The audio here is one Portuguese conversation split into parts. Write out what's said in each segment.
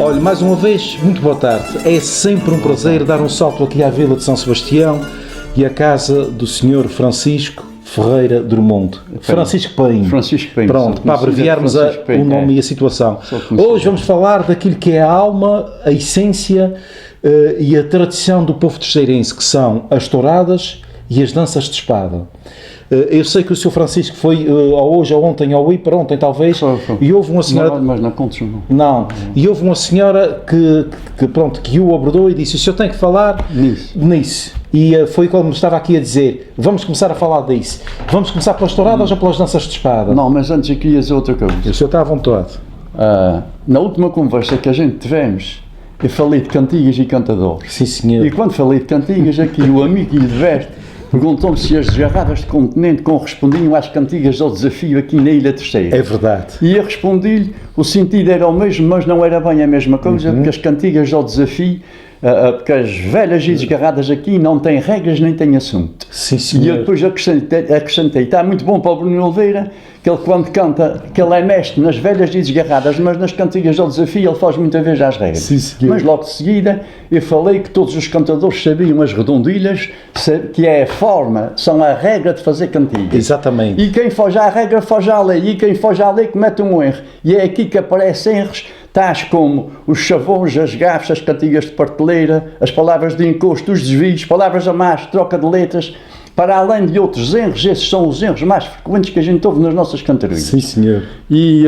Olha, mais uma vez, muito boa tarde. É sempre um prazer dar um salto aqui à Vila de São Sebastião e à casa do Sr. Francisco Ferreira Drummond. Francisco Paim. Francisco Paim. Pronto, para abreviarmos o nome e a situação. Hoje vamos falar daquilo que é a alma, a essência e a tradição do povo terceirense, que são as touradas e as danças de espada. Eu sei que o Sr. Francisco foi hoje ou ontem, ou para ontem talvez, foi. E houve uma senhora... Não, mas não contes não. Não, e houve uma senhora que o abordou e disse: o senhor tem que falar nisso. E foi como estava aqui a dizer: vamos começar a falar disso. Vamos começar pelas touradas ou pelas danças de espada? Não, mas antes eu queria dizer outra coisa. O senhor está à vontade. Na última conversa que a gente tivemos, eu falei de cantigas e cantadores. Sim, senhor. E quando falei de cantigas, aqui o amigo que lhe diverte perguntou-me se as desgarradas de continente correspondiam às cantigas ao desafio aqui na Ilha Terceira. É verdade. E eu respondi-lhe, o sentido era o mesmo, mas não era bem a mesma coisa, porque as cantigas ao desafio, porque as velhas e desgarradas aqui não têm regras nem têm assunto. Sim, senhor. E eu depois acrescentei, está muito bom para o Bruno Oliveira, que ele quando canta, que ele é mestre nas velhas e desgarradas, mas nas cantigas ao desafio ele faz muita vez às regras. Sim, senhor. Mas logo de seguida eu falei que todos os cantadores sabiam as redondilhas, que é a forma, são a regra de fazer cantigas. Exatamente. E quem foge à regra, foge à lei, e quem foge à lei comete um erro. E é aqui que aparecem erros, tais como os chavões, as gafes, as cantigas de parteleira, as palavras de encosto, os desvios, palavras a mais, troca de letras, para além de outros erros. Esses são os erros mais frequentes que a gente ouve nas nossas cantaroias. Sim, senhor. E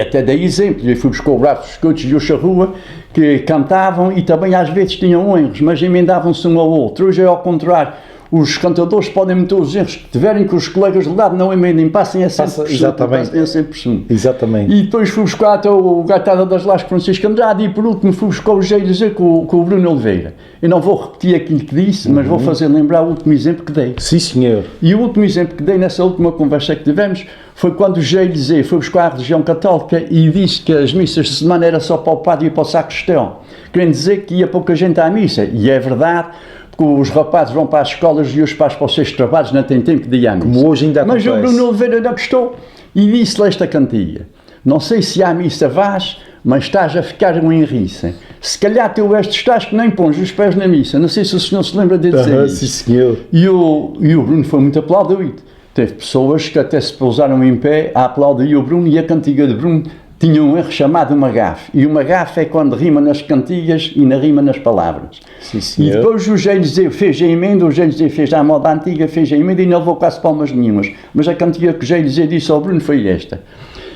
até dei exemplo, eu fui buscar o Bravo dos Cotos e o Charrua, que cantavam e também às vezes tinham erros, mas emendavam-se um ao outro. Hoje é ao contrário. Os cantadores podem meter os erros que tiverem, que os colegas de lado não emendem, passem a 100%. Exatamente. Passem a 100%. Exatamente. E depois fui buscar até o Gaitada das Lajes Francisco Andrade e por último fui buscar o G com o Bruno Oliveira. Eu não vou repetir aquilo que disse, mas vou fazer lembrar o último exemplo que dei. Sim, senhor. E o último exemplo que dei nessa última conversa que tivemos foi quando o G foi buscar a religião católica e disse que as missas de semana era só para o padre e para o sacristão, querendo dizer que ia pouca gente à missa. E é verdade, porque os rapazes vão para as escolas e os pais para os seus trabalhos, não têm tempo de ir à missa. Como hoje ainda acontece. Mas o Bruno Oliveira não gostou e disse-lhe esta cantiga: não sei se à missa vais, mas estás a ficar um enriça. Se calhar tu estás que nem pões os pés na missa. Não sei se o senhor se lembra de dizer isso. Sim, senhor. E o Bruno foi muito aplaudido. Teve pessoas que até se pousaram em pé a aplaudir o Bruno, e a cantiga de Bruno tinha um erro chamado uma gafe. E uma gafe é quando rima nas cantigas e não rima nas palavras. Sim, senhor. E depois o Gélizeu fez a emenda, o Gélizeu fez à moda antiga, fez a emenda e não levou quase palmas nenhumas. Mas a cantiga que o Gélizeu disse ao Bruno foi esta: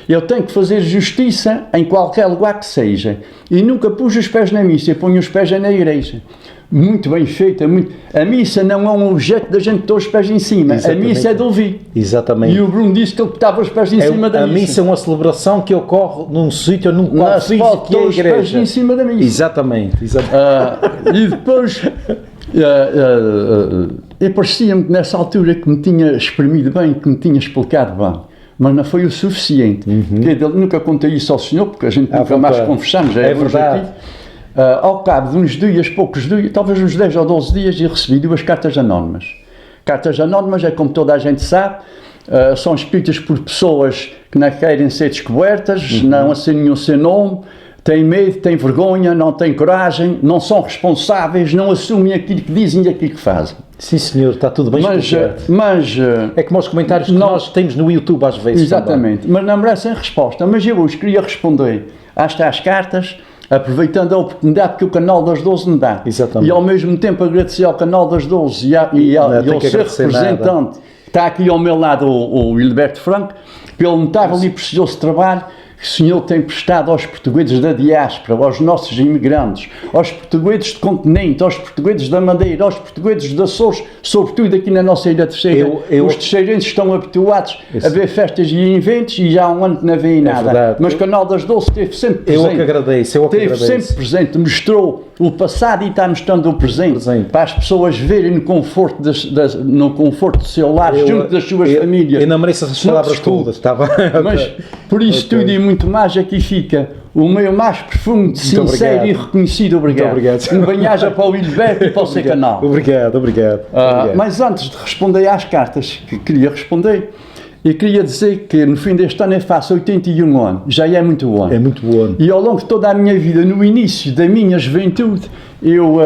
eu tenho que fazer justiça em qualquer lugar que seja, e nunca pus os pés na missa, eu ponho os pés na igreja. Muito bem feita. A missa não é um objeto da gente ter os pés em cima. Exatamente. A missa é de ouvir. Exatamente. E o Bruno disse que ele botava os pés em cima da missa. A missa é uma celebração que ocorre num sítio, num qual físico que é a igreja. Os pés em cima da missa. Exatamente. E depois, parecia-me que nessa altura que me tinha exprimido bem, que me tinha explicado bem. Mas não foi o suficiente. Porque nunca contei isso ao senhor, porque a gente nunca mais conversamos. É verdade. Ao cabo de uns dias, poucos dias, talvez uns 10 ou 12 dias, eu recebi 2 cartas anónimas. Cartas anónimas é, como toda a gente sabe, são escritas por pessoas que não querem ser descobertas, não assinam o seu nome, têm medo, têm vergonha, não têm coragem, não são responsáveis, não assumem aquilo que dizem e aquilo que fazem. Sim, senhor, está tudo bem explicado. Mas é como os comentários que nós temos no YouTube às vezes. Exatamente, também. Mas não merecem resposta. Mas eu hoje queria responder às cartas, aproveitando a oportunidade que o Canal das 12 me dá. Exatamente. E ao mesmo tempo agradecer ao Canal das 12 e ao seu representante, que está aqui ao meu lado, o Hilberto Franco, pelo notável e precioso trabalho que o Senhor tem prestado aos portugueses da diáspora, aos nossos imigrantes, aos portugueses do continente, aos portugueses da Madeira, aos portugueses de Açores, sobretudo aqui na nossa Ilha Terceira. Os terceirenses estão habituados a ver festas e eventos e já há um ano que não vêem nada. Verdade. Mas Canal das Doce esteve sempre presente. Eu que agradeço. Esteve sempre presente, mostrou o passado e está mostrando o presente. Para as pessoas verem no conforto, no conforto do seu lar, junto das suas famílias. Eu não mereço essas palavras todas, está bem? Mas por isso tudo e muito mais aqui fica o meu mais profundo, sincero e reconhecido obrigado. Um bem-aja para o Hilberto e para o seu canal. Obrigado. Mas antes de responder às cartas que queria responder, eu queria dizer que no fim deste ano eu faço 81 anos, já é muito bom. É muito bom. E ao longo de toda a minha vida, no início da minha juventude, eu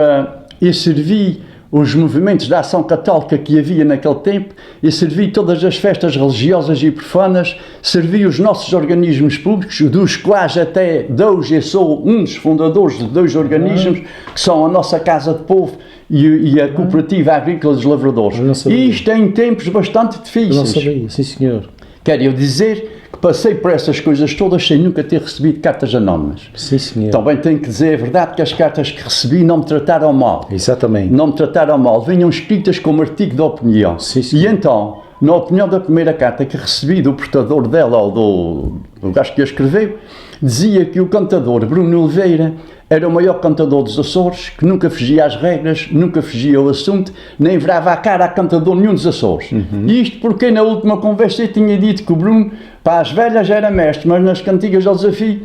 servi os movimentos da ação católica que havia naquele tempo, eu servi todas as festas religiosas e profanas, servi os nossos organismos públicos, dos quais até hoje eu sou um dos fundadores de 2 organismos, que são a nossa Casa de Povo e a Cooperativa Agrícola dos Lavradores. E isto em tempos bastante difíceis. Não sabia, sim senhor. Quero eu dizer que passei por essas coisas todas sem nunca ter recebido cartas anónimas. Sim, senhor. Também tenho que dizer a verdade que as cartas que recebi não me trataram mal. Exatamente. Não me trataram mal. Vinham escritas como artigo de opinião. Sim, senhor. E então, na opinião da primeira carta que recebi do portador dela, ou do gajo que a escreveu, dizia que o cantador Bruno Oliveira era o maior cantador dos Açores, que nunca fugia às regras, nunca fugia ao assunto, nem virava a cara a cantador nenhum dos Açores. E isto porque na última conversa eu tinha dito que o Bruno, para as velhas era mestre, mas nas cantigas ao desafio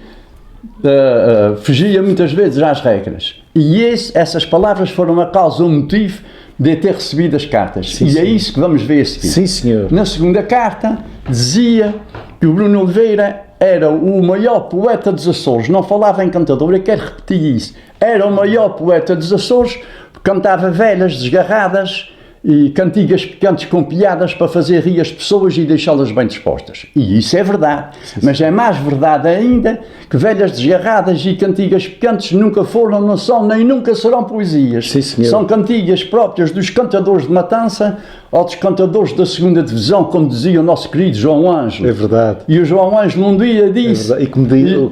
fugia muitas vezes às regras. E essas palavras foram a causa, o motivo de ter recebido as cartas. Sim, e sim. é isso que vamos ver a seguir. Sim, senhor. Na segunda carta, dizia que o Bruno Oliveira era o maior poeta dos Açores. Não falava em cantador, eu quero repetir isso. Era o maior poeta dos Açores, cantava velhas, desgarradas e cantigas picantes com piadas para fazer rir as pessoas e deixá-las bem dispostas. E isso é verdade. Sim, sim. Mas é mais verdade ainda que velhas desgarradas e cantigas picantes nunca foram, não são, nem nunca serão poesias. Sim, senhor. São cantigas próprias dos cantadores de Matança ou dos cantadores da segunda divisão, como dizia o nosso querido João Ângelo. É verdade. E o João Ângelo um dia disse... E como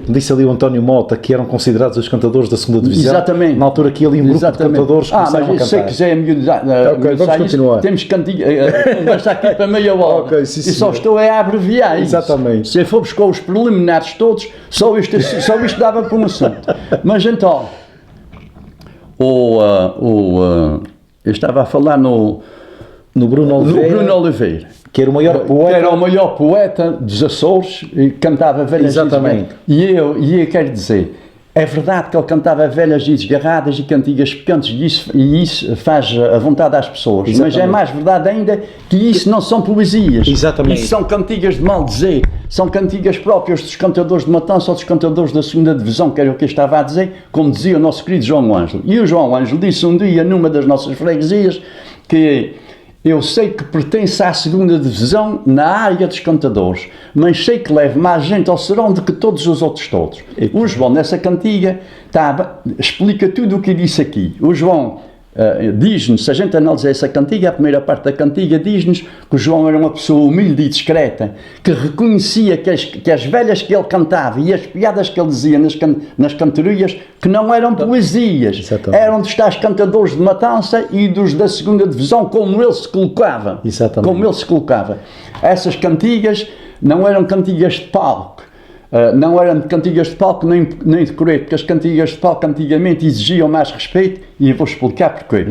disse ali o António Mota, que eram considerados os cantadores da segunda divisão. Exatamente. Na altura que ali um grupo de cantadores começaram a cantar. Mas se quiser Ok, vamos continuar. Temos conversa aqui para meia hora. Okay, sim, e só estou a abreviar isso. Exatamente. Se for buscar os preliminares todos, só isto dava para um assunto. Mas então, eu estava a falar no Bruno Oliveira. Que era o maior poeta. Que era o maior poeta dos Açores e cantava velhas. Exatamente. E eu quero dizer, é verdade que ele cantava velhas e desgarradas e cantigas picantes e isso faz a vontade às pessoas. Exatamente. Mas é mais verdade ainda que isso não são poesias. Exatamente. Isso são cantigas de mal dizer. São cantigas próprias dos cantadores de Matança ou dos cantadores da segunda divisão, que era o que eu estava a dizer, como dizia o nosso querido João Ângelo. E o João Ângelo disse um dia numa das nossas freguesias que eu sei que pertence à segunda divisão na área dos cantadores, mas sei que levo mais gente ao serão do que todos os outros todos. O João, nessa cantiga, explica tudo o que eu disse aqui. O João diz-nos, se a gente analisar essa cantiga, a primeira parte da cantiga diz-nos que o João era uma pessoa humilde e discreta, que reconhecia que as velhas que ele cantava e as piadas que ele dizia nas cantorias, que não eram poesias. Exatamente. Eram dos tais cantadores de Matança e dos da segunda divisão, como ele se colocava. Exatamente. Como ele se colocava. Essas cantigas não eram cantigas de palco. Não eram cantigas de palco nem de coreto, porque as cantigas de palco antigamente exigiam mais respeito, e eu vou explicar porquê.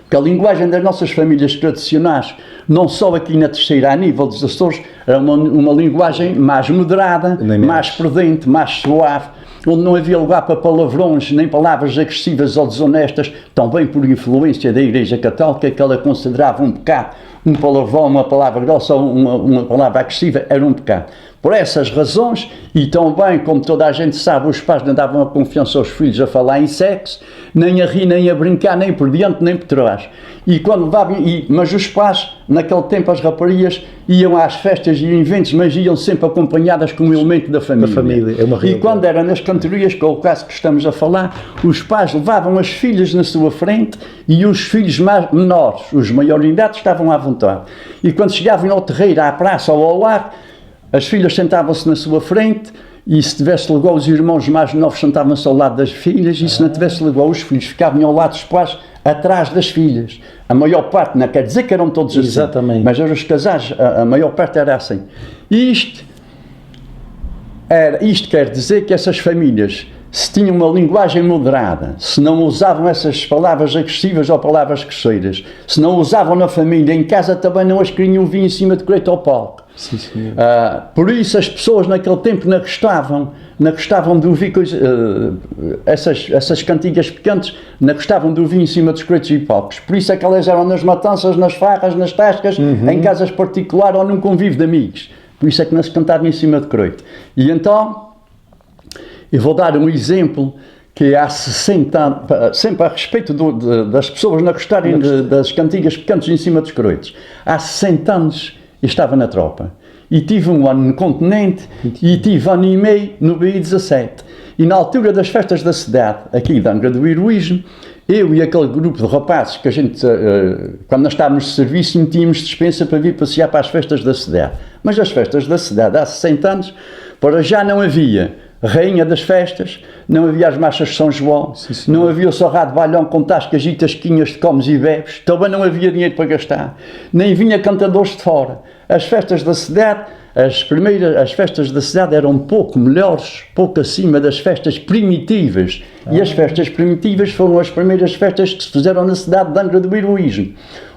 Porque a linguagem das nossas famílias tradicionais, não só aqui na Terceira, a nível dos Açores, era uma linguagem mais moderada, mais prudente, mais suave, onde não havia lugar para palavrões, nem palavras agressivas ou desonestas, também por influência da Igreja Católica, que ela considerava um pecado. Um palavrão, uma palavra grossa ou uma palavra agressiva era um pecado. Por essas razões, e também, como toda a gente sabe, os pais não davam a confiança aos filhos a falar em sexo, nem a rir, nem a brincar, nem por diante, nem por trás. Mas os pais, naquele tempo, as raparigas iam às festas e eventos, mas iam sempre acompanhadas com um elemento da família. É uma realidade. E quando era nas cantorias, que é o caso que estamos a falar, os pais levavam as filhas na sua frente e os filhos menores, os maioridades, estavam à vontade. E quando chegavam ao terreiro, à praça ou ao lar, As filhas sentavam-se na sua frente e se tivesse lugar os irmãos mais novos sentavam-se ao lado das filhas e se não tivesse lugar os filhos ficavam ao lado dos pais atrás das filhas. A maior parte, não quer dizer que eram todos assim, exatamente, mas eram os casais, a maior parte era assim. E isto quer dizer que essas famílias, se tinham uma linguagem moderada, se não usavam essas palavras agressivas ou palavras grosseiras, se não usavam na família, em casa também não as queriam vir em cima de colete ao palco. Sim, senhor. Por isso as pessoas naquele tempo não gostavam de ouvir essas cantigas picantes, não gostavam de ouvir em cima dos coletes e palcos. Por isso é que elas eram nas matanças, nas farras, nas tascas, em casas particulares ou num convívio de amigos. Por isso é que não se cantava em cima de coito. E então, eu vou dar um exemplo que há 60 anos, sempre a respeito das pessoas não gostarem das cantigas picantes em cima dos coitos. Há 60 anos eu estava na tropa e tive um ano no continente e tive ano e meio no BI-17. E na altura das festas da cidade, aqui da Angra do Heroísmo, eu e aquele grupo de rapazes que a gente, quando nós estávamos de serviço, tínhamos dispensa para vir passear para as festas da cidade. Mas as festas da cidade, há 60 anos, para já não havia rainha das festas, não havia as marchas de São João, sim, não havia o sorrado de bailão com tascas e tasquinhas de comes e bebes, também não havia dinheiro para gastar, nem vinha cantadores de fora. As festas da cidade, as festas da cidade eram pouco melhores, pouco acima das festas primitivas. E as festas primitivas foram as primeiras festas que se fizeram na cidade de Angra do Heroísmo.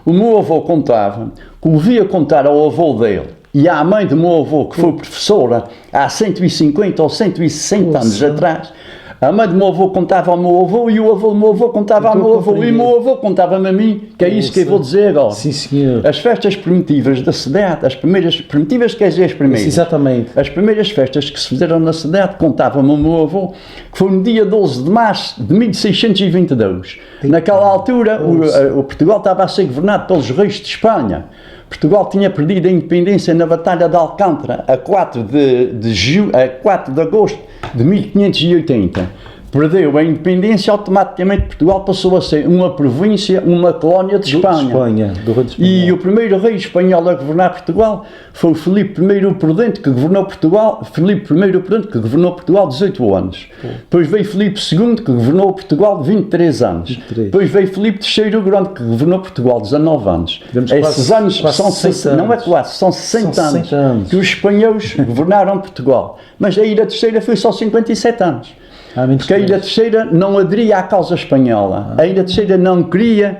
O meu avô contava, que ouvia contar ao avô dele, e à mãe do meu avô, que foi professora há 150 ou 160 anos atrás, a mãe do meu avô contava ao meu avô e o avô do meu avô contava ao meu avô e o meu avô contava-me a mim, que é isso que eu vou dizer agora. Sim, senhor. As festas primitivas da cidade, as primeiras, primitivas quer dizer as primeiras. Exatamente. As primeiras festas que se fizeram na cidade contavam-me ao meu avô, que foi no dia 12 de março de 1622. Naquela altura, o Portugal estava a ser governado pelos reis de Espanha. Portugal tinha perdido a independência na Batalha de Alcântara a 4 de agosto de 1580. Perdeu a independência, automaticamente Portugal passou a ser uma província, uma colónia de Espanha. E o primeiro rei espanhol a governar Portugal foi o Filipe I o Prudente, que governou Portugal, 18 anos. Depois veio Filipe II, que governou Portugal 23 anos. Depois veio Filipe III o Grande, que governou Portugal 19 anos. Esses anos são 60 não é quase, são 60 anos que os espanhóis governaram Portugal. Mas a Ilha Terceira foi só 57 anos. Porque a Ilha Terceira não aderia à causa espanhola. A Ilha Terceira não queria,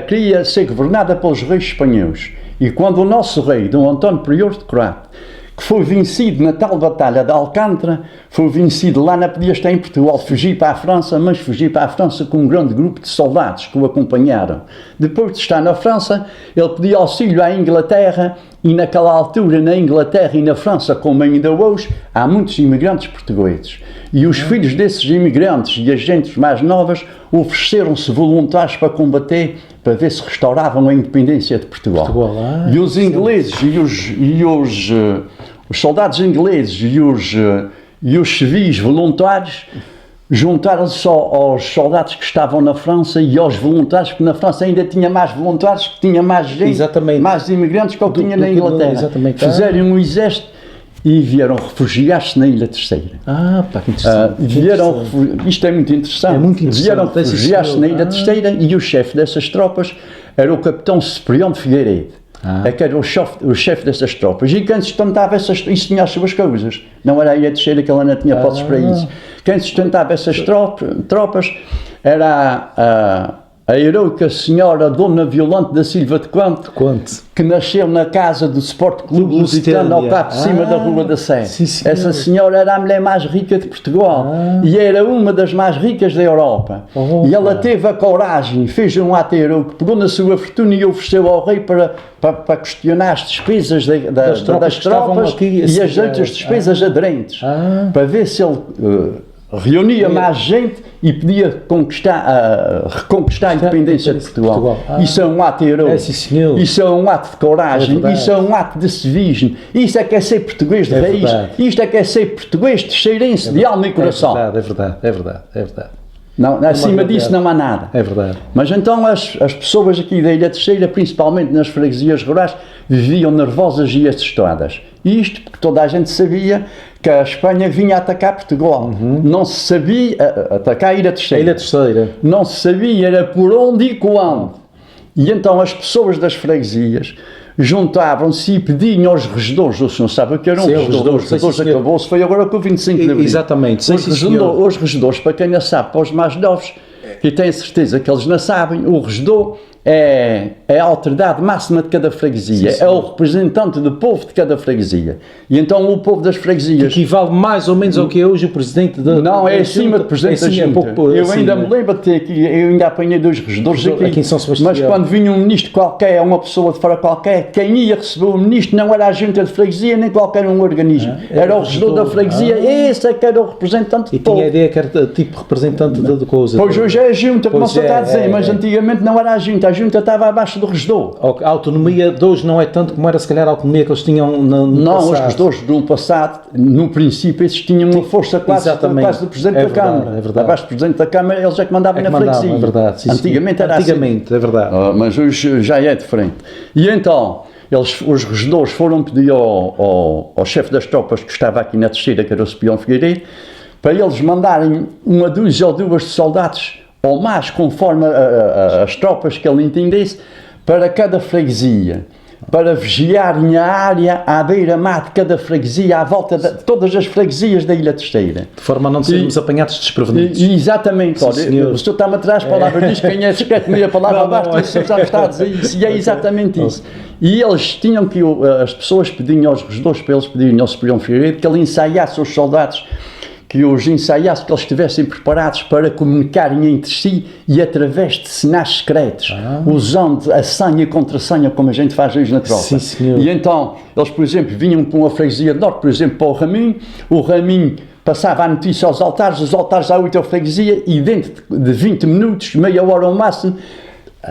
queria ser governada pelos reis espanhóis. E quando o nosso rei, Dom António Prior de Croate, que foi vencido na tal batalha de Alcântara, foi vencido lá, não podia estar em Portugal, fugir para a França, mas fugir para a França com um grande grupo de soldados que o acompanharam. Depois de estar na França, ele pediu auxílio à Inglaterra, e naquela altura, na Inglaterra e na França, como ainda hoje, há muitos imigrantes portugueses. E os filhos desses imigrantes e as gentes mais novas ofereceram-se voluntários para combater, para ver se restauravam a independência de Portugal. E os ingleses e os soldados ingleses e os civis voluntários juntaram-se só aos soldados que estavam na França e aos voluntários, porque na França ainda tinha mais voluntários, que tinha mais gente, mais imigrantes que eu tinha na Inglaterra. Fizeram um exército e vieram refugiar-se na Ilha Terceira. Pá, que interessante. Isto é muito interessante. Vieram refugiar-se na Ilha Terceira e o chefe dessas tropas era o capitão Ciprião de Figueiredo. Que era o chefe dessas tropas. E quem sustentava isso tinha as suas coisas. Não era a Ilha Terceira, que ela não tinha postos para isso. Quem sustentava essas tropas era a heroica senhora Dona Violante da Silva de Conte, que nasceu na casa do Sport Clube Lusitano, ao cá por cima da Rua da Sé. Essa senhora era a mulher mais rica de Portugal e era uma das mais ricas da Europa. E ela teve a coragem, fez um ato heroico, pegou na sua fortuna e ofereceu ao rei para questionar as despesas das tropas e as outras despesas aderentes, para ver se ele reunia mais gente e podia reconquistar a independência de Portugal. Isso é um ato heróico, isso é um ato de coragem, isso é um ato de civismo, isso é que é ser português de raiz, isto é que é ser português terceirense de alma e coração. É verdade. Não, acima disso não há nada. É verdade. Mas então as pessoas aqui da Ilha Terceira, principalmente nas freguesias rurais, viviam nervosas e assustadas. Isto porque toda a gente sabia que a Espanha vinha atacar Portugal. Não se sabia atacar a Ilha Terceira. Não se sabia era por onde e quando. E então as pessoas das freguesias juntavam-se e pediam aos regedores, o senhor sabe o que eram os regedores acabou-se, foi agora com o 25 de Abril. Exatamente. Os regedores, para quem não sabe, para os mais novos, e tenho certeza que eles não sabem, o regedor é a autoridade máxima de cada freguesia, é o representante do povo de cada freguesia. E então o povo das freguesias... Que equivale mais ou menos ao que é hoje o presidente da... Não, é acima do presidente da Junta. Eu ainda me lembro de ter aqui, eu ainda apanhei 2 regedores aqui em São Sebastião. Mas quando vinha um ministro qualquer, uma pessoa de fora qualquer, quem ia receber o ministro não era a Junta de Freguesia, nem qualquer um organismo. Era o regedor da freguesia, esse é que era o representante do povo. E tinha a ideia que era tipo representante da coisa. Pois hoje é a Junta, como você está a dizer, mas antigamente não era a Junta estava abaixo do regedor. A autonomia de hoje não é tanto como era se calhar a autonomia que eles tinham no não, passado. Os regedores do passado, no princípio, esses tinham uma força quase do Presidente da Câmara. É verdade. Abaixo do Presidente da Câmara, eles é que mandavam na freguesia. É verdade. Sim, antigamente era assim. É verdade. Mas hoje já é diferente. E então, os regedores foram pedir ao chefe das tropas que estava aqui na Terceira, que era o Ciprião Figueiredo, para eles mandarem uma dúzia ou 2 de soldados ou mais, conforme as tropas que ele entendesse, para cada freguesia, para vigiarem a área à beira-mar de cada freguesia, à volta de todas as freguesias da Ilha Terceira. De forma a não sermos apanhados desprevenidos. Exatamente. Sim, olha, o senhor está-me atrás palavras, diz quem é discreto, meia palavra abaixo, o senhor já está a dizer isso, e é exatamente isso. E eles tinham que, as pessoas pediam aos regedores para eles pedirem ao Ciprião Figueiredo que ele ensaiasse os soldados, que os ensaiasse, que eles estivessem preparados para comunicarem entre si e através de sinais secretos, usando a senha e contra-senha como a gente faz hoje na tropa. Sim, senhor. E então, eles, por exemplo, vinham para uma freguesia de norte, por exemplo, para o Raminho passava a notícia aos altares, os altares à outra freguesia, e dentro de 20 minutos, meia hora ao máximo,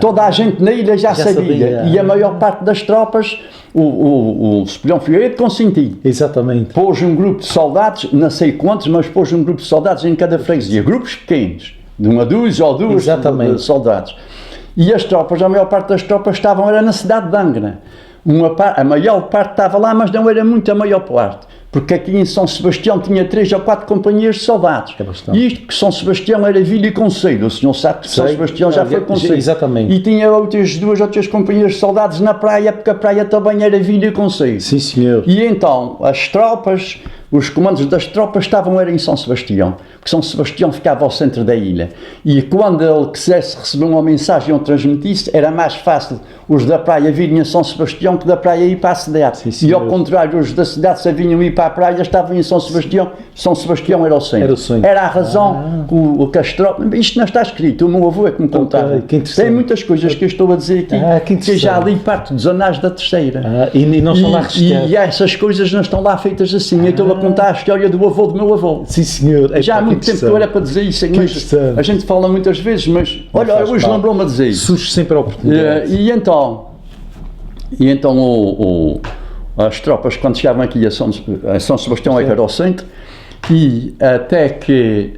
toda a gente na ilha já sabia. E a maior parte das tropas, o Ciprião Figueiredo consentiu. Exatamente. Pôs um grupo de soldados, não sei quantos, mas pôs um grupo de soldados em cada freguesia. Grupos pequenos, de 1 a 2 ou 2 de soldados. E as tropas, a maior parte das tropas era na cidade de Angra. A maior parte estava lá, mas não era muito a maior parte. Porque aqui em São Sebastião tinha 3 ou 4 companhias de soldados. E isto que São Sebastião era vila e concelho. O senhor sabe que São Sebastião já foi concelho. Exatamente. E tinha outras 2 ou 3 companhias de soldados na praia, porque a praia também era vila e concelho. Sim, senhor. E então, as tropas, os comandos das tropas era em São Sebastião, porque São Sebastião ficava ao centro da ilha. E quando ele quisesse receber uma mensagem ou transmitisse, era mais fácil os da praia virem a São Sebastião que da praia ir para a cidade. Sim, e ao contrário, os da cidade se vinham ir para a praia, estavam em São Sebastião. São Sebastião era o centro. Era a razão que as tropas... Isto não está escrito, o meu avô é que me contava. Tem muitas coisas que eu estou a dizer aqui, que já li parte dos anais da Terceira. E não estão lá registradas. E essas coisas não estão lá feitas assim. Eu estou a contar a história do avô do meu avô. Sim, senhor. Já há muito tempo que eu era para dizer isso, mas a gente fala muitas vezes, mas olha, hoje lembrou-me a dizer isso. Surge sempre a oportunidade. E então as tropas, quando chegavam aqui a São Sebastião, é que era o centro, e até que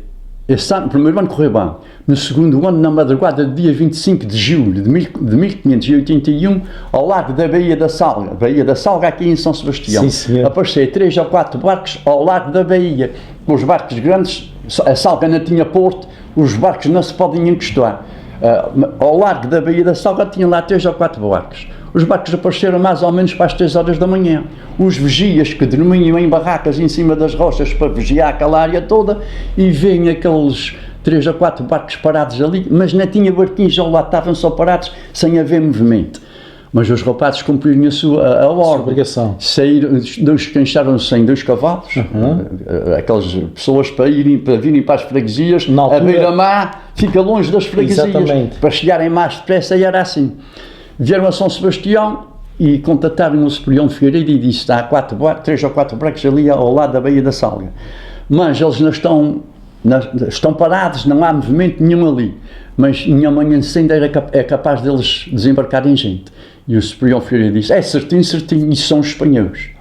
esse ano, o primeiro ano correu bem. No segundo ano, na madrugada do dia 25 de julho de 1581, ao largo da Baía da Salga aqui em São Sebastião, apareceram 3 ou 4 barcos ao largo da Baía. Os barcos grandes, a Salga não tinha porto, os barcos não se podem encostar. Ao largo da Baía da Salga tinham lá 3 ou 4 barcos. Os barcos apareceram mais ou menos para as 3 horas da manhã. Os vigias que dormiam em barracas em cima das rochas para vigiar aquela área toda, e veem aqueles 3 ou 4 barcos parados ali, mas não tinha barquinhos ao lado, estavam só parados sem haver movimento. Mas os rapazes cumpriram a ordem. Obrigação. Saíram, descansaram-se sem 2 cavalos, aquelas pessoas para virem para as freguesias, a beira-mar fica longe das freguesias. Exatamente. Para chegarem mais depressa, e era assim. Vieram a São Sebastião e contataram o Ciprião Figueiredo e disse: há 3 ou 4 barcos ali ao lado da Baía da Salga, mas eles não estão parados, não há movimento nenhum ali, mas em amanhã cedo é capaz deles desembarcarem gente. E o Ciprião Figueiredo disse: é certinho, isso são os espanhóis.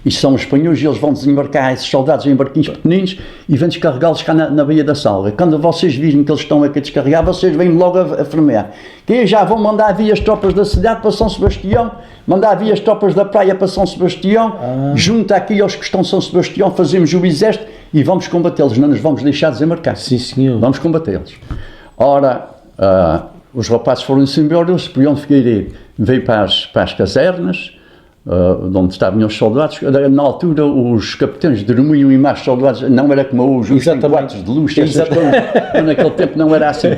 e são os espanhóis, e eles vão desembarcar esses soldados em barquinhos pequeninos e vão descarregá-los cá na Baía da Salga. Quando vocês virem que eles estão aqui a descarregar, vocês vêm logo a fremear. Que já vão mandar vir as tropas da cidade para São Sebastião, mandar vir as tropas da praia para São Sebastião, junto aqui aos que estão em São Sebastião, fazemos o exército e vamos combatê-los, não nos vamos deixar desembarcar. Sim, senhor. Vamos combatê-los. Ora, os rapazes foram-se embora, o Cipriano Figueiredo veio para as casernas, onde estavam os soldados. Na altura, os capitães dormiam em mais soldados, não era como hoje, os quartos de luxo, essas coisas. Naquele tempo não era assim.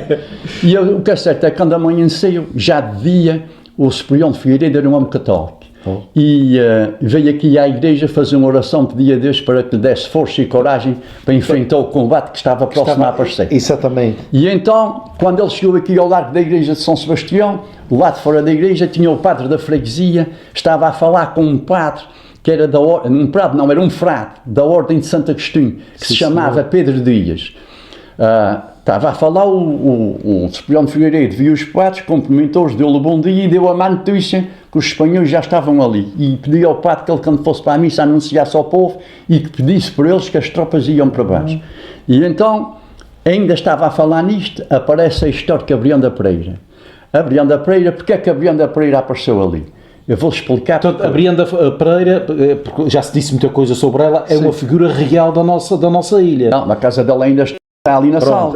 E o que é certo é que quando amanheceu, já de dia, o Cipriano Figueiredo era um homem católico. E veio aqui à igreja fazer uma oração, pedia a Deus para que lhe desse força e coragem para enfrentar o combate que estava próximo a aparecer. Exatamente. E então, quando ele chegou aqui ao largo da igreja de São Sebastião, lá de fora da igreja, tinha o padre da freguesia, estava a falar com um padre que era era um frade da Ordem de Santo Agostinho, que se chamava Pedro Dias. Estava a falar, o Cipriano Figueiredo viu os padres, cumprimentou-os, deu-lhe o bom dia e deu a má notícia que os espanhóis já estavam ali. E pediu ao padre que ele, quando fosse para a missa, anunciasse ao povo e que pedisse por eles que as tropas iam para baixo. E então, ainda estava a falar nisto, aparece a histórica Brianda Pereira. A Brianda Pereira, porque é que a Brianda Pereira apareceu ali? Eu vou explicar. Portanto, a Brianda Pereira, porque já se disse muita coisa sobre ela, é uma figura real da nossa ilha. Não, a casa dela ainda está ali na sala.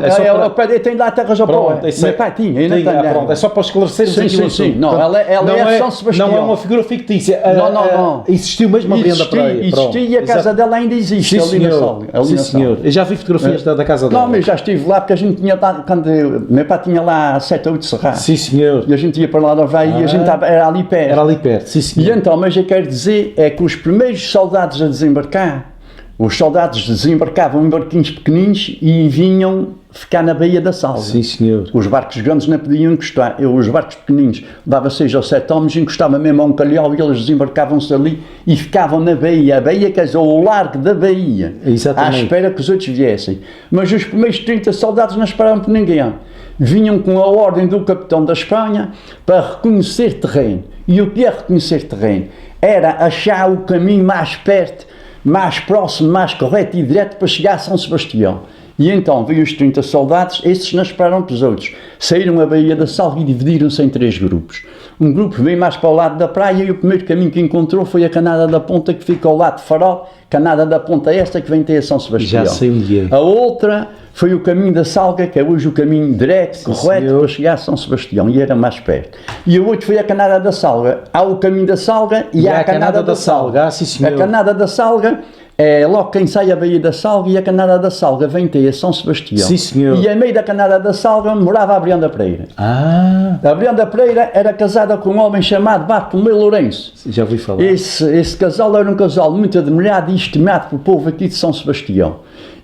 Tem lá terras ao pó. Meu pai tinha, ainda tem. Pronto, é só para esclarecermos aqui o assunto. Não, ela é São Sebastião. Não é uma figura fictícia. Não. Existiu mesmo a Brianda Pereira. Existiu e a casa dela ainda existe. Sim, ali senhor. na sala. Sim, senhor. Eu já vi fotografias da casa dela. Não, mas já estive lá porque a gente tinha, quando meu pai tinha lá 7 ou 8 cerrados. Sim, senhor. E a gente ia para lá da Vai e a gente era ali perto. Era ali perto, sim, senhor. E então, mas eu quero dizer é que os primeiros soldados a desembarcar, os soldados desembarcavam em barquinhos pequeninos e vinham ficar na Baía da Salga. Sim, senhor. Os barcos grandes não podiam encostar. Os barcos pequeninos, dava 6 ou 7 homens, encostavam mesmo a um calhau e eles desembarcavam-se ali e ficavam na Baía. A Baía, quer dizer, o largo da Baía. Exatamente. À espera que os outros viessem. Mas os primeiros 30 soldados não esperavam por ninguém. Vinham com a ordem do capitão da Espanha para reconhecer terreno. E o que é reconhecer terreno? Era achar o caminho mais perto, mais próximo, mais correto e direto para chegar a São Sebastião. E então veio os 30 soldados, esses não esperaram para os outros. Saíram a Baía da Salga e dividiram-se em 3 grupos. Um grupo veio mais para o lado da praia e o primeiro caminho que encontrou foi a Canada da Ponta, que fica ao lado de Farol. Canada da Ponta esta que vem ter a São Sebastião. Já sei onde é. A outra foi o caminho da Salga, que é hoje o caminho direto, correto, para chegar a São Sebastião, e era mais perto. E o outro foi a Canada da Salga. Há o caminho da Salga e há a Canada da Salga. Sim, senhor. A Canada da Salga é logo quem sai a Baía da Salga e a Canada da Salga vem ter a São Sebastião. Sim, senhor. E em meio da Canada da Salga morava a Brianda Pereira. A Brianda Pereira era casada com um homem chamado Bartolomeu Lourenço. Já ouvi falar. Esse casal era um casal muito admirado e estimado pelo povo aqui de São Sebastião.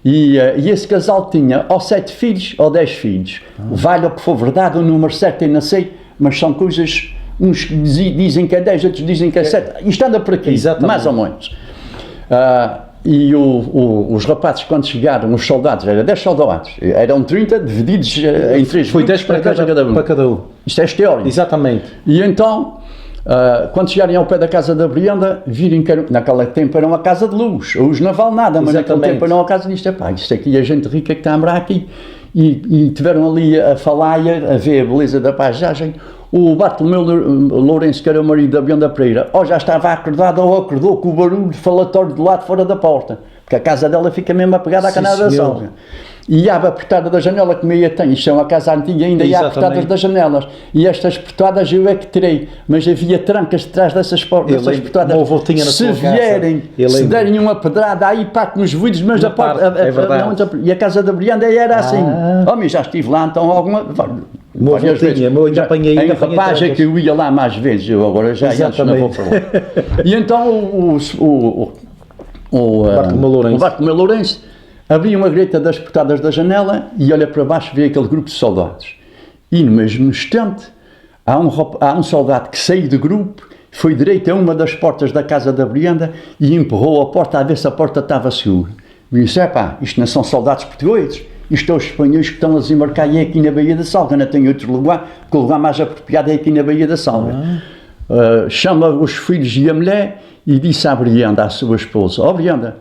E esse casal tinha ou 7 filhos ou 10 filhos. Vale o que for verdade, o número certo eu não sei, mas são coisas, uns dizem que é 10, outros dizem que é 7. Isto anda por aqui, exatamente, mais ou menos. E os rapazes, quando chegaram, os soldados, eram 10 soldados, eram 30 divididos em 3 grupos. Foi 10 para cada um. Isto é teórico. Exatamente. E então, quando chegarem ao pé da casa da Brianda, virem que naquele tempo era uma casa de luz. Hoje não vale nada, mas naquele tempo era uma casa de isto aqui é gente rica que está a morar aqui. E tiveram ali a falar e a ver a beleza da paisagem. O Bartolomeu Lourenço, que era o marido da Brianda Pereira, ou já estava acordado ou acordou com o barulho falatório de lado fora da porta, porque a casa dela fica mesmo apegada à Canada da Salga. E há a portada da janela que meia tem, isto é uma casa antiga ainda, e há portadas das janelas. E estas portadas eu é que tirei, mas havia trancas de trás dessas portadas. Se vierem, se derem uma pedrada, aí parte nos vidros, mas a porta. É verdade. E a casa da Brianda era assim. Homem, já estive lá, então alguma. Várias vezes. Em rapaz é que eu ia lá mais vezes, eu agora já não vou para lá. E então o Bartolomeu Lourenço abria uma greta das portadas da janela e olha para baixo e vê aquele grupo de soldados. E no mesmo instante há um soldado que saiu do grupo, foi direito a uma das portas da casa da Brianda e empurrou a porta a ver se a porta estava segura. E disse, isto não são soldados portugueses, isto são os espanhóis que estão a desembarcar e é aqui na Baía da Salga, não tem outro lugar, porque o lugar mais apropriado é aqui na Baía da Salga. chama os filhos e a mulher e disse à Brianda, à sua esposa: ó Brianda,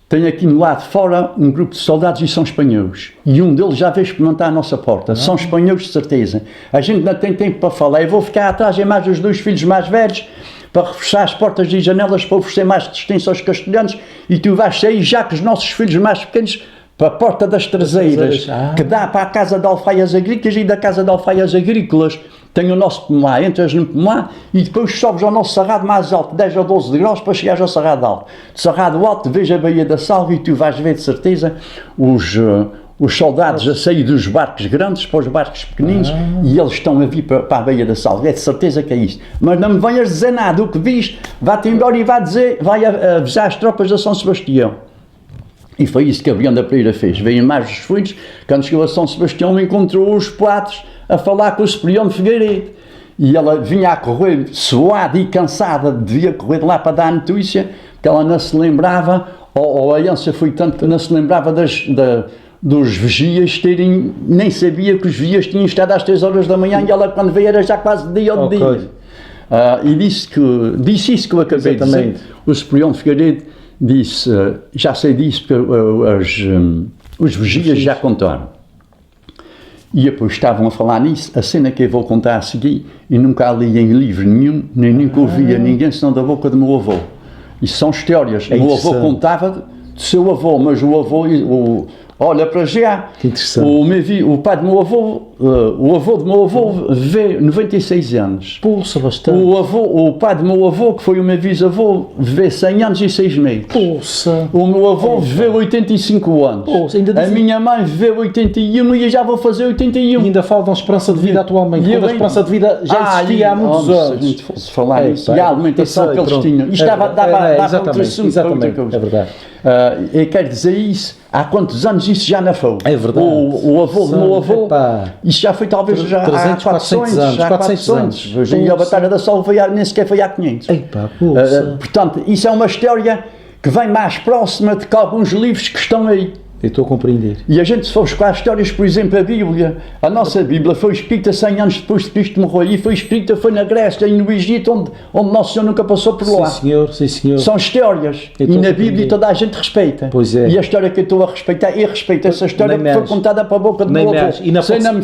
tenho aqui no lado de fora um grupo de soldados e são espanhóis. E um deles já veio experimentar a nossa porta. São espanhóis de certeza. A gente não tem tempo para falar. Eu vou ficar atrás, é mais os 2 filhos mais velhos, para reforçar as portas e janelas, para oferecer mais resistência aos castelhanos. E tu vais sair, já que os nossos filhos mais pequenos, para a porta das traseiras, que dá para a casa de alfaias agrícolas, e da casa de alfaias agrícolas tem o nosso pomar, entras no pomar e depois sobes ao nosso cerrado mais alto, 10 ou 12 graus, para chegares ao cerrado alto. De cerrado alto, veja a Baía da Salva e tu vais ver de certeza os soldados a sair dos barcos grandes para os barcos pequeninos e eles estão a vir para a Baía da Salva. É de certeza que é isto. Mas não me venhas dizer nada, o que viste, vá-te embora e vai avisar as tropas de São Sebastião. E foi isso que a Brianda Pereira fez. Veio mais os filhos, quando chegou a São Sebastião, encontrou os padres a falar com o Cipriano de Figueiredo. E ela vinha a correr, suada e cansada, devia correr de lá para dar a notícia, que ela não se lembrava, ou a ânsia foi tanto que não se lembrava dos vigias terem, nem sabia que os vigias tinham estado às 3 horas da manhã, e ela quando veio era já quase dia ou de dia. E disse isso que eu acabei de dizer. O Cipriano de Figueiredo disse, já sei disso, porque os vigias já contaram. E depois estavam a falar nisso, a cena que eu vou contar a seguir, e nunca a li em livro nenhum, nem nunca ouvia ninguém senão da boca do meu avô. Isso são histórias. O meu avô contava do seu avô, mas o avô, olha para já, o pai do meu avô, o avô do meu avô viveu 96 anos. Pulsa bastante. O pai do meu avô, que foi o meu bisavô, viveu 100 anos e 6 meses. Pulsa. O meu avô viveu 85 anos. Pulsa. A minha mãe viveu 81 e eu já vou fazer 81. E ainda faltam esperança de vida atualmente. Quando a esperança de vida já existia há muitos anos. Se a gente fosse falar nisso, e a alimentação que eles tinham. Isto dava para outro assunto. Exatamente, é verdade. Eu quero dizer isso, há quantos anos isso já não foi? É verdade. O avô do meu avô, isso já foi talvez já 300, há 400 anos. 400 anos. E a Batalha da Salva nem sequer foi há 500. Portanto, isso é uma história que vem mais próxima de que alguns livros que estão aí. Eu estou a compreender. E a gente, se for buscar histórias, por exemplo, a Bíblia, a nossa Bíblia foi escrita 100 anos depois de Cristo morreu, e foi escrita, foi na Grécia e no Egito, onde Nosso Senhor nunca passou por lá. Sim, senhor, sim, senhor. São histórias, e na Bíblia toda a gente respeita. Pois é. E a história que eu estou a respeitar, eu respeito essa história que foi contada para a boca do meu avô. Sem não me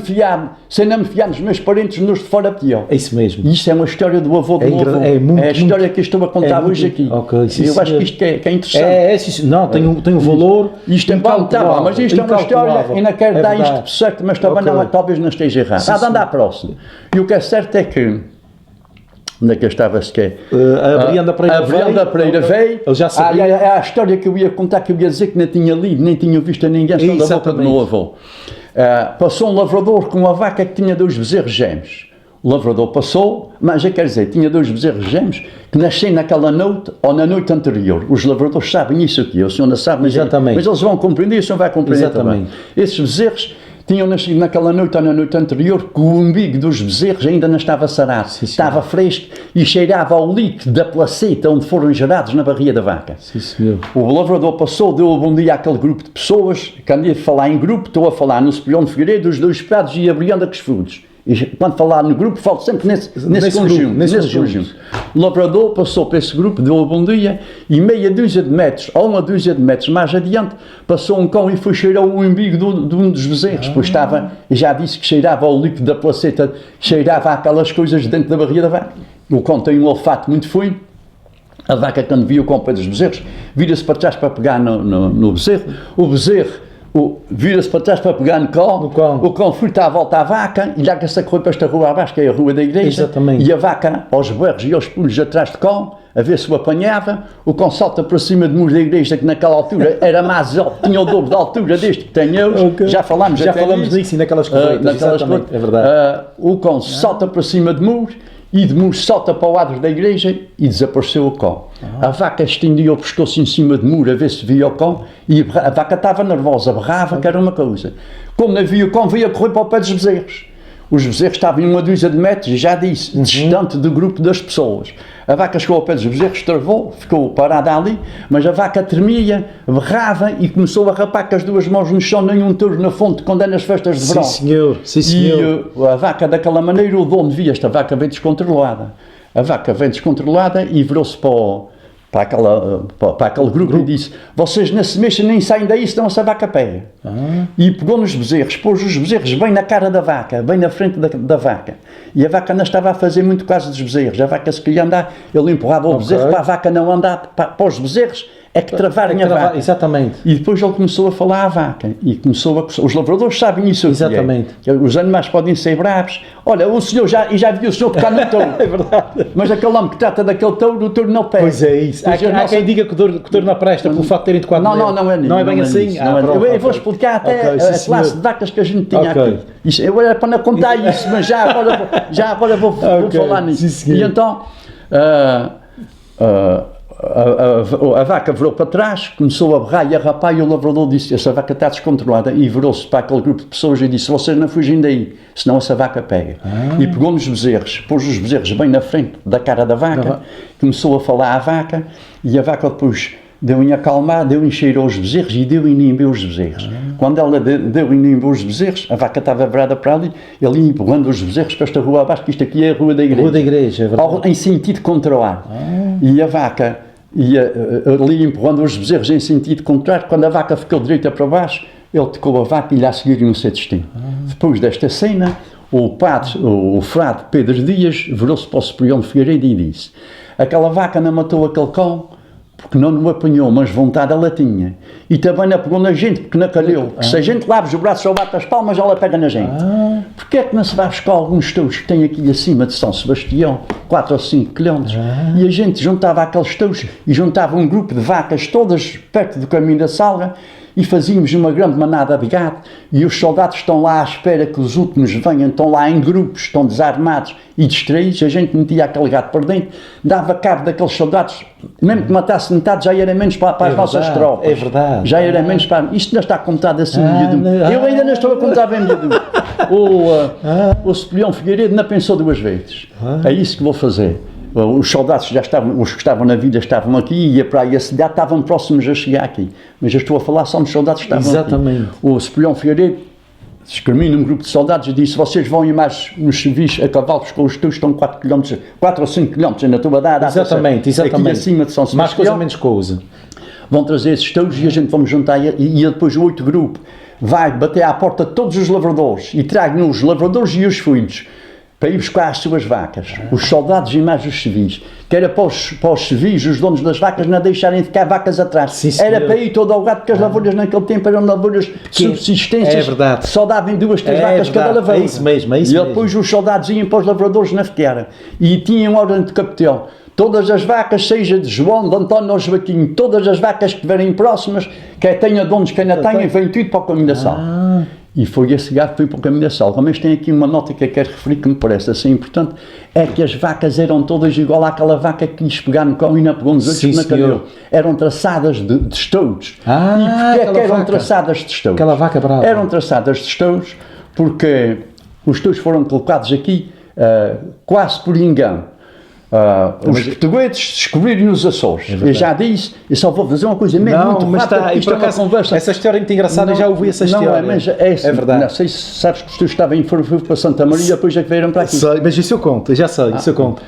fiar nos meus parentes, nos de fora pior. É isso mesmo. E isso é uma história do avô do meu avô. É a história que eu estou a contar hoje aqui. Okay, sim, eu acho que isto é interessante. Não, tem um valor. Isto é bom, mas isto é uma história, e não quero dar isto certo, mas também talvez não esteja errado. Dando à próxima. E o que é certo é que, onde é que eu estava sequer? A Brianda Pereira veio. Eu já sabia. É a história que eu ia contar, que eu ia dizer que não tinha lido, nem tinha visto a ninguém, só da boca do meu avô. Passou um lavrador com uma vaca que tinha 2 bezerros gêmeos. O lavrador passou, mas quer dizer, tinha 2 bezerros gêmeos que nasceram naquela noite ou na noite anterior. Os lavradores sabem isso aqui, o senhor não sabe, mas eles vão compreender, o senhor vai compreender também. Esses bezerros tinham nascido naquela noite ou na noite anterior, que o umbigo dos bezerros ainda não estava sarado, estava fresco e cheirava ao líquido da placenta onde foram gerados na barriga da vaca. Sim, senhor. O lavrador passou, deu um bom dia àquele grupo de pessoas, quando ia falar em grupo, estou a falar no Cipriano de Figueiredo, os 2 prados e a Brianda Cosfudes. E quando falar no grupo, falo sempre nesse conjunto. O lavrador passou para esse grupo, deu um bom dia, e meia dúzia de metros, ou uma dúzia de metros mais adiante, passou um cão e foi cheirar o umbigo de um dos bezerros, pois estava, já disse que cheirava ao líquido da placenta, cheirava aquelas coisas dentro da barriga da vaca. O cão tem um olfato muito fino. A vaca, quando viu o cão para dos bezerros, vira-se para trás para pegar no bezerro. O bezerro vira-se para trás para pegar no cão. O cão furta à volta à vaca e já que essa correu para esta rua abaixo, que é a rua da igreja. Exatamente. E a vaca, aos berros e aos pulos atrás do cão, a ver se o apanhava. O cão salta para cima do muro da igreja, que naquela altura era mais alto, tinha o dobro da altura deste que tem hoje. Já falámos disso e naquelas correitas. Exatamente, é verdade. O cão salta para cima do muro, e de muro salta para o lado da igreja e desapareceu o cão. A vaca estendia o pescoço em cima do muro a ver se via o cão, e a vaca estava nervosa, berrava, que era uma coisa. Como não via o cão, veio a correr para o pé dos bezerros. Os bezerros estavam em uma dúzia de metros, já disse, distante do grupo das pessoas. A vaca chegou ao pé dos bezerros, travou, ficou parada ali, mas a vaca tremia, berrava e começou a rapar com as 2 mãos no chão, nenhum touro na fonte, quando é nas festas de verão. Sim, senhor. Sim, senhor. E a vaca, daquela maneira, o dono via, esta vaca bem descontrolada. A vaca vem descontrolada e virou-se para aquele grupo e disse: vocês não se mexem nem saem daí, senão essa vaca pega. E pegou nos bezerros, pôs os bezerros bem na cara da vaca, bem na frente da vaca. E a vaca não estava a fazer muito caso dos bezerros. A vaca se queria andar, ele empurrava o bezerro para a vaca não andar, para os bezerros é que travarem a vaca. Exatamente. E depois ele começou a falar à vaca e começou a... Os lavradores sabem isso. Exatamente. Que os animais podem ser bravos. Olha, o senhor já viu o senhor tocar no touro. É verdade. Mas aquele homem que trata daquele touro, o touro não pega. Pois é isso. Há quem diga que o touro não presta pelo facto de terem tocado nele. Não é bem assim? Eu vou explicar até a classe de vacas que a gente tinha aqui. Eu era para não contar isso, mas já agora vou falar nisso. Sim, e então... a vaca virou para trás, começou a berrar e a rapar, e o lavrador disse: essa vaca está descontrolada, e virou-se para aquele grupo de pessoas e disse: vocês não fugem daí, senão essa vaca pega. E pegou nos bezerros, pôs os bezerros bem na frente da cara da vaca, começou a falar à vaca, e a vaca depois deu em acalmar, deu em cheirar os bezerros e deu em nimber os bezerros. Quando ela deu em nimber os bezerros, a vaca estava virada para ali, ele ia empurrando os bezerros para esta rua abaixo, que isto aqui é a rua da igreja. Rua da igreja, é verdade. Em sentido contrário. E a vaca ia ali empurrando os bezerros em sentido contrário. Quando a vaca ficou direita para baixo, ele tocou a vaca e lhe a seguir no seu destino. Depois desta cena, o frade Pedro Dias virou-se para o superior de Figueiredo e disse: aquela vaca não matou aquele cão porque não o apanhou, mas vontade ela tinha. E também não pegou na gente porque não calhou. Que se a gente lava os braços ou bate as palmas, ela pega na gente. Porquê é que não se vai buscar alguns touros que tem aqui acima de São Sebastião, 4 ou 5 quilómetros, e a gente juntava aqueles touros e juntava um grupo de vacas todas perto do caminho da Salga e fazíamos uma grande manada de gado, e os soldados estão lá à espera que os últimos venham, estão lá em grupos, estão desarmados e distraídos, a gente metia aquele gado para dentro, dava cabo daqueles soldados, mesmo que matasse metade, já era menos para as nossas tropas. É verdade. Já era menos para... Isto não está contado assim, eu ainda não estou a contar bem miúdo. O Superior Figueiredo não pensou duas vezes. É isso que vou fazer. Os soldados já estavam, os que estavam na vida estavam aqui, e a praia e a cidade estavam próximos a chegar aqui. Mas eu estou a falar só dos soldados que estavam Exatamente. aqui. O Superior Figueiredo discrimina um grupo de soldados e disse: vocês vão ir mais nos civis a cavalos com os teus, estão 4 ou 5 km, ainda estou a dar exatamente. Aqui acima de São Sebastião. Mais coisa, menos coisa. Vão trazer esses touros e a gente vamos juntar, e depois o 8 grupo vai bater à porta de todos os lavradores e traga os lavradores e os filhos para ir buscar as suas vacas, os soldados e mais os civis, que era para os civis, os donos das vacas, não deixarem ficar vacas atrás. Sim, era para ir todo ao gado, porque as lavouras naquele tempo eram lavouras de subsistência, só davam 2, 3 vacas cada lavoura. É isso mesmo, E depois os soldados iam para os lavradores na fiqueira e tinham ordem de capitão: todas as vacas, seja de João, de António ou Joaquim, todas as vacas que estiverem próximas, quer tenha donos, quem não tenha, vem tudo para o caminho da sal. E foi esse gado que foi para o caminho da sal. Mas tem aqui uma nota que eu quero referir, que me parece assim importante: é que as vacas eram todas igual àquela vaca que quis pegar no cão e não pegou nos outros, que não calhou. Eram traçadas de estouros. E porquê é que eram traçadas de estouros? Aquela vaca brava. Eram traçadas de estouros porque os estouros foram colocados aqui quase por engano. Os portugueses descobriram nos Açores. Eu já disse, eu só vou fazer uma coisa mesmo muito rápida, isto é uma conversa. Essa história é muito engraçada, eu já ouvi essa história. Não é, mas é verdade. Não sei se sabes que os teus estavam em Faro para Santa Maria, depois é que vieram para aqui. Sei, mas isso eu conto, eu já sei, isso eu conto.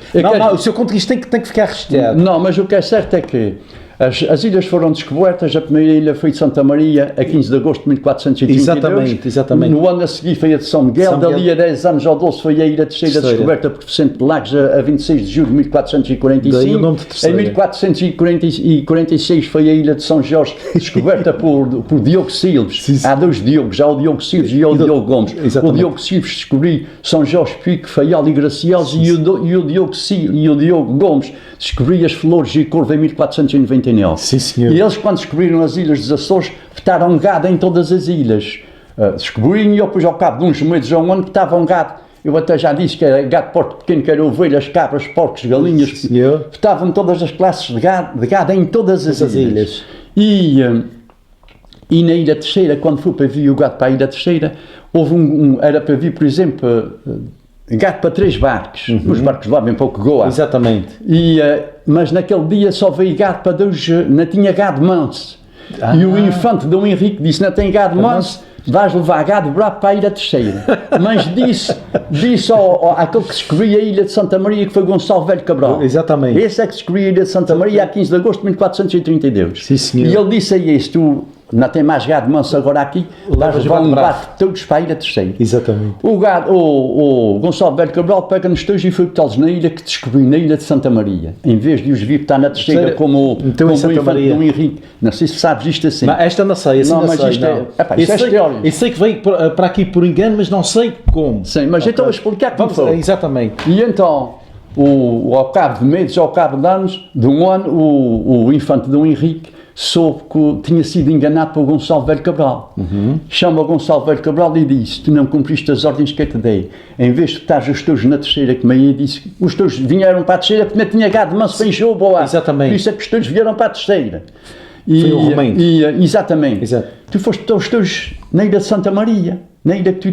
Isso eu conto que isto tem que ficar registrado. Não, mas o que é certo é que as ilhas foram descobertas. A primeira ilha foi de Santa Maria a 15 de agosto de 1432. Exatamente. No ano a seguir foi a de São Miguel. Dali a 10 anos ou 12 foi a ilha Terceira descoberta por Vicente de Lagos a 26 de julho de 1445. Daí o nome de Terceira. Em 1446 foi a ilha de São Jorge descoberta por Diogo Silves. Há 2 Diogos, há o Diogo Silves e o Diogo Gomes. Exatamente. O Diogo Silves descobriu São Jorge, Pico, Faial e Graciosos, e o Diogo Gomes descobriu as Flores e Corvo em 1499. Sim, senhor. E eles, quando descobriram as ilhas dos Açores, botaram gado em todas as ilhas. Descobriram, e depois, ao cabo de uns meses ou um ano, botavam gado. Eu até já disse que era gado de porte pequeno, que era ovelhas, cabras, porcos, galinhas. Botavam todas as classes de gado em todas as ilhas. E na Ilha Terceira, quando fui para vir o gado para a Ilha Terceira, houve era para vir, por exemplo, gado para 3 barcos. Os barcos lá bem pouco goa. Exatamente. Mas naquele dia só veio gado para 2, não tinha gado manso. E o infante Dom Henrique disse: não tem gado manso, vais levar gado bravo para a Ilha Terceira. Mas disse àquele que descobriu a Ilha de Santa Maria, que foi Gonçalo Velho Cabral. Exatamente. Esse é que descobriu a Ilha de Santa Maria a 15 de agosto de 1432. Sim, senhor. E ele disse a esse, tu não tem mais gado manso agora aqui, vais levar um gado todos para a Ilha Terceira. Exatamente. O Gonçalo Velho Cabral pega nos teus e foi botá-los na ilha que descobriu, na Ilha de Santa Maria. Em vez de os vir botar na Terceira como o infante Dom Henrique. Não sei se sabes isto assim. Mas esta não sei, assim não sei. Isto é história. Eu sei que veio para aqui por engano, mas não sei como. Sim, mas então vou explicar como foi. Exatamente. E então, ao cabo de meses, ao cabo de anos, de um ano, o infante Dom Henrique soube que tinha sido enganado por Gonçalo Velho Cabral. Chama Gonçalo Velho Cabral e disse, tu não cumpriste as ordens que eu te dei. Em vez de botar os teus na Terceira, que meia disse, os teus vieram para a Terceira porque não tinha gado manso para encher o boa. Exatamente. Por isso é que os teus vieram para a Terceira. Foi o remendo. Exatamente. Exato. Tu foste os teus na Ilha de Santa Maria, na ilha que tu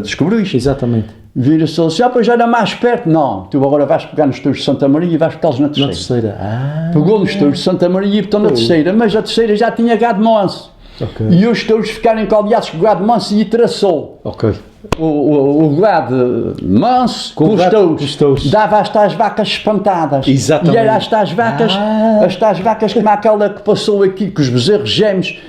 descobriste. Exatamente. Vira-se assim, pois já era mais perto. Não, tu agora vais pegar nos teus de Santa Maria e vais botá-los na Terceira. Pegou nos teus de Santa Maria e botou na Terceira, mas a Terceira já tinha gado manso. Okay. E os teus ficaram encaldeados com o gado manso e traçou. Ok. O gado manso com os teus dava às tais vacas espantadas. Exatamente. E era as tais vacas como aquela que passou aqui com os bezerros gêmeos.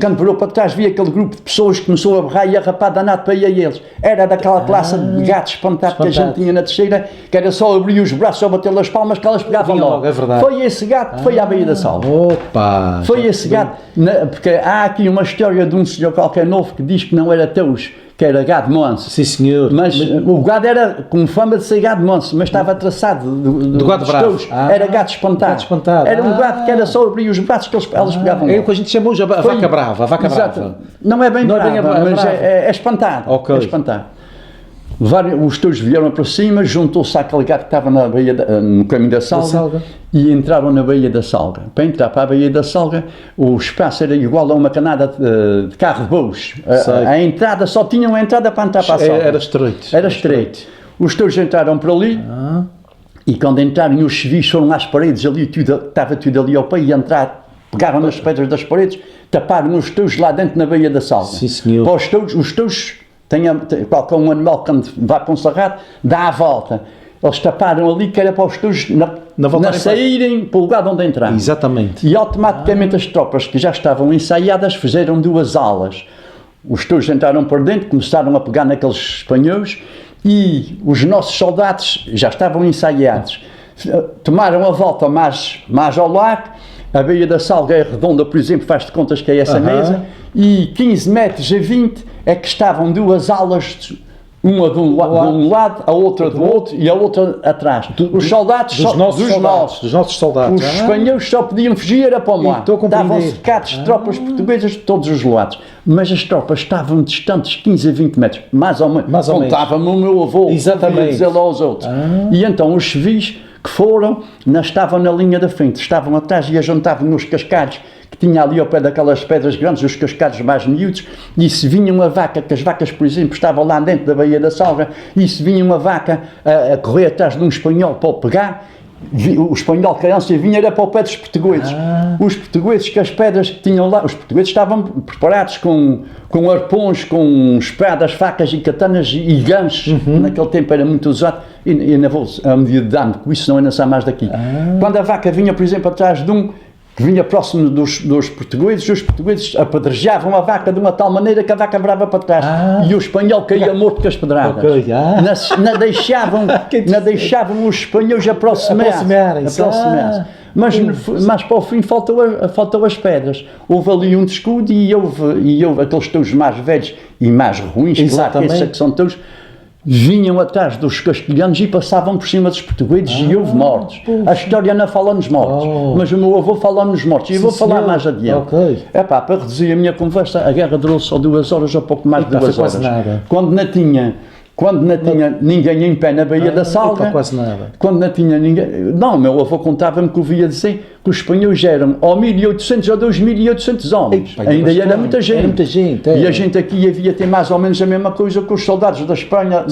Quando virou para trás via aquele grupo de pessoas que começou a berrar e a rapar danado para ir a eles. Era daquela classe de gatos espantados que a gente tinha na Terceira, que era só abrir os braços ou bater as palmas que elas pegavam logo. É verdade. Foi esse gato que foi à Baía da Salva. Opa! Foi esse gato. Porque há aqui uma história de um senhor qualquer novo que diz que não era teus, que era gado manso. Sim, senhor. Mas o gado era com fama de ser gado manso, mas estava traçado do gado bravo. Era gado espantado. Era um gado que era só abrir os braços que elas pegavam. É o que a gente chamou hoje a vaca brava. A vaca brava. Não é bem brava, mas é espantado. Okay. É espantado. Os touros vieram para cima, juntou-se àquele gato que estava na Baía no caminho da Salga e entraram na Baía da Salga. Para entrar para a Baía da Salga, o espaço era igual a uma canada de carro de bois. A entrada, só tinham a entrada para entrar para a Salga. Era estreito. Era estreito. Os touros entraram por ali e quando entraram os civis foram às paredes ali, estava tudo ali ao pé e entrar, pegaram nas pedras das paredes, taparam os touros lá dentro na Baía da Salga. Sim, senhor. Para os touros qualquer um animal quando vai para um cerrado dá a volta, eles taparam ali que era para os touros saírem para o lugar onde entraram. Exatamente. E automaticamente as tropas que já estavam ensaiadas fizeram duas alas. Os touros entraram por dentro, começaram a pegar naqueles espanhóis e os nossos soldados já estavam ensaiados, tomaram a volta mais ao largo. A Baía da Salga é redonda, por exemplo, faz de contas que é essa mesa, e 15 metros a 20 é que estavam duas alas, uma de um lado, a outra do outro e a outra atrás. Os soldados dos nossos soldados. Os espanhóis só podiam fugir, era para o mar. Estavam cercados de tropas portuguesas de todos os lados. Mas as tropas estavam distantes 15 a 20 metros, mais ou menos. Contava-me o meu avô, exatamente, dizer lá aos outros. E então os civis que foram, não estavam na linha da frente, estavam atrás e ajuntavam nos cascalhos que tinha ali ao pé daquelas pedras grandes, os cascalhos mais miúdos, e se vinha uma vaca, que as vacas, por exemplo, estavam lá dentro da Baía da Salga, e se vinha uma vaca a correr atrás de um espanhol para o pegar, o espanhol que a vinha era para o pé dos portugueses. Os portugueses que as pedras que tinham lá, os portugueses estavam preparados com arpões, com espadas, facas e katanas e ganchos. Naquele tempo era muito usado e não vou a medida de dano, com isso não é nascer mais daqui. Quando a vaca vinha, por exemplo, atrás de um que vinha próximo dos portugueses, os portugueses apedrejavam a vaca de uma tal maneira que a vaca brava para trás e o espanhol caía morto com as pedradas. Não deixavam os espanhóis aproximarem-se. Mas para o fim faltou as pedras. Houve ali um descuido e houve aqueles touros mais velhos e mais ruins, claro que esses é que são touros, vinham atrás dos castelhanos e passavam por cima dos portugueses e houve mortos. A história não fala nos mortos, mas o meu avô fala nos mortos e eu vou falar mais adiante. Para reduzir a minha conversa, a guerra durou só 2 horas ou pouco mais de 2 horas. Quando não tinha ninguém em pé na Baía da Salga, quase nada. Quando não tinha ninguém, não, meu avô contava-me que ouvia dizer que os espanhóis eram ou 1.800 ou 2.800 homens. Ainda era muita gente. E a gente aqui havia ter mais ou menos a mesma coisa que os soldados da Espanha,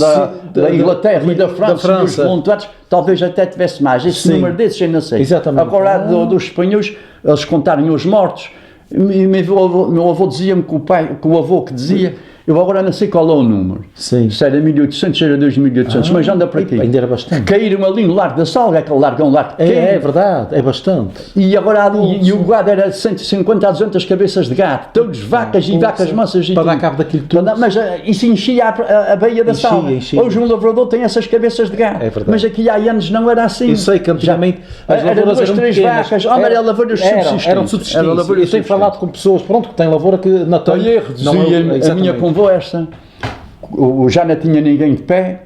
da Inglaterra e da França. E os voluntários, talvez até tivesse mais. Esse número desses eu não sei. Exatamente. Agora dos espanhóis, eles contaram os mortos. E meu avô dizia-me que o avô que dizia, eu agora não sei qual é o número. Sim. Se era 1800, se era 2800, mas anda para aqui. Ainda era bastante. Caíram ali no Largo da Salga, aquele largo é um largo pequeno. É verdade, é bastante. E agora ali, e o gado era 150 a 200 cabeças de gato, todos vacas e vacas mansas. Para dar cabo daquilo tudo. Mas isso enchia a baía da Salga. Hoje um lavrador tem essas cabeças de gato. É verdade. Mas aqui há anos não era assim. Eu sei que antigamente as lavouras eram três pequenas. vacas, era lavouras subsistentes. Eram subsistentes. Eu tenho falado com pessoas, pronto, que têm lavoura que na Olha, reduzia a minha conversa. Já não tinha ninguém de pé,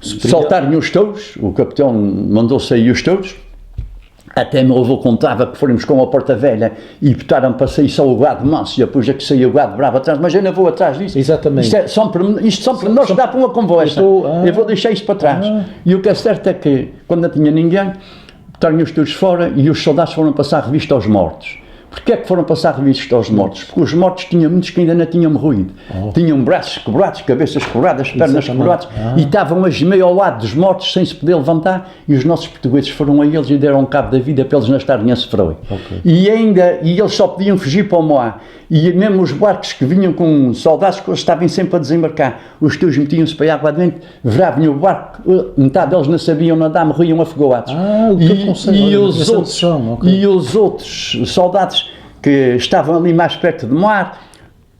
saltaram os touros, o capitão mandou sair os touros, até meu avô contava que fomos com a porta velha e botaram para sair só o gado manso e depois é que saía o gado bravo atrás, mas eu não vou atrás disso. Exatamente. Isto são para nós dá para uma conversa, eu vou deixar isto para trás. E o que é certo é que quando não tinha ninguém, botaram os touros fora e os soldados foram passar revista aos mortos. Porquê é que foram passar revista aos mortos? Porque os mortos tinham muitos que ainda não tinham morrido. Tinham braços quebrados, cabeças quebradas, pernas quebradas e estavam a gemer ao lado dos mortos sem se poder levantar e os nossos portugueses foram a eles e deram cabo da vida para eles não estarem a sofrer. E eles só podiam fugir para o mar. E mesmo os barcos que vinham com soldados que estavam sempre a desembarcar, os teus metiam-se para a água dentro, viravam o barco, metade deles não sabiam nadar, morriam afogados. E os outros soldados que estavam ali mais perto do mar,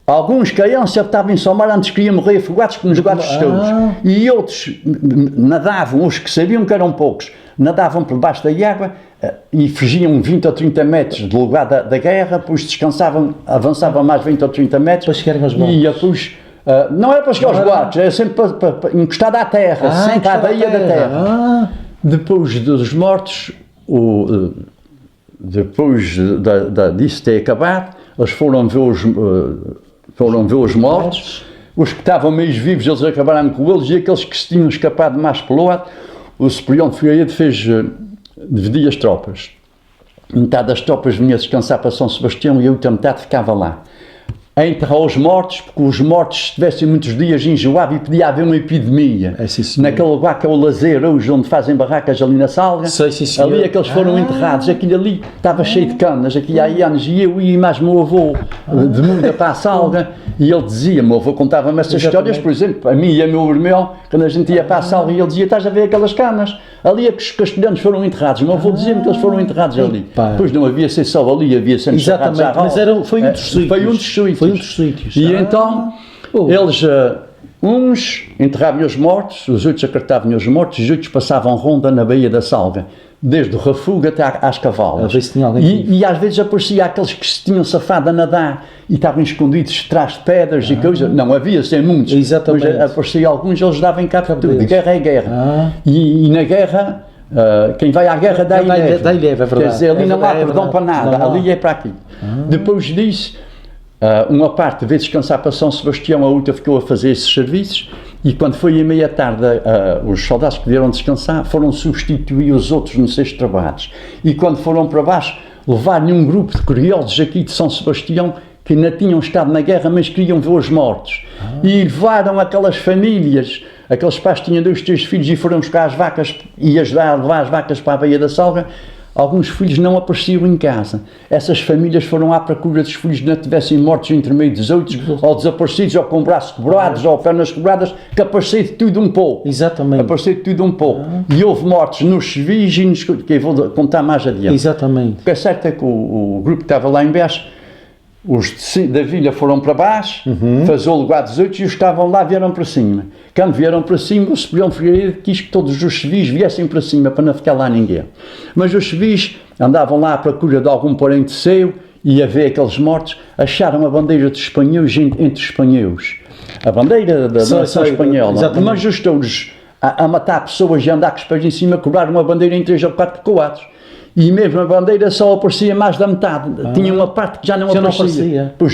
alguns caíam, se estavam em mar antes queriam morrer afogados como nos gatos todos. E outros nadavam, os que sabiam que eram poucos, nadavam por baixo da água e fugiam 20 ou 30 metros do lugar da guerra, depois descansavam, avançavam mais 20 ou 30 metros. Para chegarem aos barcos. E depois, não era para chegar aos barcos, era sempre para encostar à terra, sempre à baía da terra. Depois dos mortos, depois disso ter acabado, eles foram ver os mortos, os que estavam meio vivos, eles acabaram com eles, e aqueles que se tinham escapado mais pelo lado, o Superior de Figueiredo dividia as tropas. Metade das tropas vinha descansar para São Sebastião e a outra metade ficava lá. A enterrar os mortos, porque os mortos, se estivessem muitos dias, enjoavam e podia haver uma epidemia. Naquele lugar que é o Lazer, hoje, onde fazem barracas ali na Salga, ali é que eles foram enterrados. Aquilo ali estava cheio de canas, aqui há anos, e eu ia mais meu avô de Muda para a Salga, e ele dizia, meu avô contava-me essas histórias, por exemplo, a mim e a meu irmão, quando a gente ia para a Salga, e ele dizia, estás a ver aquelas canas? Ali é que os castelhanos foram enterrados. Meu avô dizia-me que eles foram enterrados ali. Pois não havia ser só ali, havia sempre exatamente, mas foi um dos sítios. Foi um dos sítios. E então, eles, uns enterravam os mortos, os outros acartavam os mortos, os outros passavam ronda na baía da Salga, desde o Rafuga até às Cavalas. E às vezes aparecia aqueles que se tinham safado a nadar e estavam escondidos atrás de pedras e coisas. Não havia, sem muitos. Exatamente. Mas aparecia alguns, eles davam cabo de tudo. Guerra é guerra. E na guerra, quem vai à guerra dá e leva. É verdade. Quer dizer, ali não há perdão para nada, ali é para aqui. Depois disso, uma parte veio descansar para São Sebastião, a outra ficou a fazer esses serviços, e quando foi em meia tarde, os soldados que vieram descansar foram substituir os outros nos seus trabalhos. E quando foram para baixo, levaram um grupo de curiosos aqui de São Sebastião que ainda tinham estado na guerra, mas queriam ver os mortos. E levaram aquelas famílias, aqueles pais que tinham 2, 3 filhos e foram buscar as vacas e ajudar a levar as vacas para a baía da Salga. Alguns filhos não apareciam em casa. Essas famílias foram à procura dos filhos que não tivessem mortos entre meio dos outros, ou desaparecidos, ou com braços quebrados, ou pernas quebradas, que apareceu de tudo um pouco. Exatamente. Apareceu de tudo um pouco. E houve mortos nos civis e nos que eu vou contar mais adiante. Exatamente. O que é certo é que o grupo que estava lá em baixo, os da vila foram para baixo, fazer o lugar dos outros, e os que estavam lá vieram para cima. Quando vieram para cima, o Superior de Figueiredo quis que todos os civis viessem para cima, para não ficar lá ninguém. Mas os civis andavam lá à procura de algum parente seu, e a ver aqueles mortos, acharam a bandeira dos espanhóis entre os espanhóis. A bandeira da nação espanhola. Mas os touros a matar pessoas e a andar com os pés em cima, cobraram a bandeira em 3 ou 4 coados. E mesmo a bandeira só aparecia mais da metade. Tinha uma parte que já não aparecia. Pois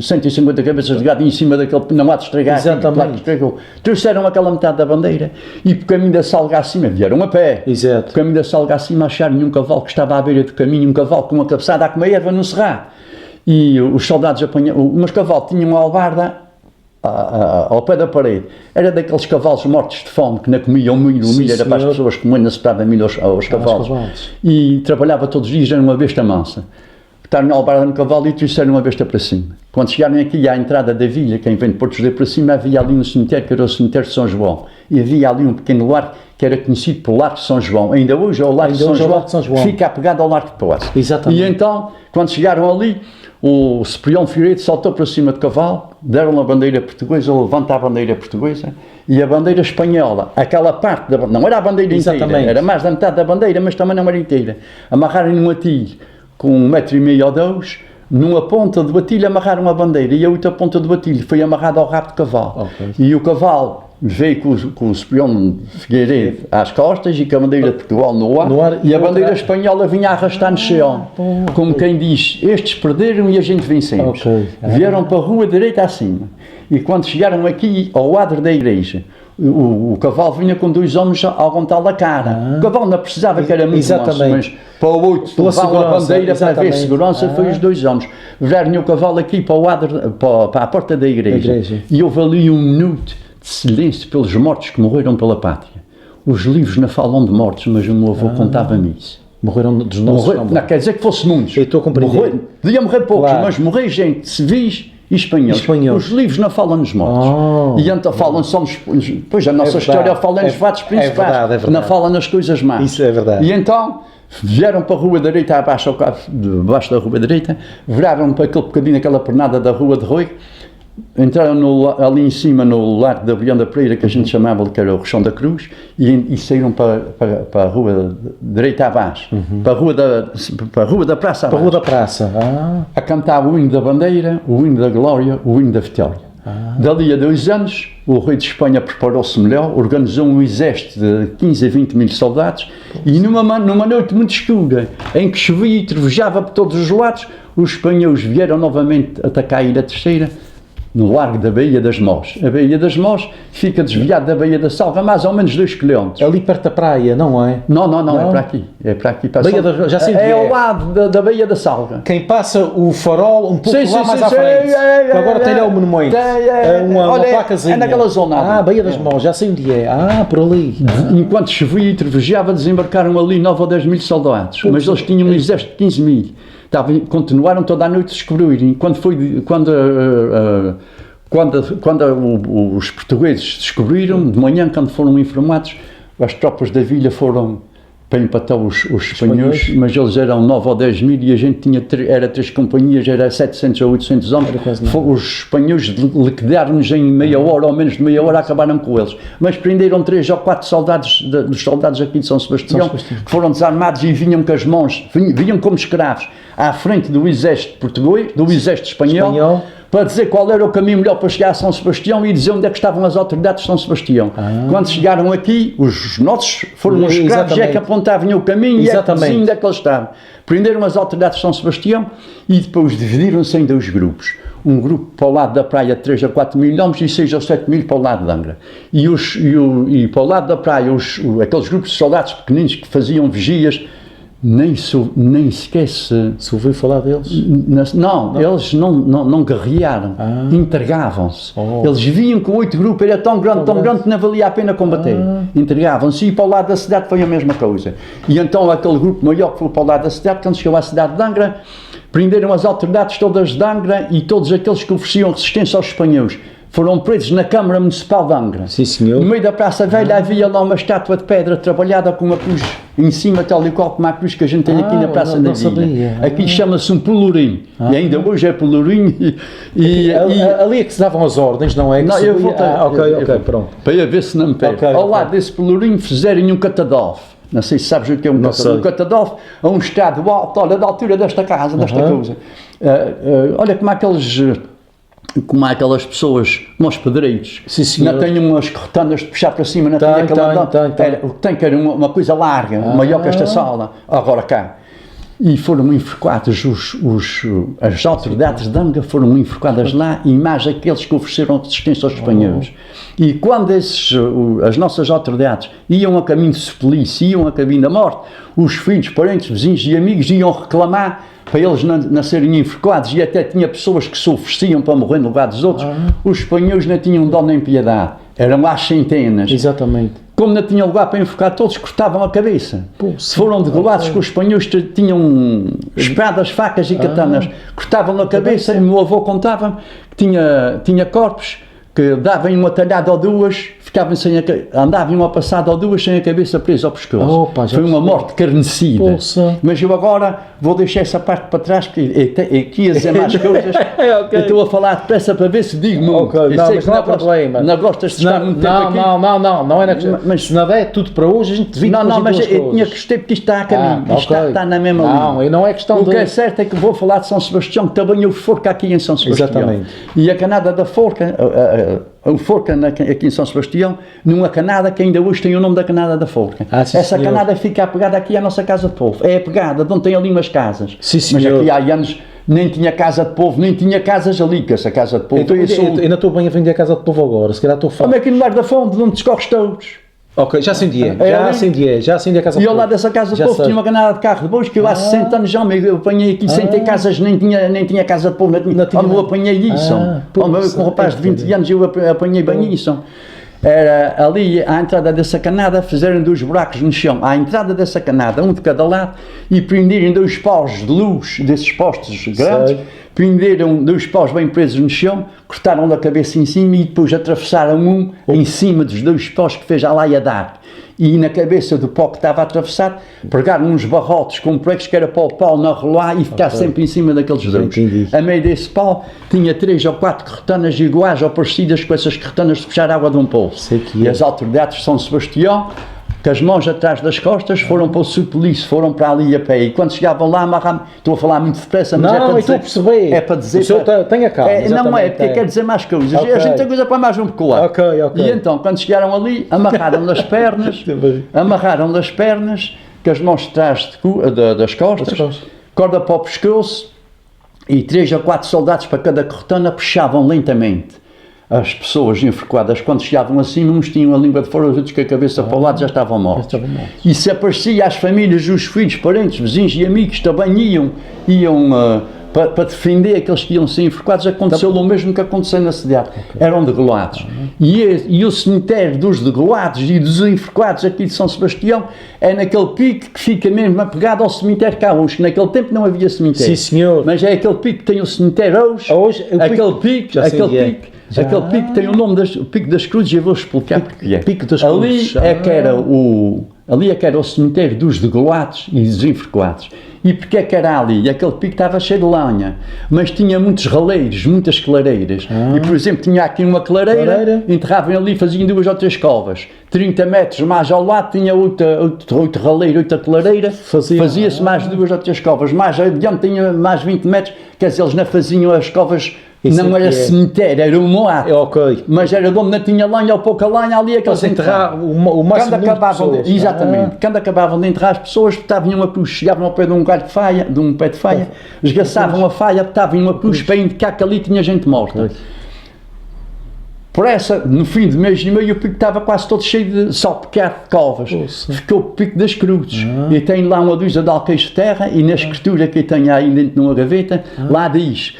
150 cabeças de gado em cima daquele não há de estragar. Exatamente. Trouxeram aquela metade da bandeira e por caminho da Salga acima, vieram a pé. Exato. Por caminho da Salga acima acharam um cavalo que estava à beira do caminho, um cavalo com uma cabeçada a comer erva no cerrado. E os soldados apanharam, mas o cavalo tinha uma albarda ao pé da parede, era daqueles cavalos mortos de fome que não comiam milho, o milho era para as pessoas que não se dava milho aos cavalos. E trabalhava todos os dias, era uma besta mansa. Estavam a albarda no cavalo e trouxeram uma besta para cima. Quando chegaram aqui à entrada da vila, quem vem de Porto José para cima, havia ali um cemitério que era o cemitério de São João. E havia ali um pequeno largo que era conhecido pelo Largo de São João. Ainda hoje é o Largo de São João, fica apegado ao Largo de Poço. Exatamente. E então, quando chegaram ali, o Ciprião Figueiredo saltou para cima do cavalo, deram a bandeira portuguesa, levanta a bandeira portuguesa e a bandeira espanhola, aquela parte, não era a bandeira inteira, era mais da metade da bandeira, mas também não era inteira. Amarraram num atilho com 1,5 m ou 2, numa ponta do atilho amarraram a bandeira e a outra ponta do atilho foi amarrada ao rabo do cavalo. E o cavalo veio com o Ciprião Figueiredo às costas e com a bandeira de Portugal no ar e a bandeira espanhola vinha a arrastar no chão. Como quem diz, estes perderam e a gente vencemos. Vieram para a rua direita acima. E quando chegaram aqui ao adro da igreja, o cavalo vinha com 2 homens a aguentar a cara. O cavalo não precisava, que era muito manso, mas para o outro levar a bandeira para ver segurança foi os 2 homens. Vieram o cavalo aqui para o adro, para a porta da igreja. E houve ali 1 minuto de silêncio pelos mortos que morreram pela pátria. Os livros não falam de mortos, mas o meu avô contava-me isso. Morreram dos nossos. Não quer dizer que fosse muitos. Eu estou a compreender. Podia morrer poucos, mas morrer gente, civis e espanhóis. Os livros não falam nos mortos. E então falam só nos... Pois a nossa história fala nos fatos principais. É verdade. Não fala nas coisas más. Isso é verdade. E então vieram para a rua direita, abaixo da rua direita, viraram para aquele bocadinho, aquela pernada da rua de Rui, entraram ali em cima no largo da Brião da Pereira, que a gente chamava, que era o Rochão da Cruz, e saíram para a rua direita abaixo, para a rua da Praça abaixo. Para a rua da Praça. A cantar o hino da bandeira, o hino da glória, o hino da vitória. Dali a 2 anos, o rei de Espanha preparou-se melhor, organizou um exército de 15 a 20 mil soldados e numa noite muito escura, em que chovia e trovejava por todos os lados, os espanhóis vieram novamente atacar a Ilha Terceira, no largo da Baía das Mós. A Baía das Mós fica desviada da Baía da Salva, mais ou menos 2 km. Ali perto da praia, não é? Não, é para aqui. É para aqui. Para já sei é ao lado da Baía da Salva. Quem passa o farol um pouco lá mais à frente. Agora tem lá o monumento. Uma placazinha. É naquela zona. Baía das Mós, já sei onde é. Por ali. Enquanto chovia e trovejava, desembarcaram ali 9 ou 10 mil soldados. Mas eles tinham um exército de 15 mil. Continuaram toda a noite a descobrir. Quando os portugueses descobriram, de manhã, quando foram informados, as tropas da vila foram para empatar os espanhóis, mas eles eram 9 ou 10 mil e a gente tinha era 3 companhias, era 700 ou 800 homens. Os espanhóis liquidaram-nos em meia hora ou menos de meia hora, acabaram com eles. Mas prenderam 3 ou 4 soldados, dos soldados aqui de São Sebastião, que foram desarmados e vinham com as mãos, vinham como escravos, à frente do exército português, do exército espanhol, para dizer qual era o caminho melhor para chegar a São Sebastião e dizer onde é que estavam as autoridades de São Sebastião. Quando chegaram aqui, os nossos foram os escravos é que apontavam o caminho e onde é que eles estavam. Prenderam as autoridades de São Sebastião e depois dividiram-se em 2 grupos. Um grupo para o lado da praia de 3 a 4 mil homens e 6 ou 7 mil para o lado de Angra. E para o lado da praia, aqueles grupos de soldados pequeninos que faziam vigias, nem sequer se ouviu falar deles? Não, eles não guerrearam, entregavam-se. Eles vinham com 8 grupos, era tão grande que não valia a pena combater. Entregavam-se e para o lado da cidade foi a mesma coisa. E então aquele grupo maior que foi para o lado da cidade, quando chegou à cidade de Angra, prenderam as autoridades todas de Angra e todos aqueles que ofereciam resistência aos espanhóis. Foram presos na Câmara Municipal de Angra. Sim, senhor. No meio da Praça Velha havia lá uma estátua de pedra trabalhada com uma cruz em cima, tal e qual como a cruz que a gente tem aqui na Praça da Vila. Aqui chama-se um pelourinho. E ainda hoje é pelourinho. Ali é que se davam as ordens, não é? Não, eu voltei. Ok, pronto. Para ver se não me perde. Ao lado desse pelourinho fizeram um catadofe. Não sei se sabes o que é um catadofe. Um catadofe é um estado alto, olha, da altura desta casa, desta coisa. Olha como há aquelas pessoas, como os pedreiros, não têm umas corretanas de puxar para cima, não tem aquela... O que tem que era uma coisa larga, maior que esta sala. Agora cá, e foram enforcados, as autoridades de Anga foram enforcadas lá e mais aqueles que ofereceram resistência aos espanhóis. E quando as nossas autoridades iam a caminho de suplício, iam a caminho da morte, os filhos, parentes, vizinhos e amigos iam reclamar para eles não serem enforcados, e até tinha pessoas que se ofereciam para morrer no lugar dos outros. Os espanhóis não tinham dó nem piedade, eram lá centenas. Exatamente. Como não tinha lugar para enforcar todos, cortavam a cabeça. Foram degolados que os espanhóis tinham espadas, facas e katanas. Cortavam a cabeça, e o meu avô contava que tinha corpos que davam uma talhada ou duas, andavam uma passada ou duas sem a cabeça presa ao pescoço. Foi uma morte carnecida. Mas eu agora vou deixar essa parte para trás, porque aqui ia dizer mais coisas. Eu estou a falar depressa para ver se digo muito. Não, mas não há problema. Não gostas de estar muito tempo aqui? Não é na questão. Mas se não é tudo para hoje, a gente divide. Não, mas eu tinha que gostei porque isto está a caminho. Isto está na mesma linha. Não, e não é questão de... O que é certo é que vou falar de São Sebastião, que também houve forca aqui em São Sebastião. Exatamente. E a canada da forca, a forca aqui em São Sebastião, numa canada que ainda hoje tem o nome da canada da forca. Essa canada fica apegada aqui à nossa casa de povo. É apegada, de onde tem ali umas casas. Sim, mas aqui há anos nem tinha casa de povo, nem tinha casas ali, que essa casa de povo... Então, ainda estou bem a vender a casa de povo agora, se calhar estou falando. Como é aqui no Largo da Fonte, de onde descorres todos. Ok, já acendi a casa de povo. E ao lado dessa casa de povo tinha uma canada de carro de bois, que eu há 60 anos já eu apanhei aqui sem ter casas, nem tinha casa de povo, eu apanhei isso. Com um rapaz de 20 anos eu apanhei bem isso. Era ali à entrada dessa canada, fizeram 2 buracos no chão, à entrada dessa canada, um de cada lado, e prenderam 2 paus de luz desses postes grandes, prenderam 2 paus bem presos no chão, cortaram da cabeça em cima e depois atravessaram em cima dos 2 paus que fez a laia dar. E na cabeça do pau que estava atravessado, pegaram uns barrotes com pregos que era para o pau não rolar e ficar sempre em cima daqueles 2. A meio desse pau tinha 3 ou 4 carretanas iguais ou parecidas com essas carretanas de puxar água de um poço. E as autoridades de São Sebastião, com as mãos atrás das costas, foram para o suplício, foram para ali a pé. E quando chegavam lá, amarravam. Estou a falar muito depressa, mas é para dizer. Tenha calma. Não é, porque quer dizer mais coisas. A gente tem coisa para mais um pouco lá. E então, quando chegaram ali, amarraram das pernas, com as mãos atrás das costas, corda para o pescoço, e 3 ou 4 soldados para cada corretana puxavam lentamente. As pessoas enforcadas, quando chegavam assim, uns tinham a língua de fora, os outros com a cabeça para o lado já estavam mortos. E se aparecia às famílias, os filhos, parentes, vizinhos e amigos também iam para defender aqueles que iam ser enforcados. Aconteceu o mesmo que aconteceu na cidade. Eram degolados. E o cemitério dos degolados e dos enforcados aqui de São Sebastião é naquele pico que fica mesmo apegado ao cemitério cá hoje, que naquele tempo não havia cemitério. Sim, senhor. Mas é aquele pico que tem o cemitério hoje aquele pico tem o nome o Pico das Cruzes, e eu vou explicar porque é. Pico das Cruzes. Ali é que era o cemitério dos degolados e dos enforcados. E porque é que era ali? Aquele pico estava cheio de lenha, mas tinha muitos raleiros, muitas clareiras. E, por exemplo, tinha aqui uma clareira, enterravam ali, faziam 2 ou 3 covas. 30 metros mais ao lado tinha 8 raleiros, 8 clareira, fazia-se mais 2 ou 3 covas. Mais adiante tinha mais 20 metros, quer dizer, eles não faziam as covas. Não era cemitério, era um moato. Mas era de onde não tinha lenha ou pouca lenha, ali é que eles enterravam. O máximo de pessoas. Exatamente. Quando acabavam de enterrar as pessoas, botavam uma cruz, chegavam ao pé de um galho de faia, de um pé de faia, esgaçavam a faia, botavam uma cruz para indicar que ali tinha gente morta. Por essa, no fim de mês e meio, o pico estava quase todo cheio de salpicado de covas. Ficou o Pico das Cruzes. E tem lá uma dúzia de alqueires de terra, e na escritura que eu tenho aí dentro de uma gaveta, lá diz: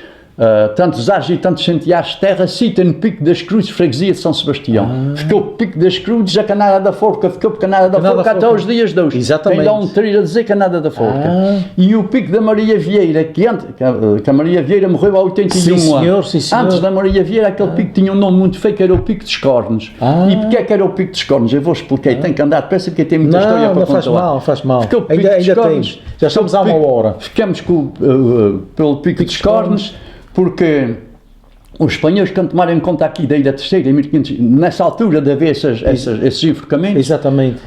tantos ares e tantos centeares de terra, cita no Pico das Cruzes, freguesia de São Sebastião. Ficou o Pico das Cruzes, a Canada da Forca, ficou por Canada da Forca até aos dias de hoje. Exatamente. Tem lá um trilho a dizer Canada da Forca. E o Pico da Maria Vieira, que a Maria Vieira morreu há 81 anos. Sim, senhor. Antes da Maria Vieira, aquele pico tinha um nome muito feio, que era o Pico dos Cornos. E porquê é que era o Pico dos Cornos? Eu vou explicar, tenho que andar depressa porque tem muita história para contar. Não faz mal. Ainda temos. Já estamos há 1 hora. Ficamos pelo Pico dos Cornos, porque os espanhóis, quando tomaram em conta aqui da Ilha Terceira, em 1500, nessa altura de haver esses enforcamentos, exatamente.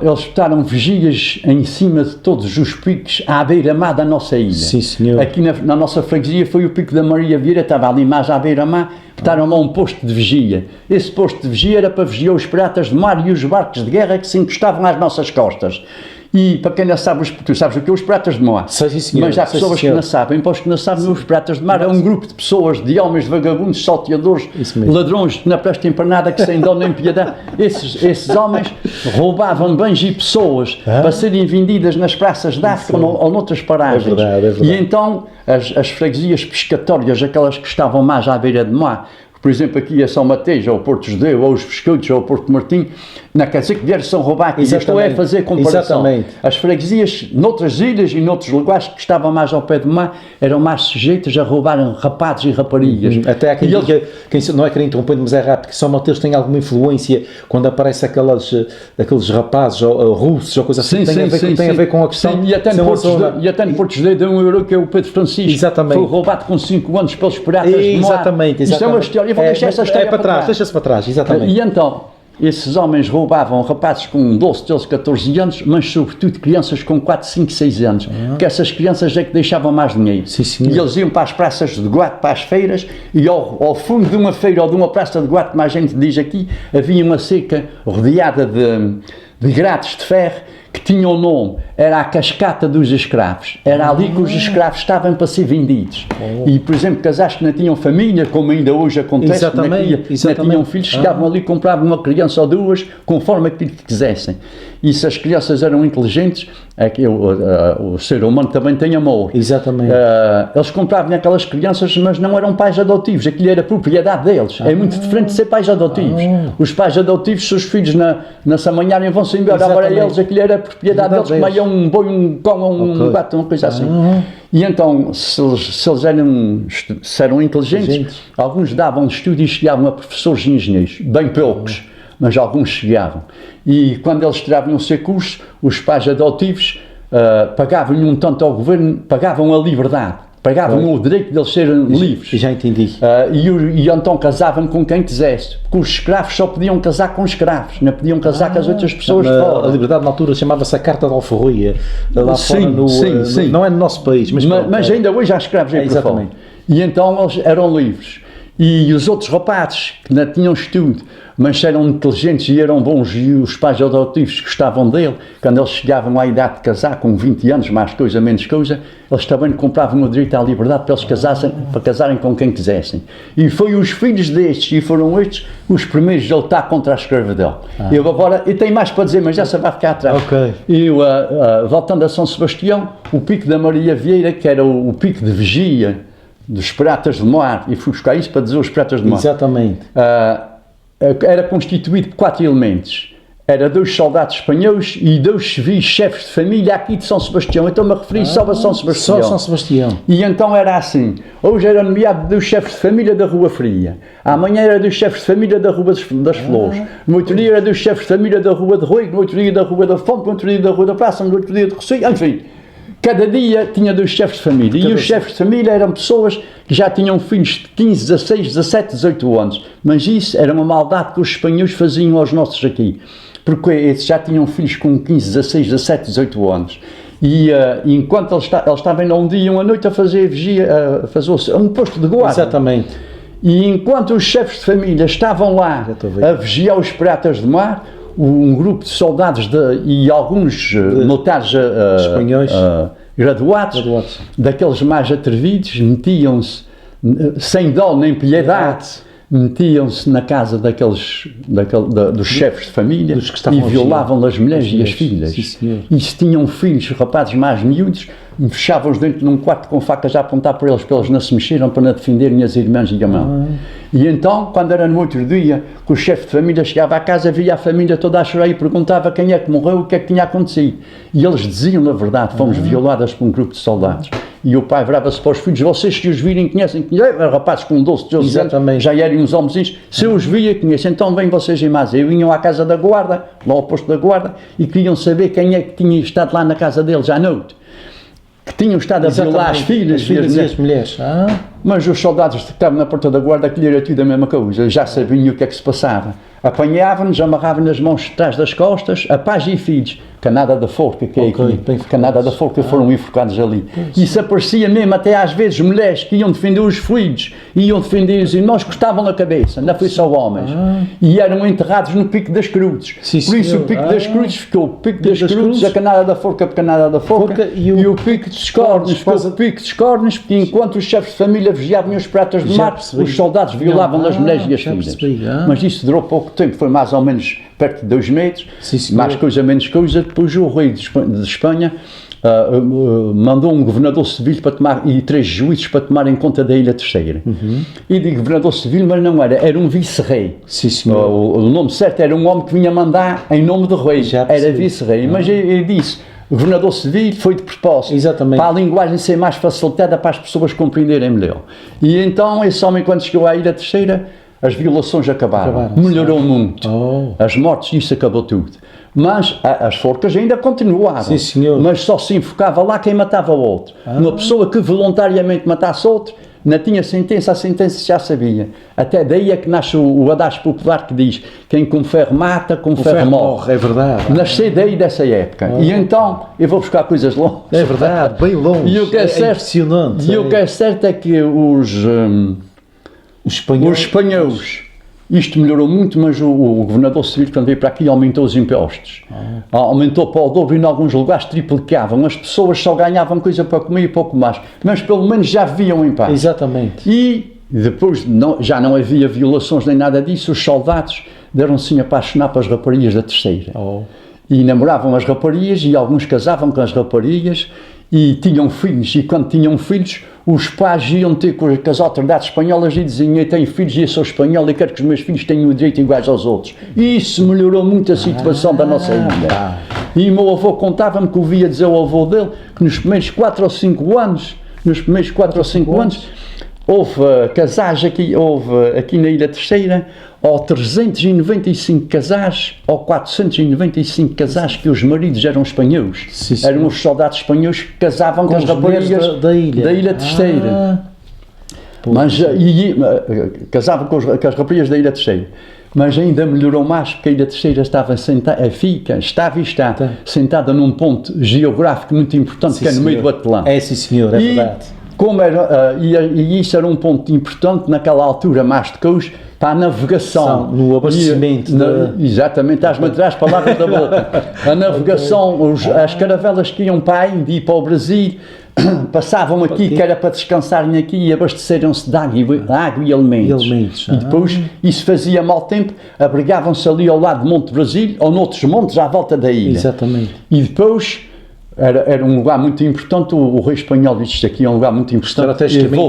Eles botaram vigias em cima de todos os picos à beira-mar da nossa ilha. Sim, senhor. Aqui na nossa freguesia foi o Pico da Maria Vieira, estava ali mais à beira-mar, botaram lá um posto de vigia. Esse posto de vigia era para vigiar os piratas de mar e os barcos de guerra que se encostavam às nossas costas. E para quem não sabe, tu sabes o que é os piratas de mar. Sei, senhor. Mas há pessoas que não sabem. Para os que não sabem, os piratas de mar é um grupo de pessoas, de homens vagabundos, salteadores, ladrões que não prestem para nada, que sem dó nem piedade. Esses homens roubavam bens e pessoas para serem vendidas nas praças de África ou noutras paragens. É verdade, é verdade. E então as freguesias pescatórias, aquelas que estavam mais à beira de mar, por exemplo, aqui a São Mateus, ou Porto Judeu, ou os Pescoutos, ou o Porto Martim, não quer dizer que vieram são roubar aqui. Isto é fazer comparação. Exatamente. As freguesias, noutras ilhas e noutros lugares que estavam mais ao pé do mar, eram mais sujeitas a roubar rapazes e raparigas. Até há quem diga, não é querer interromper, mas é rápido, que São Mateus tem alguma influência quando aparece aqueles rapazes ou russos ou coisa assim, tem a ver com a questão. Sim, e até no Porto Judeu de um euro que é o Pedro Francisco. Exatamente. Foi roubado com 5 anos pelos piratas de mar. Exatamente. Isto é uma história. Eu vou deixar essa história para trás. Deixa-se para trás, exatamente. E então, esses homens roubavam rapazes com 12, 13, 14 anos, mas sobretudo crianças com 4, 5, 6 anos, porque essas crianças é que deixavam mais dinheiro. Sim, e eles iam para as praças de guate, para as feiras, e ao fundo de uma feira ou de uma praça de guate, como a gente diz aqui, havia uma cerca rodeada de grades de ferro, que tinha o nome, era a cascata dos escravos. Era ali que os escravos estavam para ser vendidos. E, por exemplo, casais que não tinham família, como ainda hoje acontece, não tinham filhos, chegavam ali e compravam uma criança ou duas, conforme aquilo que quisessem. E se as crianças eram inteligentes, é que o ser humano também tem amor. Exatamente. Eles compravam aquelas crianças, mas não eram pais adotivos, aquilo era propriedade deles. É muito diferente de ser pais adotivos. Os pais adotivos, se os filhos na samanharem vão-se embora, agora eles, aquilo era propriedade deles, como é um boi, um cão, um gato, uma coisa assim. E então, se eles eram inteligentes, alguns davam estudo e chegavam a professores e engenheiros, bem poucos, mas alguns chegavam. E quando eles tiravam o seu curso, os pais adotivos pagavam-lhe um tanto ao governo, pagavam a liberdade, pagavam o direito de eles serem livres. Já entendi. E então casavam com quem quisesse, porque os escravos só podiam casar com escravos, não podiam casar com as outras pessoas de fora. A liberdade na altura chamava-se a Carta de Alforria, lá fora não é no nosso país. Mas ainda hoje há escravos aí por fora. E então eles eram livres. E os outros rapazes que não tinham estudo, mas eram inteligentes e eram bons, e os pais adotivos gostavam dele, quando eles chegavam à idade de casar, com 20 anos, mais coisa, menos coisa, eles também compravam o direito à liberdade para eles casarem com quem quisessem. E foi os filhos destes, e foram estes, os primeiros a lutar contra a escravidão. Eu tenho mais para dizer, mas essa vai ficar atrás. E voltando a São Sebastião, o pico da Maria Vieira, que era o pico de vigia dos piratas de mar, e fui buscar isso para dizer os piratas de mar. Exatamente. Era constituído por 4 elementos. Era 2 soldados espanhóis e 2 civis chefes de família aqui de São Sebastião. Então me referi só a São Sebastião. Só São Sebastião. E então era assim. Hoje era nomeado 2 chefes de família da Rua Fria. Amanhã era 2 chefes de família da Rua das Flores. No outro dia era 2 chefes de família da Rua de Rui. No outro dia da Rua da Fonte. No outro dia da Rua da Praça. No outro dia de Rossio. Enfim. Cada dia tinha 2 chefes de família, e os chefes de família eram pessoas que já tinham filhos de 15, 16, 17, 18 anos, mas isso era uma maldade que os espanhóis faziam aos nossos aqui, porque esses já tinham filhos com 15, 16, 17, 18 anos, e enquanto eles estavam lá um dia e uma noite a fazer vigia, a fazer um posto de guarda. Exatamente. E enquanto os chefes de família estavam lá a vigiar os piratas de mar, um grupo de soldados e alguns militares espanhóis graduados, daqueles mais atrevidos, metiam-se sem dó nem piedade, metiam-se na casa dos chefes de família e violavam as mulheres e as filhas. E se tinham filhos, rapazes mais miúdos, fechavam-os dentro num quarto com facas a apontar para eles não se mexeram, para não defenderem as irmãs e a mão. E então, quando era no outro dia, que o chefe de família chegava à casa, via a família toda a chorar e perguntava quem é que morreu, o que é que tinha acontecido. E eles diziam, na verdade, fomos violadas por um grupo de soldados. E o pai virava-se para os filhos, vocês que os virem conhecem, rapazes com 12, 13 anos, já eram uns homenzinhos, se eu os via, conhecem, então vêm vocês em massa. E vinham à casa da guarda, lá ao posto da guarda, e queriam saber quem é que tinha estado lá na casa deles à noite. Que tinham estado a violar as filhas e as mulheres. Mas os soldados que estavam na porta da guarda, aquilo era tudo a mesma coisa, já sabiam o que é que se passava. Apanhavam-nos, amarravam nas mãos atrás das costas, a pais e filhos, canada da forca, que é aqui, canada da forca, foram enforcados ali. Isso aparecia mesmo até às vezes mulheres que iam defender os filhos, iam defender os irmãos, cortavam a cabeça, não foi só homens. E eram enterrados no Pico das Cruzes. Por isso o Pico das Cruzes ficou o Pico das Cruzes, a canada da forca, e o Pico dos Cornos ficou o Pico dos Cornos, porque enquanto os chefes de família vigiavam os pratas de mar, os soldados violavam as mulheres e as filhas. Mas isso durou pouco tempo, foi mais ou menos perto de 2 meses, mais coisa, menos coisa. Depois o rei de Espanha mandou um governador civil para tomar, e 3 juízes para tomarem conta da Ilha Terceira. E de governador civil, mas não era um vice-rei. O nome certo era um homem que vinha mandar em nome do rei, era vice-rei. Mas ele disse, governador civil, foi de propósito, para a linguagem ser mais facilitada, para as pessoas compreenderem melhor. E então esse homem, quando chegou à Ilha Terceira, as violações acabaram, melhorou muito, as mortes, isso acabou tudo. Mas as forcas ainda continuavam, mas só se enfocava lá quem matava o outro. Uma pessoa que voluntariamente matasse outro, não tinha sentença, a sentença já sabia. Até daí é que nasce o adágio popular que diz, quem com ferro mata, com ferro morre. É verdade. Nasceu daí dessa época. E então, eu vou buscar coisas longe. É verdade, bem longe, e o que é impressionante. E o que é certo é que os espanhóis, isto melhorou muito, mas o governador civil, quando veio para aqui, aumentou os impostos. Aumentou para o dobro e em alguns lugares triplicavam. As pessoas só ganhavam coisa para comer e pouco mais. Mas pelo menos já viviam em paz. Exatamente. E depois já não havia violações nem nada disso. Os soldados deram-se a apaixonar para as raparigas da Terceira. E namoravam as raparigas e alguns casavam com as raparigas e tinham filhos. E quando tinham filhos, os pais iam ter com as autoridades espanholas e diziam, eu tenho filhos e eu sou espanhol e quero que os meus filhos tenham o direito iguais aos outros. E isso melhorou muito a situação da nossa ilha. E o meu avô contava-me que ouvia dizer ao avô dele que nos primeiros 4 ou 5 anos, houve casais aqui na Ilha Terceira, ou 395 casais, ou 495 casais que os maridos eram espanhóis. Eram os soldados espanhóis que casavam com as raparigas da Ilha Terceira. Mas casavam com as raparigas da Ilha Terceira. Mas ainda melhorou mais porque a Ilha Terceira estava sentada num ponto geográfico muito importante, que é no meio do Atlântico. É, sim senhor, é verdade. Como era, e isso era um ponto importante naquela altura, mais do que hoje, para a navegação. No abastecimento. Exatamente, estás-me a tirar as palavras da boca. A navegação, as caravelas que iam para a Índia e para o Brasil, passavam aqui, que era para descansarem aqui e abasteceram-se de água e alimentos. E depois, isso fazia mau tempo, abrigavam-se ali ao lado do Monte Brasil, ou noutros montes à volta da ilha. Exatamente. E depois, era um lugar muito importante, o rei espanhol disse isto aqui, é um lugar muito importante.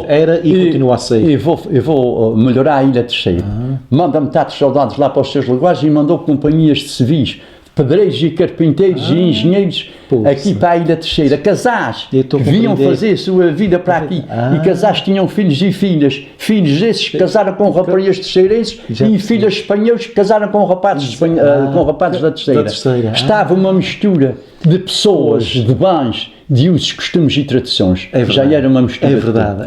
Era e continua a ser. Eu vou melhorar a Ilha Terceira. Manda metade dos soldados lá para os seus lugares e mandou companhias de civis, pedreiros e carpinteiros e engenheiros aqui para a Ilha Terceira. Casais que vinham fazer a sua vida para aqui. E casais que tinham filhos e filhas. Filhos esses que casaram com raparigas terceirenses e filhas espanhóis que casaram com rapazes, com rapazes da Terceira. Estava uma mistura de pessoas, de bens, de usos, costumes e tradições. Já era uma mistura. É verdade.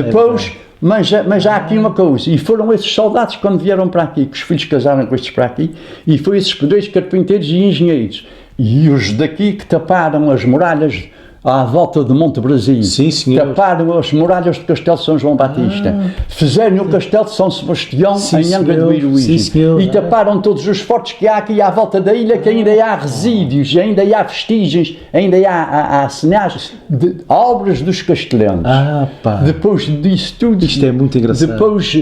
Depois, mas há aqui uma coisa, e foram esses soldados quando vieram para aqui, que os filhos casaram com estes para aqui, e foi esses pedreiros, carpinteiros e engenheiros, e os daqui que taparam as muralhas à volta do Monte Brasil. Sim, senhor. Taparam as muralhas do Castelo de São João Batista. Fizeram o Castelo de São Sebastião em Angra do Heroísmo. E taparam todos os fortes que há aqui à volta da ilha, que ainda há resíduos, ainda há vestígios, ainda há sinais de obras dos castelhanos. Depois disso tudo... Isto é muito engraçado.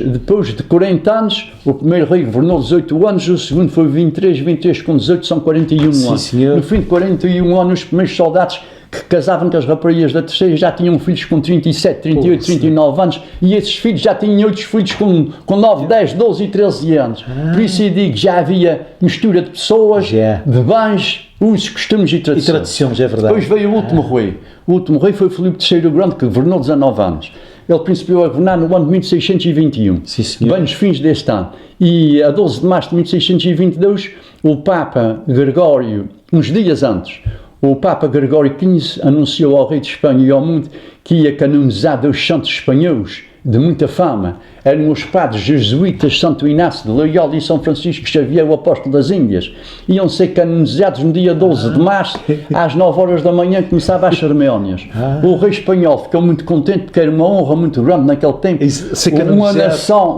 Depois de 40 anos, o primeiro rei governou 18 anos, o segundo foi 23 com 18 são 41 anos. Senhor. No fim de 41 anos, os primeiros soldados que casavam com as raparigas da Terceira já tinham filhos com 37, 38, 39 anos e esses filhos já tinham outros filhos com 9, 10, 12 e 13 anos. Por isso eu digo que já havia mistura de pessoas, de bens, usos, costumes e tradições. É verdade. Depois veio o último rei. O último rei foi Filipe III o Grande, que governou 19 anos. Ele principiou a governar no ano de 1621, bem nos fins deste ano. E a 12 de março de 1622, o Papa Gregório, uns dias antes, o Papa Gregório XV anunciou ao rei de Espanha e ao mundo que ia canonizar 2 santos espanhóis, de muita fama, eram os padres jesuítas Santo Inácio de Loyola e São Francisco Xavier, o apóstolo das Índias. Iam ser canonizados no dia 12 de março, às 9 horas da manhã, começavam as cerimónias. O rei espanhol ficou muito contente, porque era uma honra muito grande naquele tempo.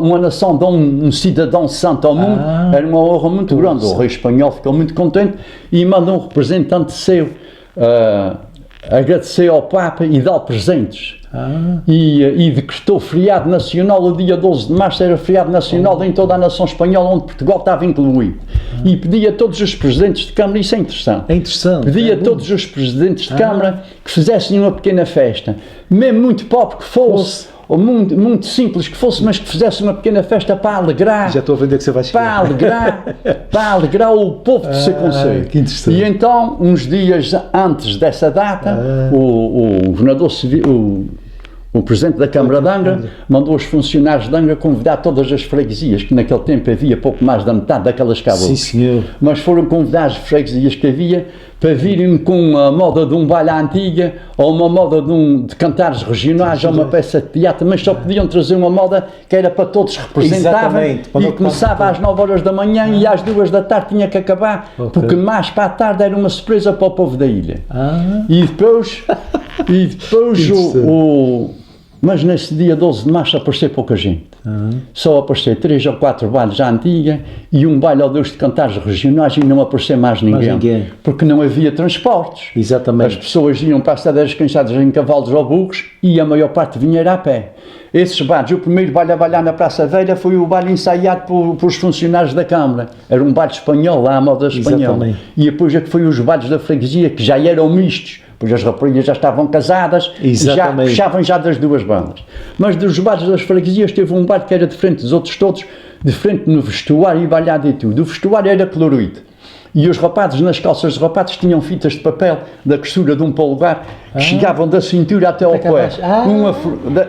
Uma nação de um cidadão santo ao mundo, era uma honra muito grande. O rei espanhol ficou muito contente e mandou um representante seu agradecer ao Papa e dar presentes. E decretou feriado nacional. O dia 12 de março era feriado nacional em toda a nação espanhola, onde Portugal estava incluído. E pedia a todos os presidentes de Câmara, isso é interessante. É interessante. Pedia a todos os presidentes de Câmara que fizessem uma pequena festa, mesmo muito pobre que fosse, ou muito simples que fosse, mas que fizesse uma pequena festa para alegrar. Já estou a vender que você vai chegar. Para alegrar o povo de seu concelho. Que interessante. E então, uns dias antes dessa data, o governador civil, o presidente da Câmara de Angra, mandou os funcionários de Angra convidar todas as freguesias, que naquele tempo havia pouco mais da metade daquelas caboclas. Sim, senhor. Mas foram convidar as freguesias que havia para virem com a moda de um baile à antiga, ou uma moda de cantares regionais, ou uma peça de teatro, mas só podiam trazer uma moda que era para todos representáveis, e começava às 9 horas da manhã e às 2 da tarde tinha que acabar, porque mais para a tarde era uma surpresa para o povo da ilha. E depois mas nesse dia 12 de março apareceu pouca gente. Só apareceu 3 ou 4 bailes à antiga e um baile ao Deus de cantares regionais, e não apareceu mais ninguém. Porque não havia transportes. Exatamente. As pessoas iam para as cidades cansadas em cavalos ou burros e a maior parte vinha a pé. Esses bailes, o primeiro baile a bailar na Praça Velha foi o baile ensaiado por os funcionários da Câmara. Era um baile espanhol, lá à moda espanhola. Exatamente. E depois é que foi os bailes da freguesia, que já eram mistos, pois as raparigas já estavam casadas, já fechavam já das duas bandas. Mas dos bailes das freguesias teve um baile que era diferente dos outros todos, diferente no vestuário e balhado e tudo. O vestuário era colorido. E os rapazes, nas calças dos rapazes, tinham fitas de papel da grossura de um polegar que chegavam da cintura até ao pé.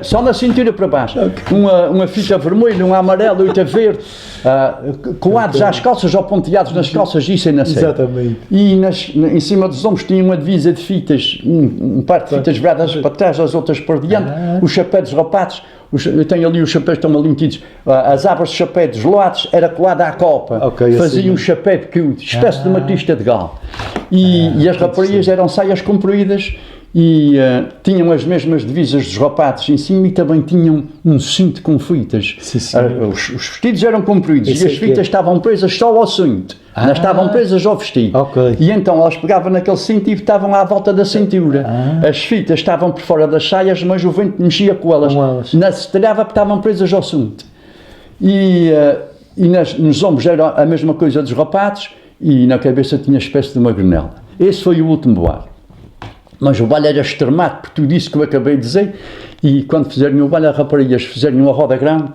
Só na cintura para baixo. Uma fita vermelha, uma amarela, outra verde, colados às calças ou ponteados nas calças, isso é na série. Exatamente. E em cima dos ombros tinha uma divisa de fitas, um par de fitas viradas para trás, as outras por diante, os chapéus dos rapazes. Eu tenho ali os chapéus, estão ali metidos, as abas de chapéu dos loados era colada à copa, fazia um chapéu pequeno, espécie de uma crista de galo. E as raparigas eram saias compridas e tinham as mesmas divisas dos rapazes em cima e também tinham um cinto com fitas. Os vestidos eram compridos e as fitas estavam presas só ao cinto. Não estavam presas ao vestido. E então elas pegavam naquele cinto e estavam à volta da cintura. As fitas estavam por fora das saias, mas o vento mexia com elas. Não se estrelhava porque estavam presas ao cinto. E nos ombros era a mesma coisa dos rapazes e na cabeça tinha espécie de uma granela. Esse foi o último baile. Mas o baile era extremado por tudo isso que eu acabei de dizer, e quando fizeram o baile, as raparigas fizeram uma roda grande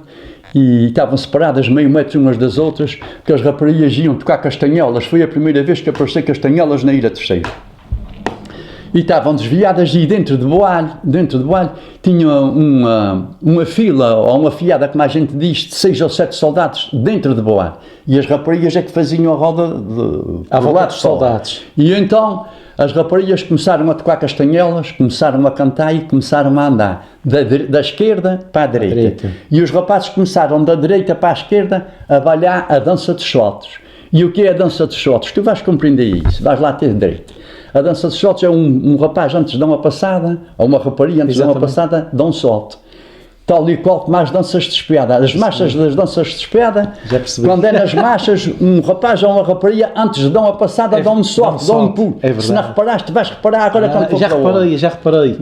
e estavam separadas meio metro umas das outras, porque as raparigas iam tocar castanholas. Foi a primeira vez que apareceu castanholas na Ilha Terceira. E estavam desviadas e dentro do baile tinha uma fila, ou uma fiada, como a gente diz, de 6 ou 7 soldados dentro do baile. E as raparigas é que faziam a roda à volta dos soldados. E então as raparigas começaram a tocar castanhelas, começaram a cantar e começaram a andar da esquerda para a direita. E os rapazes começaram da direita para a esquerda a bailar a dança de shotos. E o que é a dança de shotos? Tu vais compreender isso, vais lá ter direito. A dança de shotos é um rapaz antes de dar uma passada, ou uma rapariga antes de dar uma passada, dá um salto. Tal e qual como as danças de espiada. As marchas das danças de espiada, quando é nas marchas, um rapaz ou uma rapariga, antes de dar uma passada, dá um salto, dá um pulo. Se não reparaste, vais reparar agora quando for para o Já reparei.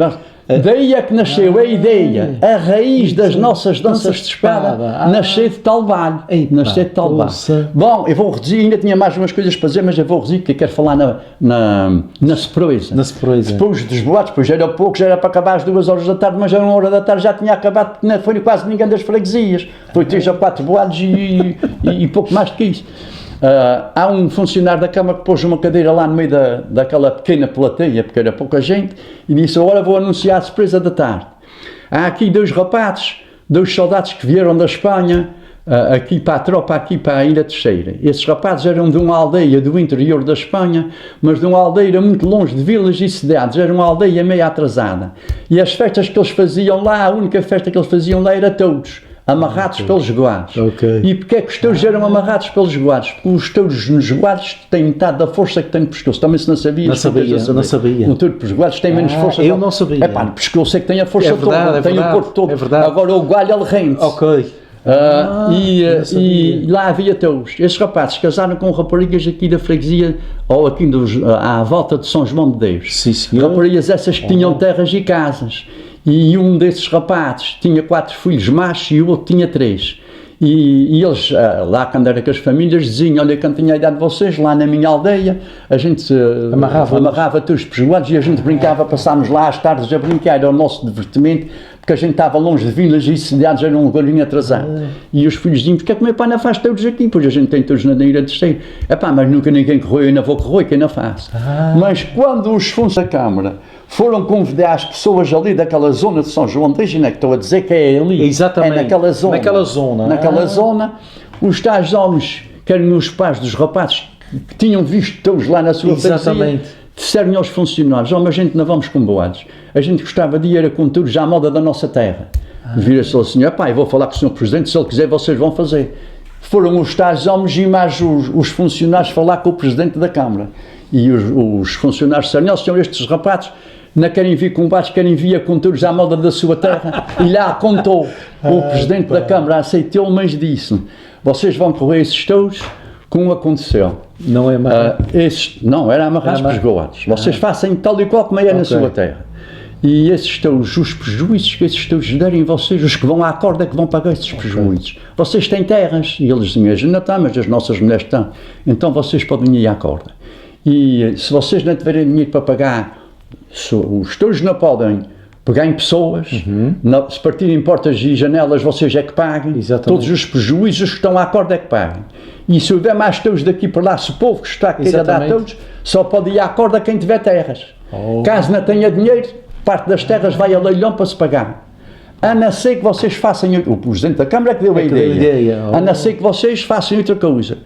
Daí é que nasceu a ideia, a raiz das nossas danças de espada, nascer de tal baile. Bom, eu vou reduzir, ainda tinha mais umas coisas para dizer, mas eu vou reduzir, porque eu quero falar na surpresa. Depois dos boatos, depois era pouco, já era para acabar às 2 horas da tarde, mas a 1 hora da tarde já tinha acabado, porque não foi quase ninguém das freguesias. Foi 3 ou 4 boatos e pouco mais do que isso. Há um funcionário da Câmara que pôs uma cadeira lá no meio daquela pequena plateia, porque era pouca gente, e disse: agora vou anunciar a surpresa da tarde. Há aqui 2 rapazes, 2 soldados que vieram da Espanha aqui para a tropa, aqui para a Ilha Terceira. Esses rapazes eram de uma aldeia do interior da Espanha, mas de uma aldeia muito longe de vilas e cidades, era uma aldeia meio atrasada. E as festas que eles faziam lá, a única festa que eles faziam lá era touros, amarrados pelos jaguares. E porquê é que os touros eram amarrados pelos jaguares? Porque os touros nos jaguares têm metade da força que têm no pescoço. Também se não sabias. Não sabia. Um touro para os jaguares tem menos força. Eu não sabia. É pá, no pescoço é que tem a força toda, tem o corpo todo. É verdade. Agora o galho ele rende. E lá havia touros. Esses rapazes casaram com raparigas aqui da freguesia, ou aqui à volta de São João de Deus. Sim, senhor. Raparigas essas que tinham terras e casas. E um desses rapazes tinha 4 filhos machos e o outro tinha 3. E eles, lá quando era com as famílias, diziam: olha, quando tinha a idade de vocês, lá na minha aldeia, a gente amarrava todos pesgoados e a gente brincava, passámos lá às tardes a brincar, era o nosso divertimento, porque a gente estava longe de vilas e cidades, era um lugarzinho atrasado. E os filhos diziam: porque é que o meu pai não faz todos aqui? Pois a gente tem todos na Ilha Terceira. Mas nunca ninguém correu, eu ainda vou correr, que ainda faço. Mas quando os fundos da Câmara foram convidar as pessoas ali daquela zona de São João de Deus, que estou a dizer que é ali, exatamente, é naquela zona, os tais homens, que eram os pais dos rapazes que tinham visto touros lá na sua freguesia, disseram aos funcionários: mas a gente não vamos com boados, a gente gostava de ir com touros à moda da nossa terra. Vira-se ao senhor: eu vou falar com o senhor Presidente, se ele quiser vocês vão fazer. Foram os tais homens e mais os funcionários falar com o Presidente da Câmara. E os funcionários disseram: senhor, estes rapazes não querem vir com baixo, querem vir com touros à moda da sua terra. E lá contou. O Presidente da Câmara aceitou, mas disse: vocês vão correr esses touros, como aconteceu. Não é amarrar? Não, era amarrar os pesgoados. Vocês façam tal e qual como é na sua terra. E esses touros, os prejuízos que esses touros derem vocês, os que vão à corda que vão pagar esses prejuízos. Vocês têm terras. E eles diziam: a gente não está, mas as nossas mulheres estão. Então vocês podem ir à corda. E se vocês não tiverem dinheiro para pagar, os touros não podem pegar em pessoas, se partirem portas e janelas vocês é que paguem. Todos os prejuízos que estão à corda é que paguem. E se houver mais touros daqui para lá, se o povo que está a querer dar touros, só pode ir à corda quem tiver terras. Caso não tenha dinheiro, parte das terras vai a leilão para se pagar. A não ser que vocês façam, o Presidente da Câmara é que deu a ideia, a não ser que vocês façam outra coisa.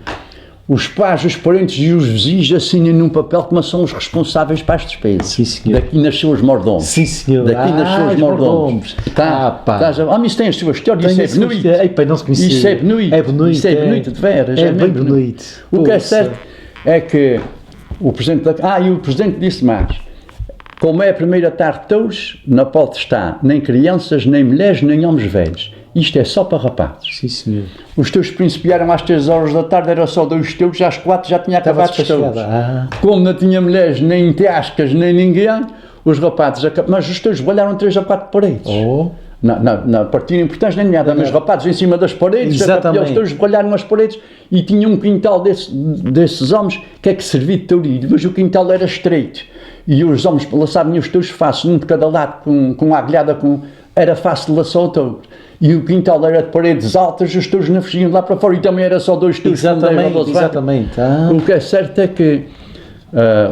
Os pais, os parentes e os vizinhos assinam num papel que são os responsáveis para as despesas. Sim, senhor. Daqui nasceu os mordomos. Sim, senhor. Daqui nasceu os mordomos. Isso tem a sua história, isso é Benoite. Não se conhecia. Isso é Benoite. É Benoite. Isso é Benoite de veras. É bem Benoite. O que é certo é que o Presidente e o Presidente disse mais: como é a primeira tarde de touros, não pode estar nem crianças, nem mulheres, nem homens velhos. Isto é só para rapazes. Sim, senhor. Os touros principiaram às 3 horas da tarde, era só 2 touros, às 4 já tinha acabado os touros. Como não tinha mulheres, nem teascas, nem ninguém, os rapazes, mas os touros bolharam 3 ou 4 paredes. Na partida importante nem nada, mas os rapazes em cima das paredes, os touros bolharam as paredes e tinha um quintal desses homens que é que servia de tourilho, mas o quintal era estreito. E os homens laçavam os touros fácil, um de cada lado, com a agulhada, era fácil de laçar o touro. E o quintal era de paredes altas, os touros não fugiam de lá para fora e também era só 2 touros. Exatamente. O que é certo é que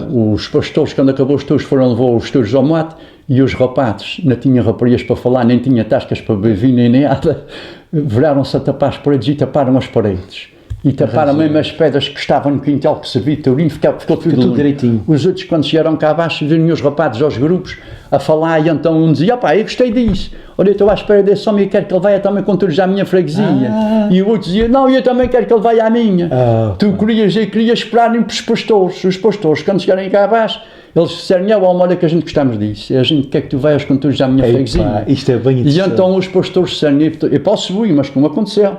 os pastores, quando acabou os touros, foram levar os touros ao mato e os rapazes não tinham raparigas para falar, nem tinham tascas para beber, nem nada, viraram-se a tapar as paredes e taparam as paredes. E taparam mesmo as pedras que estavam no quintal que servia de tourinho, ficou tudo direitinho. Os outros, quando chegaram cá abaixo, viram os rapazes aos grupos a falar, e então um dizia: eu gostei disso, olha, eu estou à espera desse homem e quero que ele vá também com touros à minha freguesia. E o outro dizia: não, eu também quero que ele vá à minha. Tu querias esperarem para os pastores, quando chegarem cá abaixo, eles disseram: olha que a gente gostamos disso, a gente quer que tu vayas com touros à minha freguesia. Isto é bem interessante. E então os pastores disseram: eu posso ir, mas como aconteceu?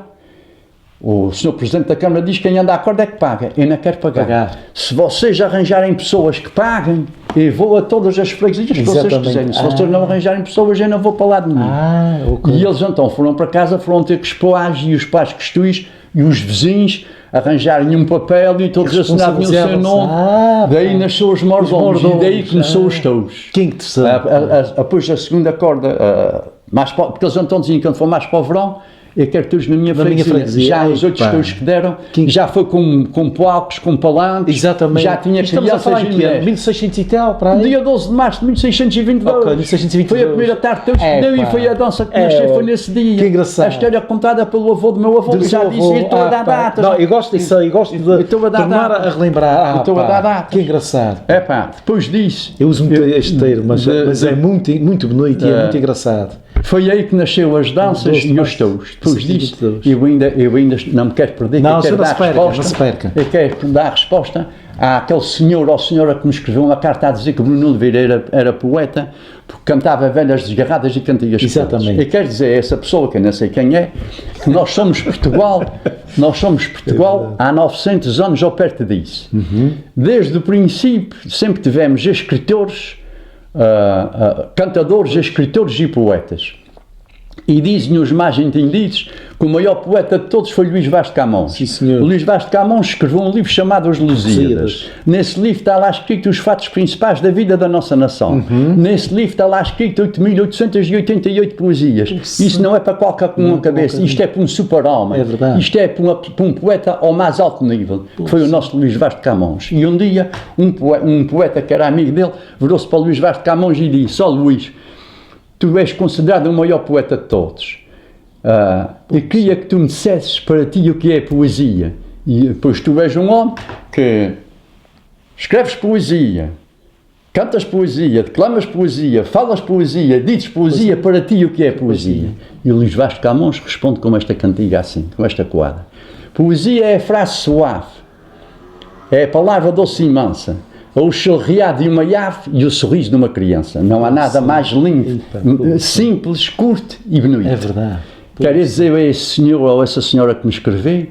O Sr. Presidente da Câmara diz que quem anda à corda é que paga. Eu não quero pagar. Se vocês arranjarem pessoas que paguem, eu vou a todas as freguesias que vocês quiserem. Se vocês não arranjarem pessoas, eu não vou para lá de nenhum. E eles então foram para casa, foram ter que os pais e os pais questões e os vizinhos arranjarem um papel e todos assinavam o seu nome. Daí nasceu os mordomos e daí começou os touros. Que interessante. Depois a segunda corda, porque eles então diziam que quando for mais para o verão, Eu quero todos na minha freguesia. Já os outros todos que deram, já foi com palcos, com palanques. Exatamente. Já tinha crianças em 1600 e tal, para aí. Dia 12 de março de 1622. Ok, 1622. Foi a primeira tarde que todos que deu e foi a dança que nasceu, foi nesse dia. Que engraçado. A história contada pelo avô do meu avô, que já disse, eu estou a dar datas. Não, eu gosto disso, eu gosto de tornar a relembrar. Estou a dar datas. Que engraçado. É pá, depois disso... Eu uso muito este termo, mas é muito bonito e é muito engraçado. Foi aí que nasceu as danças e os touros. Depois disso, eu ainda não me quero perder, não, que eu quero dar a resposta. Não se perca. Eu quero dar a resposta àquele senhor ou senhora que me escreveu uma carta a dizer que Bruno Oliveira era poeta, porque cantava velhas desgarradas e cantigas. Exatamente. Eu quero dizer a essa pessoa, que eu não sei quem é, que nós somos Portugal, há 900 anos ou perto disso. Desde o princípio sempre tivemos escritores, cantadores, escritores e poetas. E dizem os mais entendidos que o maior poeta de todos foi Luís Vaz de Camões. Sim, senhor. O Luís Vaz de Camões escreveu um livro chamado Os Lusíadas. Nesse livro está lá escrito os fatos principais da vida da nossa nação. Nesse livro está lá escrito 8.888 poesias. Isso não é para qualquer uma cabeça, isto é para um super-homem. É verdade. Isto é para um poeta ao mais alto nível, que foi o nosso Luís Vaz de Camões. E um dia, um poeta que era amigo dele, virou-se para o Luís Vaz de Camões e disse: ó Luís, tu és considerado o maior poeta de todos. Eu queria que tu me dissesses para ti o que é poesia. E depois tu és um homem que escreves poesia, cantas poesia, declamas poesia, falas poesia, dizes poesia, para ti o que é poesia. E o Luís Vaz de Camões responde com esta cantiga assim, com esta coada. Poesia é a frase suave, é a palavra doce e mansa, o chilrear de uma ave e o sorriso de uma criança. Não há nada mais lindo, simples, curto e bonito. É verdade. Quero dizer a esse senhor ou a essa senhora que me escreveu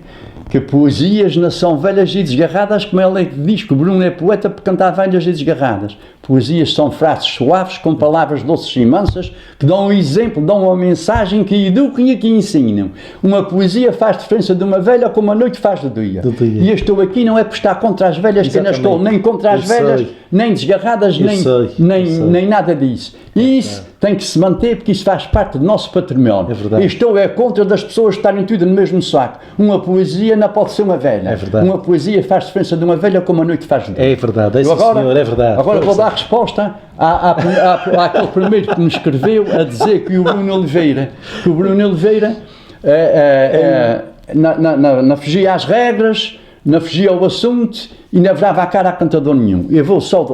que poesias não são velhas e desgarradas, como ela diz que o Bruno é poeta porque canta velhas e desgarradas. Poesias são frases suaves, com palavras doces e mansas, que dão um exemplo, dão uma mensagem, que educam e que ensinam. Uma poesia faz diferença de uma velha como a noite faz do dia. E eu estou aqui não é por estar contra as velhas, que eu não estou nem contra as velhas, nem desgarradas, nem nada disso. E isso tem que se manter, porque isso faz parte do nosso património. É verdade. Eu estou contra das pessoas estarem tudo no mesmo saco. Uma poesia não pode ser uma velha. É verdade. Uma poesia faz diferença de uma velha como a noite faz do dia. É verdade, senhor, é verdade. Agora vou dar resposta àquele primeiro que me escreveu a dizer que o Bruno Oliveira não fugia às regras, não fugia ao assunto e não virava a cara a cantador nenhum. Eu vou só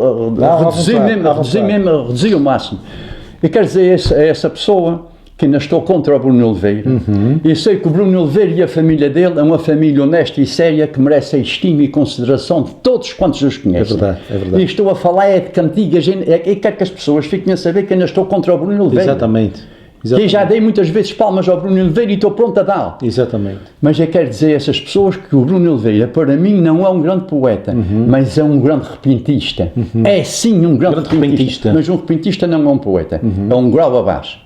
reduzir o máximo. Eu quero dizer a essa pessoa que ainda estou contra o Bruno Oliveira. Eu sei que o Bruno Oliveira e a família dele é uma família honesta e séria que merece a estima e consideração de todos quantos os conhecem. É verdade, é verdade. E estou a falar de cantigas, e quero que as pessoas fiquem a saber que ainda estou contra o Bruno Oliveira. Exatamente. E já dei muitas vezes palmas ao Bruno Oliveira e estou pronto a dar. Exatamente. Mas eu quero dizer a essas pessoas que o Bruno Oliveira, para mim, não é um grande poeta, mas é um grande repentista. É sim um grande repentista. Mas um repentista não é um poeta, é um grau abaixo.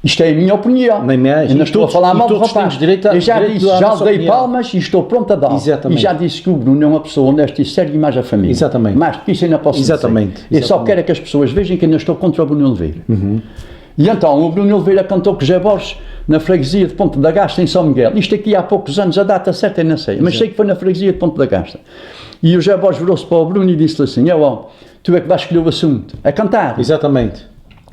Isto é a minha opinião. Eu não estou a falar mal do rapaz. Eu já disse, já dei palmas e estou pronto a dar. Exatamente. E já disse que o Bruno é uma pessoa honesta e séria e mais a família. Exatamente. Mais do que isso ainda posso Exatamente. dizer. Eu só quero que as pessoas vejam que ainda estou contra o Bruno Oliveira. E então, o Bruno Oliveira cantou com José Borges na freguesia de Ponte da Gasta, em São Miguel. Isto aqui há poucos anos, a data certa eu não sei, mas sei que foi na freguesia de Ponte da Gasta. E o José Borges virou-se para o Bruno e disse-lhe assim: tu é que vais escolher o assunto, a cantar. Exatamente.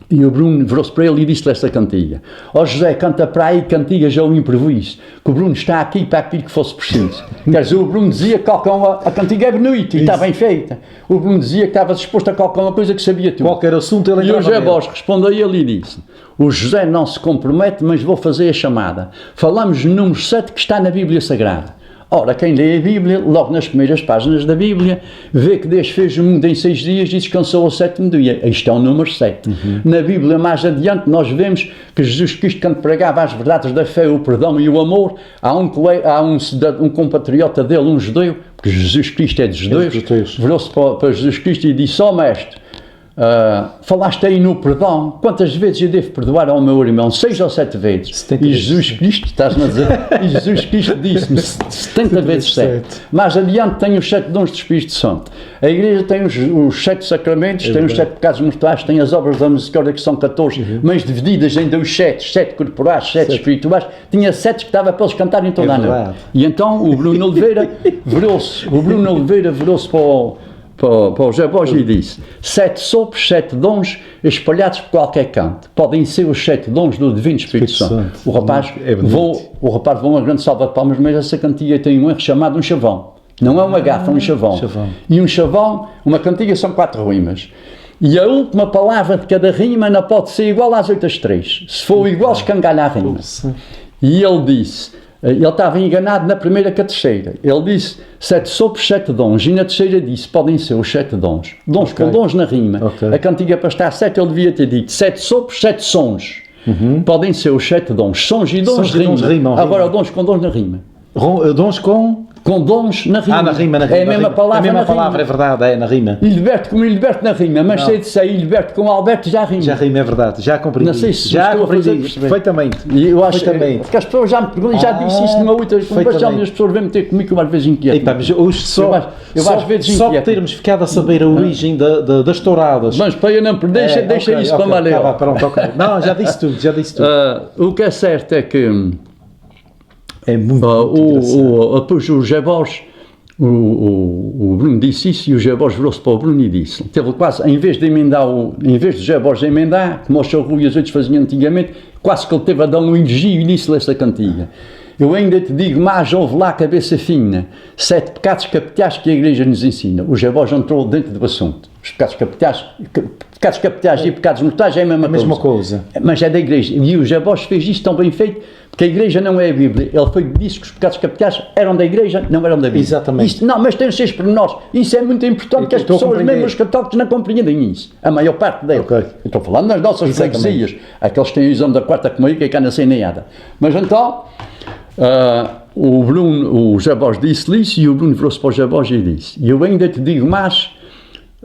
E o Bruno virou-se para ele e disse-lhe esta cantiga: José, canta para aí cantigas ao improviso, que o Bruno está aqui para aquilo que fosse preciso. Quer dizer, o Bruno dizia que a cantiga é bonita e está bem feita. O Bruno dizia que estava disposto a qualquer uma coisa que sabia tudo. Qualquer assunto ele entrava. E o José Borges respondeu a ele e disse: o José não se compromete, mas vou fazer a chamada. Falamos no número 7 que está na Bíblia Sagrada. Ora, quem lê a Bíblia, logo nas primeiras páginas da Bíblia, vê que Deus fez o mundo em 6 dias e descansou ao 7º dia. Isto é o número 7. Na Bíblia, mais adiante, nós vemos que Jesus Cristo, quando pregava as verdades da fé, o perdão e o amor, há um compatriota dele, um judeu, porque Jesus Cristo é de judeus, virou-se para Jesus Cristo e disse: mestre, falaste aí no perdão, quantas vezes eu devo perdoar ao meu irmão? 6 ou 7 vezes. E Jesus Cristo, estás-me a dizer, e Jesus Cristo disse-me 70 vezes 7. Mais adiante tem os 7 dons do Espírito Santo. A Igreja tem os 7 sacramentos, tem os 7 pecados mortais, tem as obras da misericórdia que são 14, mas divididas em 2 7 corporais, 7 espirituais. Tinha 7 que estava para eles cantarem toda a noite. E então o Bruno Oliveira virou-se para o José Borges e disse: 7 sopros, 7 dons espalhados por qualquer canto. Podem ser os 7 dons do Divino Espírito Santo. O rapaz levou uma grande salva de palmas, mas essa cantiga tem um erro chamado um chavão. Não é uma gafa, é um chavão. E um chavão, uma cantiga são 4 rimas. E a última palavra de cada rima não pode ser igual às outras 3. Se for igual, escangalha a rima. E ele disse... Ele estava enganado na primeira que a terceira. Ele disse 7 sopros, 7 dons. E na terceira disse, podem ser os 7 dons. Dons com dons na rima. A cantiga para estar 7, ele devia ter dito 7 sopros, 7 sons. Podem ser os 7 dons. Sons e dons rima. Agora dons com dons na rima. Dons com dons na rima. Na rima. É a mesma palavra. A mesma palavra, é verdade, é na rima. E liberto como liberto na rima, mas sei de sair, liberto com Alberto já rima. Já rima, é verdade, já compreendi. Não sei se já compreendi, perfeitamente. E eu acho que as pessoas já me perguntam, já disse isso numa outra conversa, as pessoas vêm meter comigo uma vez inquieto. Mas hoje só por termos ficado a saber a origem das touradas. Mas para eu não perder, deixa isso para Maléo. Não, já disse tudo. O que é certo é que é muito depois o José Borges, o Bruno disse isso e o José Borges virou-se para o Bruno e disse, teve quase, em vez de José Borges emendar, como o Sr. Rui e os outros faziam antigamente, quase que ele teve a dar um elogio e disse-lhe esta cantiga. Eu ainda te digo, mas ouve lá a cabeça fina, 7 pecados capitais que a Igreja nos ensina. O José Borges entrou dentro do assunto. Os pecados capitais e pecados mortais é a mesma coisa. Mas é da Igreja. E o José Borges fez isto tão bem feito, porque a Igreja não é a Bíblia. Ele disse que os pecados capitais eram da Igreja, não eram da Bíblia. Exatamente. Isto, não, mas tem os seus pormenores. Isso é muito importante, que as pessoas, mesmo os católicos, não compreendem isso. A maior parte deles. Eu estou falando nas nossas freguesias. Aqueles que têm o exame da quarta comunhão, que é cá na neiada. Mas então... o José Borges disse-lhe isso e o Bruno virou-se para o José Borges e disse: e eu ainda te digo mais,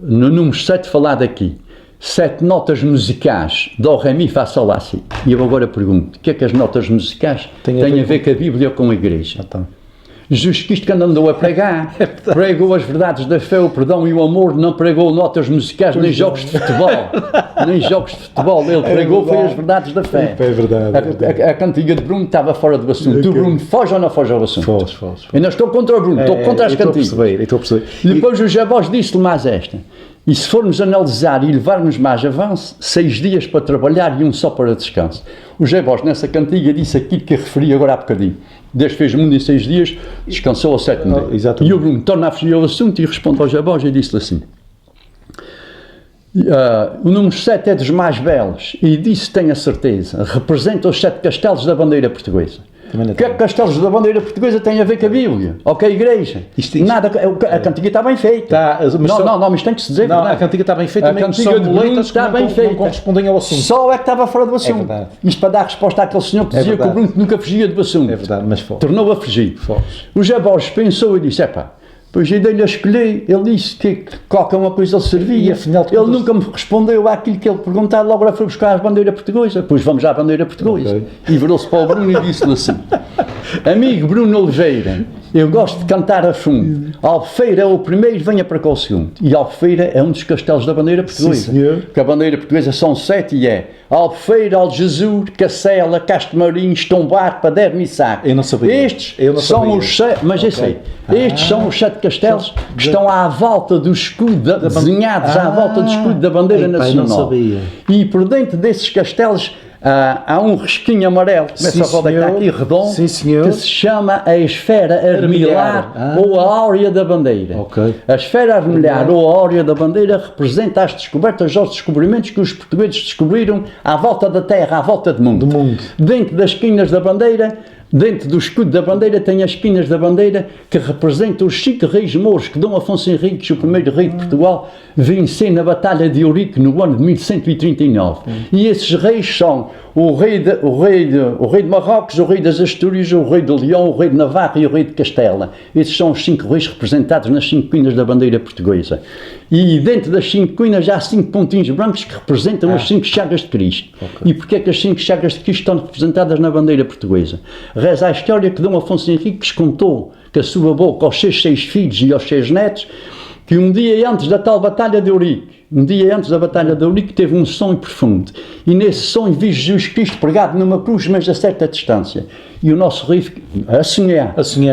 no número 7 falado aqui, 7 notas musicais, Dó, Ré, Mi, Fá, Sol, Lá, Si. E eu agora pergunto, o que é que as notas musicais têm a ver com a Bíblia ou com a Igreja? Jesus Cristo, que andou a pregar, pregou as verdades da fé, o perdão e o amor, não pregou notas musicais, nem jogos de futebol. Ele pregou foi as verdades da fé. É verdade. A cantiga de Bruno estava fora do assunto. O Bruno foge ou não foge ao assunto? Foge. Eu não estou contra o Bruno, estou contra as cantigas. Estou a perceber. E depois o José Borges disse-lhe mais esta. E se formos analisar e levarmos mais avanço, 6 dias para trabalhar e 1 só para descanso. O José Borges, nessa cantiga, disse aquilo que eu referi agora há bocadinho. Deus fez o mundo em 6 dias, descansou ao 7º dia. E o Bruno torna a fugir ao assunto e responde ao José Borges e disse-lhe assim: o número 7 é dos mais belos, e disso tenho a certeza, representa os 7 castelos da bandeira portuguesa. O que é que castelos da bandeira portuguesa têm a ver com a Bíblia? Ou com a Igreja? Nada, a cantiga está bem feita. Não, isto tem que se dizer. Não, a cantiga está bem feita, a cantiga de Bruno está bem feita. Não correspondem ao assunto. Só é que estava fora do assunto. Isto para dar resposta àquele senhor que dizia que o Bruno nunca fugia do assunto. É verdade, mas foge. Tornou a fugir. O José Borges pensou e disse: pois eu dei-lhe a escolher, ele disse que qualquer uma coisa ele servia, ele nunca me respondeu àquilo que ele perguntava, logo foi buscar a bandeira portuguesa, pois vamos à bandeira portuguesa. E virou-se para o Bruno e disse-lhe assim: amigo Bruno Oliveira, eu gosto de cantar a fundo, Albufeira é o primeiro, venha para cá o segundo. E Albufeira é um dos castelos da bandeira portuguesa. Sim, senhor. Porque a bandeira portuguesa são 7 e é Albufeira, Algesur, Cacela, Castro Marinho, Estombar, Paderno e Saco. Eu não sabia. Estes são os 7, mas eu sei, estes são os 7 castelos que estão à volta do escudo, desenhados à volta do escudo da bandeira nacional. Não sabia. E por dentro desses castelos há um risquinho amarelo, começa a roda que está aqui redondo, que se chama a esfera armilhar ou a áurea da bandeira. A esfera armilhar ou a áurea da bandeira representa as descobertas, os descobrimentos que os portugueses descobriram à volta da terra, à volta do mundo. Dentro das esquinas da bandeira, dentro do escudo da bandeira, tem as esquinas da bandeira que representam os 5 reis mouros que Dom Afonso Henriques, o primeiro rei de Portugal, venceu na Batalha de Eurique no ano de 1139. E esses reis são o rei de Marrocos, o rei das Astúrias, o rei de Leão, o rei de Navarra e o rei de Castela. Esses são os 5 reis representados nas 5 esquinas da bandeira portuguesa. E dentro das 5 quinas há 5 pontinhos brancos que representam as 5 chagas de Cristo. E porquê é que as 5 chagas de Cristo estão representadas na bandeira portuguesa? Reza a história que Dom Afonso Henriques contou que a sua boca aos seus 6 filhos e aos 6 netos, que um dia antes da tal Batalha de Eurique, teve um sonho profundo. E nesse sonho viu Jesus Cristo pregado numa cruz, mas a certa distância. E o nosso rei,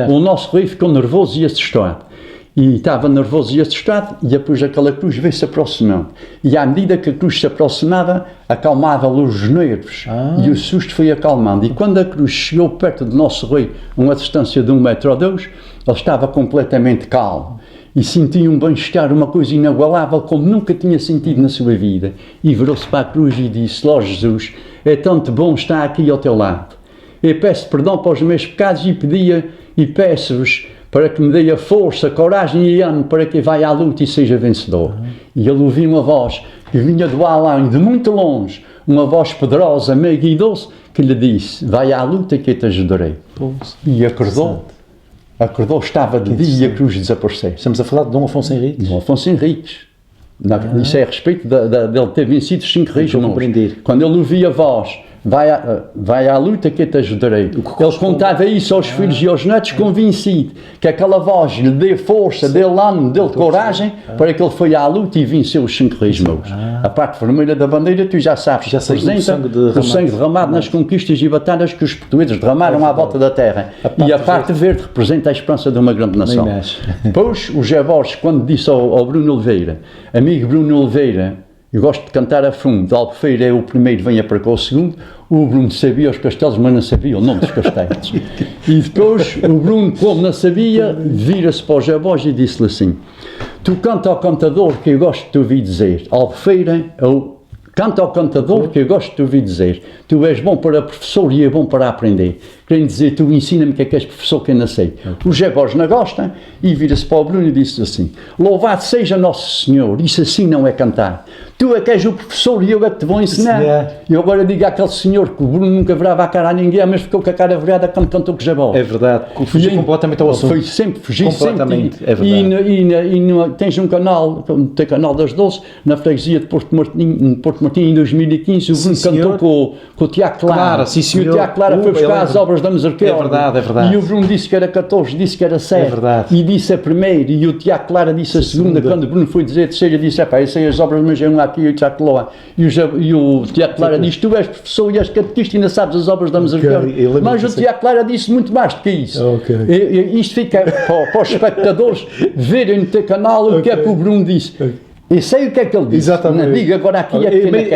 o nosso rei ficou nervoso e assustado. E estava nervoso e assustado, e depois aquela cruz veio-se aproximando. E à medida que a cruz se aproximava, acalmava-lhe os nervos. E o susto foi acalmando. E quando a cruz chegou perto do nosso rei, a uma distância de 1 metro ou 2, ele estava completamente calmo. E sentia um bem-estar, uma coisa inagualável, como nunca tinha sentido na sua vida. E virou-se para a cruz e disse: Ó Jesus, é tanto bom estar aqui ao teu lado. Eu peço perdão para os meus pecados e peço-vos para que me dê a força, coragem e ânimo para que vá à luta e seja vencedor. E ele ouviu uma voz que vinha do além, de muito longe, uma voz poderosa, meiga e doce, que lhe disse: vai à luta que eu te ajudarei. E acordou. Acordou, estava de dia e a cruz desapareceu. Estamos a falar de Dom Afonso Henriques? Dom Afonso Henriques. Isso é a respeito dele ter vencido os 5 reis. Quando ele ouvia a voz: vai à luta que eu te ajudarei. Ele contava isso aos filhos e aos netos, convencido que aquela voz lhe dê força, dê ânimo, dê coragem, para que ele foi à luta e venceu os 5 reis maus. A parte vermelha da bandeira, tu já sabes, representa o sangue derramado nas conquistas e batalhas que os portugueses derramaram à volta da terra. E a parte verde representa a esperança de uma grande nação. Depois, o José Borges, quando disse ao Bruno Oliveira: amigo Bruno Oliveira, eu gosto de cantar a fundo, Albufeira é o primeiro, venha para cá o segundo. O Bruno sabia os castelos, mas não sabia o nome dos castelos. E depois, o Bruno, como não sabia, vira-se para o José Borges e disse-lhe assim: tu canta ao cantador que eu gosto de te ouvir dizer, Albufeira, canta ao cantador que eu gosto de te ouvir dizer, tu és bom para professor e é bom para aprender. Querem dizer, tu ensina-me que é que és professor que eu não sei. O José Borges não gosta e vira-se para o Bruno e disse assim: louvado seja Nosso Senhor, isso assim não é cantar. Tu é que és o professor e eu é que te vou ensinar. E eu agora digo àquele senhor que o Bruno nunca virava a cara a ninguém, mas ficou com a cara virada quando cantou com o José Borges. É verdade, fugiu completamente ao assunto. Foi sempre, fugiu completamente, sempre. É verdade. Tens um canal, tem canal das 12, na freguesia de Porto Martim, em 2015, o Bruno cantou com o Tiago Clara. Sim, senhor. E o Tiago Clara foi buscar as obras da Misericórdia. É verdade. E o Bruno disse que era 14, disse que era 7. É verdade. E disse a primeira, e o Tiago Clara disse a segunda. Quando o Bruno foi dizer a terceira, disse: pá, eu sei as obras, mas eu não há aqui, eu já lá. E o Tiago Clara disse: tu és professor e és catequista e ainda sabes as obras da Misericórdia. Mas o Tiago Clara disse muito mais do que isso. Isto fica para os espectadores verem no teu canal o que é que o Bruno disse. Eu sei o que é que ele disse. Exatamente. Não diga agora aqui é pequena que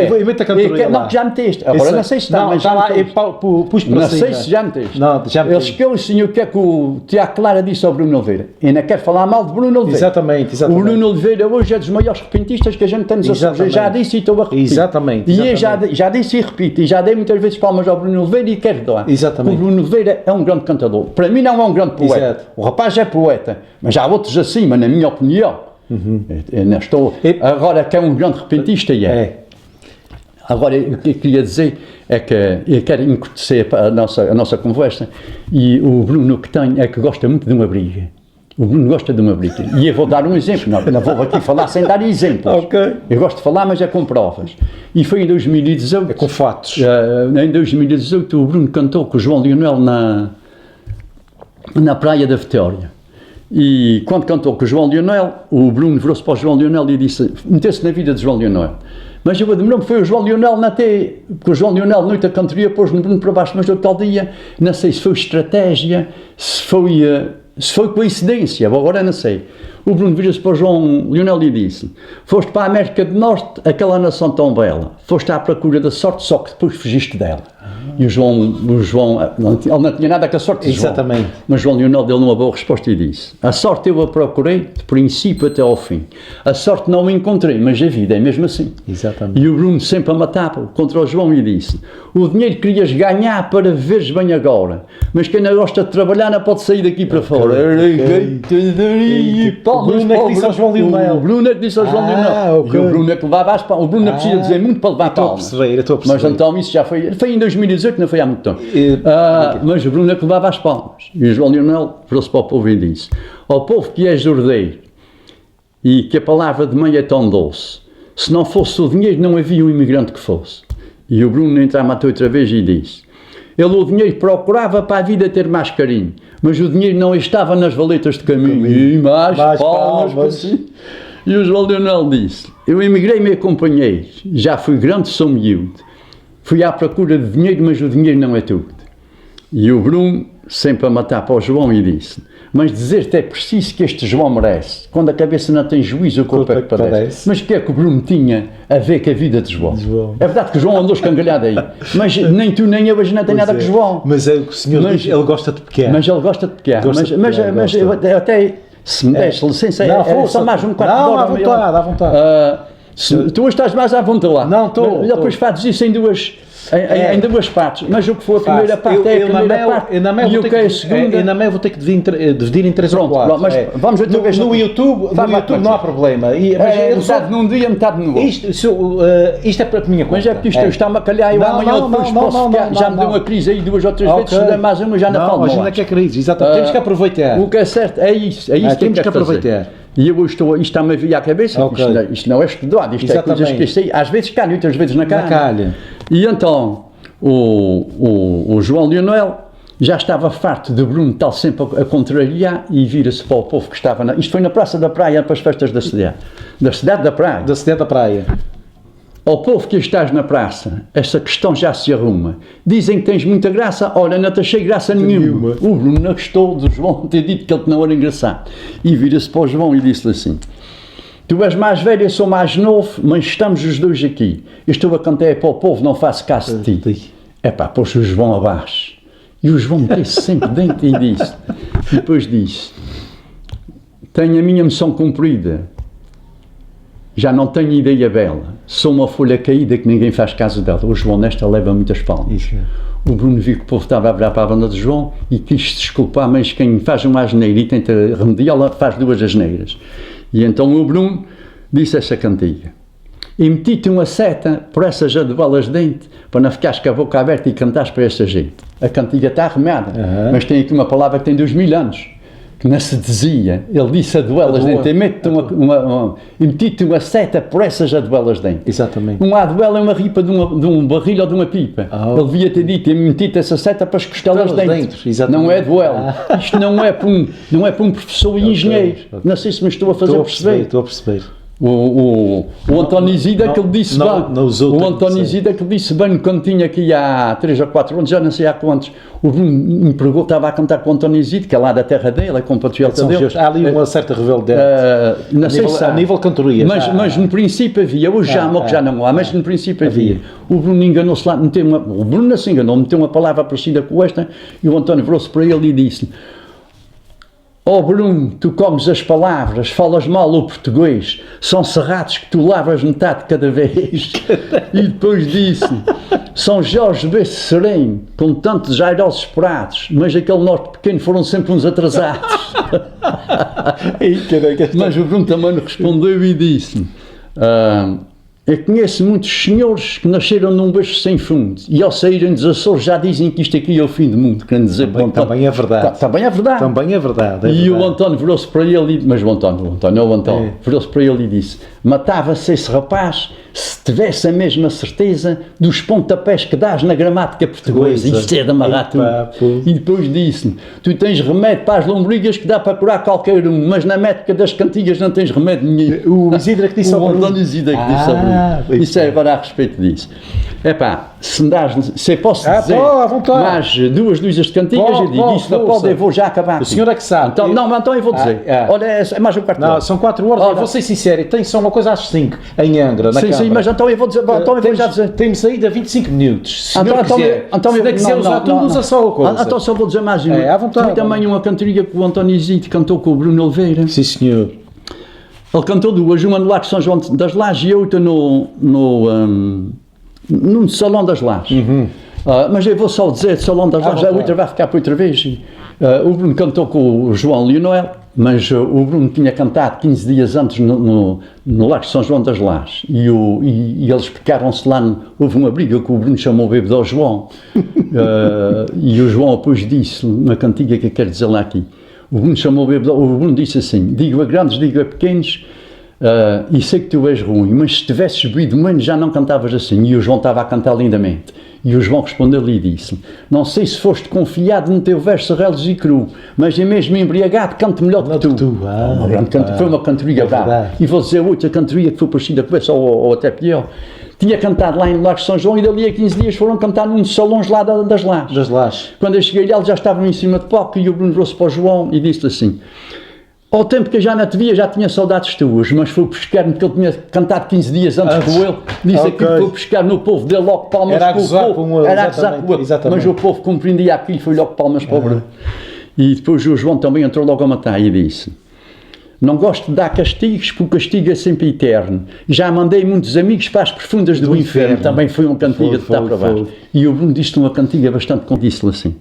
é. Não, já meteste. Agora não sei se está, mas já meteste. Não sei se já meteste. Não, já meteste. Ele esqueceu-se o que é que o Tiago Clara disse ao Bruno Oliveira. E não quer falar mal de Bruno Oliveira. Exatamente. O Bruno Oliveira hoje é dos maiores repentistas que a gente tem nos Açores. Já disse e estou a repetir. Exatamente. E eu já disse e repito. E já dei muitas vezes palmas ao Bruno Oliveira e quero dar. Exatamente. O Bruno Oliveira é um grande cantador. Para mim não é um grande poeta. Exato. O rapaz é poeta. Mas há outros acima, na minha opinião. Agora que é um grande repentista Agora o que eu queria dizer é que eu quero encurtecer a nossa conversa, e o Bruno que tem é que gosta muito de uma briga. O Bruno gosta de uma briga. E eu vou dar um exemplo, não vou aqui falar sem dar exemplos. Eu gosto de falar, mas é com provas. E foi em 2018. É com fatos. Em 2018 o Bruno cantou com o João Lionel na praia da Vitória. E quando cantou com o João Lionel, o Bruno virou-se para o João Lionel e disse: meteu-se na vida de João Lionel. Mas eu admiro-me, foi o João Lionel porque o João Lionel, noite a cantoria, pôs no Bruno para baixo, mas outro dia, não sei se foi estratégia, se foi coincidência, agora não sei. O Bruno vira-se para o João Lionel e disse: foste para a América do Norte, aquela nação tão bela, foste à procura da sorte, só que depois fugiste dela. E o João, ele não tinha nada com a sorte de João. Exatamente. Mas João Lionel deu-lhe uma boa resposta e disse: a sorte eu a procurei de princípio até ao fim. A sorte não a encontrei, mas a vida é mesmo assim. Exatamente. E o Bruno sempre a matava contra o João e disse: o dinheiro querias ganhar para viveres bem agora, mas quem não gosta de trabalhar não pode sair daqui para fora. O Bruno é que disse ao João Lionel. O Bruno é que disse ao João Lionel. E o Bruno é que levava as palmas. O Bruno não precisa dizer muito para levar palmas. Estou a perceber. Mas então isso já foi em 2018, não foi há muito tempo. Mas o Bruno é que levava as palmas. E o João Lionel virou-se para o povo e disse: ao povo que és ordeiro, e que a palavra de mãe é tão doce. Se não fosse o dinheiro, não havia um imigrante que fosse. E o Bruno então matou outra vez e disse: ele o dinheiro procurava para a vida ter mais carinho, mas o dinheiro não estava nas valetas de caminho. E mais palmas para si. E o João Leonel disse: eu emigrei, me acompanhei, já fui grande, sou miúdo. Fui à procura de dinheiro, mas o dinheiro não é tudo. E o Bruno, sempre a matar para o João, e disse: mas dizer-te é preciso que este João merece. Quando a cabeça não tem juízo, o corpo é que padece. Mas o que é que o Bruno tinha a ver com a vida de João? É verdade que o João andou escangalhado aí, mas nem tu nem eu hoje não tem nada com o João. Mas é o que o senhor diz, ele gosta de pequeno. Mas ele gosta de pequeno. Mas eu até, se me des licença, não, só mais um quarto de hora. À vontade. Tu hoje estás mais à vontade lá. Não, estou. Depois fazes isso em duas partes, mas o que for a primeira parte é a primeira parte e o que é a segunda. Eu na meia vou ter que dividir em 3 ou 4. Mas vamos outra vez. No YouTube não há problema. Mas metade num dia, metade no outro. Isto é para a minha conta. Mas é porque isto está-me a calhar, eu amanhã depois posso ficar, já me deu uma crise aí 2 ou 3 vezes, se der mais uma já não falo mais. Não, ainda que é crise, exatamente. Temos que aproveitar. O que é certo é isso que temos que aproveitar. E eu isto está-me a vir à cabeça, isto não é estudado, isto é coisas que sei, às vezes calha, outras vezes na calha. E então, o João Leonel já estava farto de Bruno estar sempre a contrariar e vira-se para o povo que estava isto foi na Praça da Praia, para as festas da cidade. Da cidade da Praia. Da cidade da Praia. Ao povo que estás na praça, essa questão já se arruma. Dizem que tens muita graça, olha, não te achei graça nenhuma. O Bruno não gostou do João ter dito que ele não era engraçado. E vira-se para o João e disse-lhe assim: tu és mais velho, eu sou mais novo, mas estamos os dois aqui. Eu estou a cantar para o povo, não faço caso de ti. Pôs o João abaixo. E o João meteu-se sempre dentro e disse, depois disse: tenho a minha missão cumprida. Já não tenho ideia bela, sou uma folha caída que ninguém faz caso dela. O João nesta leva muitas palmas. Isso. O Bruno viu que o povo estava a virar para a banda de João e quis se desculpar, mas quem faz uma asneira e tenta remediá-la faz 2 asneiras. E então o Bruno disse essa cantiga: e meti-te uma seta por essas jadoelas de dente para não ficares com a boca aberta e cantares para esta gente. A cantiga está arrumada, mas tem aqui uma palavra que tem 2000 anos. Que não se dizia, ele disse aduelas dentro, e meti-te uma seta por essas aduelas dentro. Exatamente. Uma aduela é uma ripa de um barril ou de uma pipa. Ele devia ter dito, e meti-te essa seta para as costelas dentro. Não é duela. Isto não é para um professor e engenheiro. Não sei se me estou a fazer perceber. Estou a perceber. O António Zida que ele disse bem, o António Zida que ele disse bem quando tinha aqui há 3 ou 4 anos, já não sei há quantos, o Bruno me pregou, estava a cantar com o António Zida, que é lá da terra dele, é compatriota dele. Há ali uma certa rebeldia a nível cantoria. Mas no princípio havia, hoje já não há, mas no princípio havia. O Bruno enganou-se lá, o Bruno não se enganou, meteu uma palavra parecida com esta, e o António virou-se para ele e disse: Bruno, tu comes as palavras, falas mal o português, são cerrados que tu lavras metade de cada vez. E depois disse: São Jorge bê sereno, com tantos airosos pratos, mas aquele norte pequeno foram sempre uns atrasados. Mas o Bruno também respondeu e disse: eu conheço muitos senhores que nasceram num beijo sem fundo e ao saírem dos Açores já dizem que isto aqui é o fim do mundo. Querendo dizer, também é verdade. Também é verdade. Também é verdade. E o António virou-se para ele, mas o António virou-se para ele e disse: matava-se esse rapaz se tivesse a mesma certeza dos pontapés que dás na gramática portuguesa. Isto é de amarrar tudo. E depois disse-me: tu tens remédio para as lombrigas que dá para curar qualquer um, mas na métrica das cantigas não tens remédio nenhum. O Isidra que disse ao Bruno. O António Isidra que disse ao Bruno. Isso é agora a respeito disso. Se eu posso dizer mais 2 dúzias de cantigas, eu digo, isso não pode, eu vou já acabar aqui. O senhor é que sabe. Então eu vou dizer. Olha, é mais um quarto de hora. São 4 horas, eu vou ser sincero, tem só uma coisa às 5, em Angra, na Câmara. Sim, mas então eu vou dizer, então eu vou já dizer. Temos saído a 25 minutos, se quiser usar tudo, usa só a coisa. Então só vou dizer mais uma. À vontade. Foi também uma cantoria que o António Zito cantou com o Bruno Oliveira. Sim, senhor. Ele cantou 2, uma no Lago São João das Lajes e outra no Salão das Lajes. Mas eu vou só dizer Salão das Lajes, a outra vai ficar para outra vez. O Bruno cantou com o João Leonel, mas o Bruno tinha cantado 15 dias antes no Lago São João das Lajes e eles picaram-se lá, houve uma briga que o Bruno chamou o bêbado ao João e o João depois disse uma cantiga que eu quero dizer lá aqui. O Bruno chamou o bêbado, o Bruno disse assim: digo a grandes, digo a pequenos, e sei que tu és ruim, mas se tivesses bebido menos já não cantavas assim. E o João estava a cantar lindamente. E o João respondeu-lhe e disse: não sei se foste confiado no teu verso reles e cru, mas é mesmo embriagado, canto melhor que tu. Foi uma cantoria brava. E vou dizer outra cantoria que foi parecida com essa, ou até pior. Tinha cantado lá em Lago de São João e dali a 15 dias foram cantar num dos salões lá das Lajes. Quando eu cheguei lá, eles já estavam em cima de palco e o Bruno trouxe para o João e disse assim: ao tempo que eu já não te via, já tinha saudades tuas, mas fui pescar-me, porque ele tinha cantado 15 dias antes com ele, disse aquilo, foi pescar no povo, deu logo palmas para o povo, era a gozar com ele, mas o povo compreendia aquilo, foi logo palmas para o Bruno. E depois o João também entrou logo a matar e disse: não gosto de dar castigos, porque o castigo é sempre eterno. Já mandei muitos amigos para as profundas do inferno. Também foi uma cantiga de estar para baixo. E o Bruno disse uma cantiga bastante, disse-lhe assim: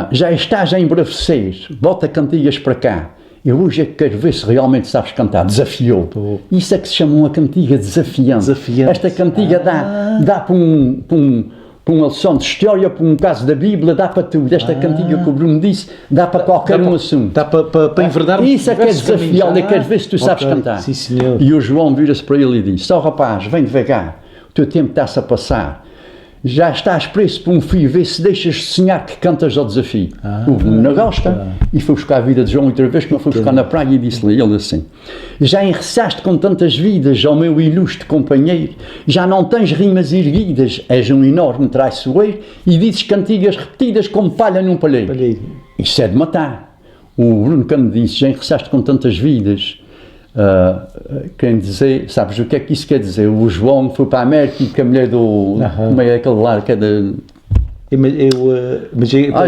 já estás a embravecer, bota cantigas para cá. Eu hoje é que quero ver se realmente sabes cantar. Desafiou. Isso é que se chama uma cantiga desafiante. Esta cantiga dá para uma lição de história, para um caso da Bíblia, dá para tudo. Esta cantiga que o Bruno disse, dá para qualquer assunto. Dá para enverdar. Isso é que é desafiar, eu quero ver se tu sabes cantar. Sim, senhor. E o João vira-se para ele e diz: rapaz, vem devagar, o teu tempo está-se a passar. Já estás preso por um fio, vê se deixas de sonhar que cantas ao desafio. O Bruno não gosta e foi buscar a vida de João outra vez, que não foi buscar na praia, e disse-lhe ele assim: já enriçaste com tantas vidas, ó meu ilustre companheiro, já não tens rimas erguidas, és um enorme traiçoeiro e dizes cantigas repetidas como palha num palheiro. Isso é de matar. O Bruno quando disse: já enriçaste com tantas vidas, quem dizer, sabes o que é que isso quer dizer? O João foi para a América e que a mulher do como é aquele lá que é da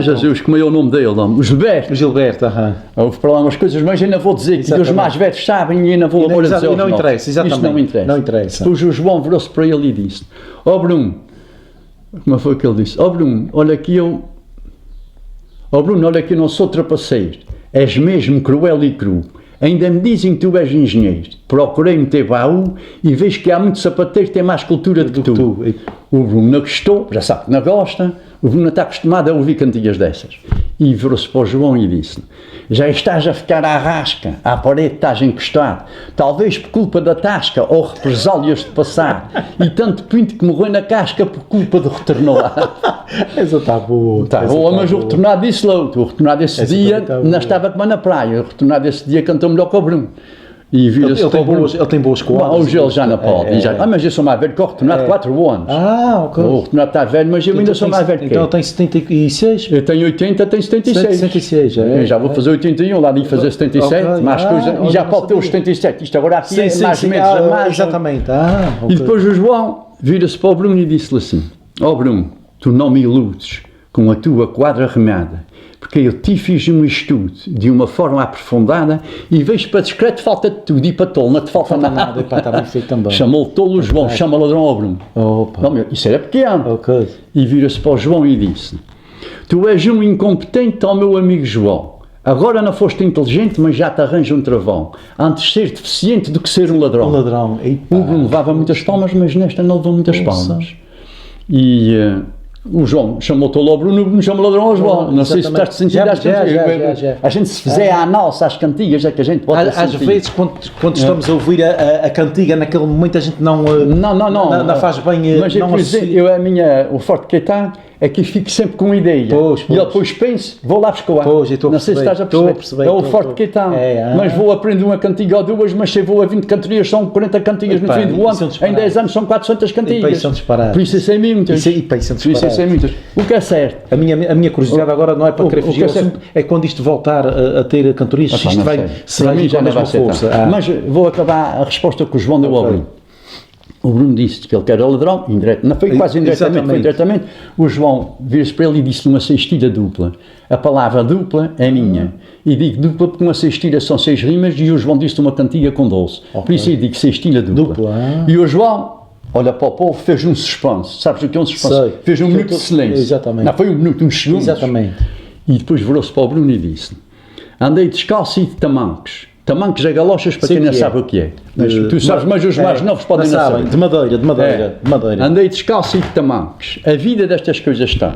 Jesus, como é o nome dele? O Gilberto. Houve para lá umas coisas, mas ainda vou dizer que os mais velhos sabem e ainda vou agora dizer aos novos. Isto não interessa. Depois o João virou-se para ele e disse: Bruno, como foi que ele disse? Bruno, olha aqui eu não sou trapaceiro, és mesmo cruel e cru. Ainda me dizem que tu és engenheiro. Procurei no teu baú e vejo que há muitos sapateiros que têm mais cultura do que tu. O Bruno não gostou, já sabe que não gosta. O Bruno está acostumado a ouvir cantigas dessas. E virou-se para o João e disse: já estás a ficar à rasca, à parede estás encostado, talvez por culpa da tasca ou represálias de passar, e tanto pinto que morreu na casca por culpa do retornado. Essa está boa. Mas o retornado disse logo, o retornado esse dia não estava como na praia, o retornado esse dia cantou melhor que o Bruno. E ele tem boas quadras. Hoje ele já não pode. Mas eu sou mais velho que o retornado, 4 anos. Ok. O retornado está velho, mas eu ainda sou mais velho que ele. Então tem 76? Eu tenho 80, tenho 76. 76, eu já vou fazer 81, lá de fazer 77, mais coisa, e já pode ter os 77. Isto agora aqui é mais menos a mais. Exatamente. E depois o João vira-se para o Bruno e disse-lhe assim: Bruno, tu não me iludes com a tua quadra remada, porque eu te fiz um estudo de uma forma aprofundada e vejo para discreto falta de tudo e para tolo não te falta nada. Está bem feito também. Chamou o tolo o João, chama ladrão ao Bruno. Não, isso era pequeno. E vira-se para o João e disse: tu és um incompetente ao meu amigo João. Agora não foste inteligente, mas já te arranja um travão. Antes ser deficiente do que ser um ladrão. O Bruno levava muitas palmas, mas nesta não levou muitas palmas. E o João chamou tolo ao Bruno, o Bruno chamou ladrão ao João. Não sei se estás te sentindo às cantigas. A gente se fizer a nossa às cantigas é que a gente pode às vezes quando estamos a ouvir a cantiga naquele momento a gente não faz bem. Mas o forte que está é que eu fico sempre com uma ideia. E ele depois penso, vou lá buscar. Não sei se estás a perceber. É o forte que está. Mas vou aprender uma cantiga ou duas, mas se eu vou a 20 cantorias, são 40 cantigas no fim do ano. Em 10 anos são 400 cantigas. Por isso isso é muitas. O que é certo. A minha curiosidade agora não é para querer fugir ao assunto, é quando isto voltar a ter cantorias, se isto vai com a mesma força. Mas vou acabar a resposta que o João deu ao Bruno. O Bruno disse que ele era ladrão, não foi quase indiretamente, foi indiretamente. O João vira-se para ele e disse-lhe uma sextilha dupla. A palavra dupla é minha. E digo dupla porque uma sextilha são 6 rimas e o João disse uma cantiga com 12. Por isso eu digo sextilha dupla. E o João olha para o povo, fez um suspense. Sabes o que é um suspense? Fez um minuto de silêncio. Não foi um minuto, uns segundos. E depois virou-se para o Bruno e disse: andei descalço e de tamancos. Tamancos é galochas para quem não sabe o que é. Tu sabes, mas os mais novos podem não saber. De madeira. Andei descalço e de tamancos. A vida destas coisas está.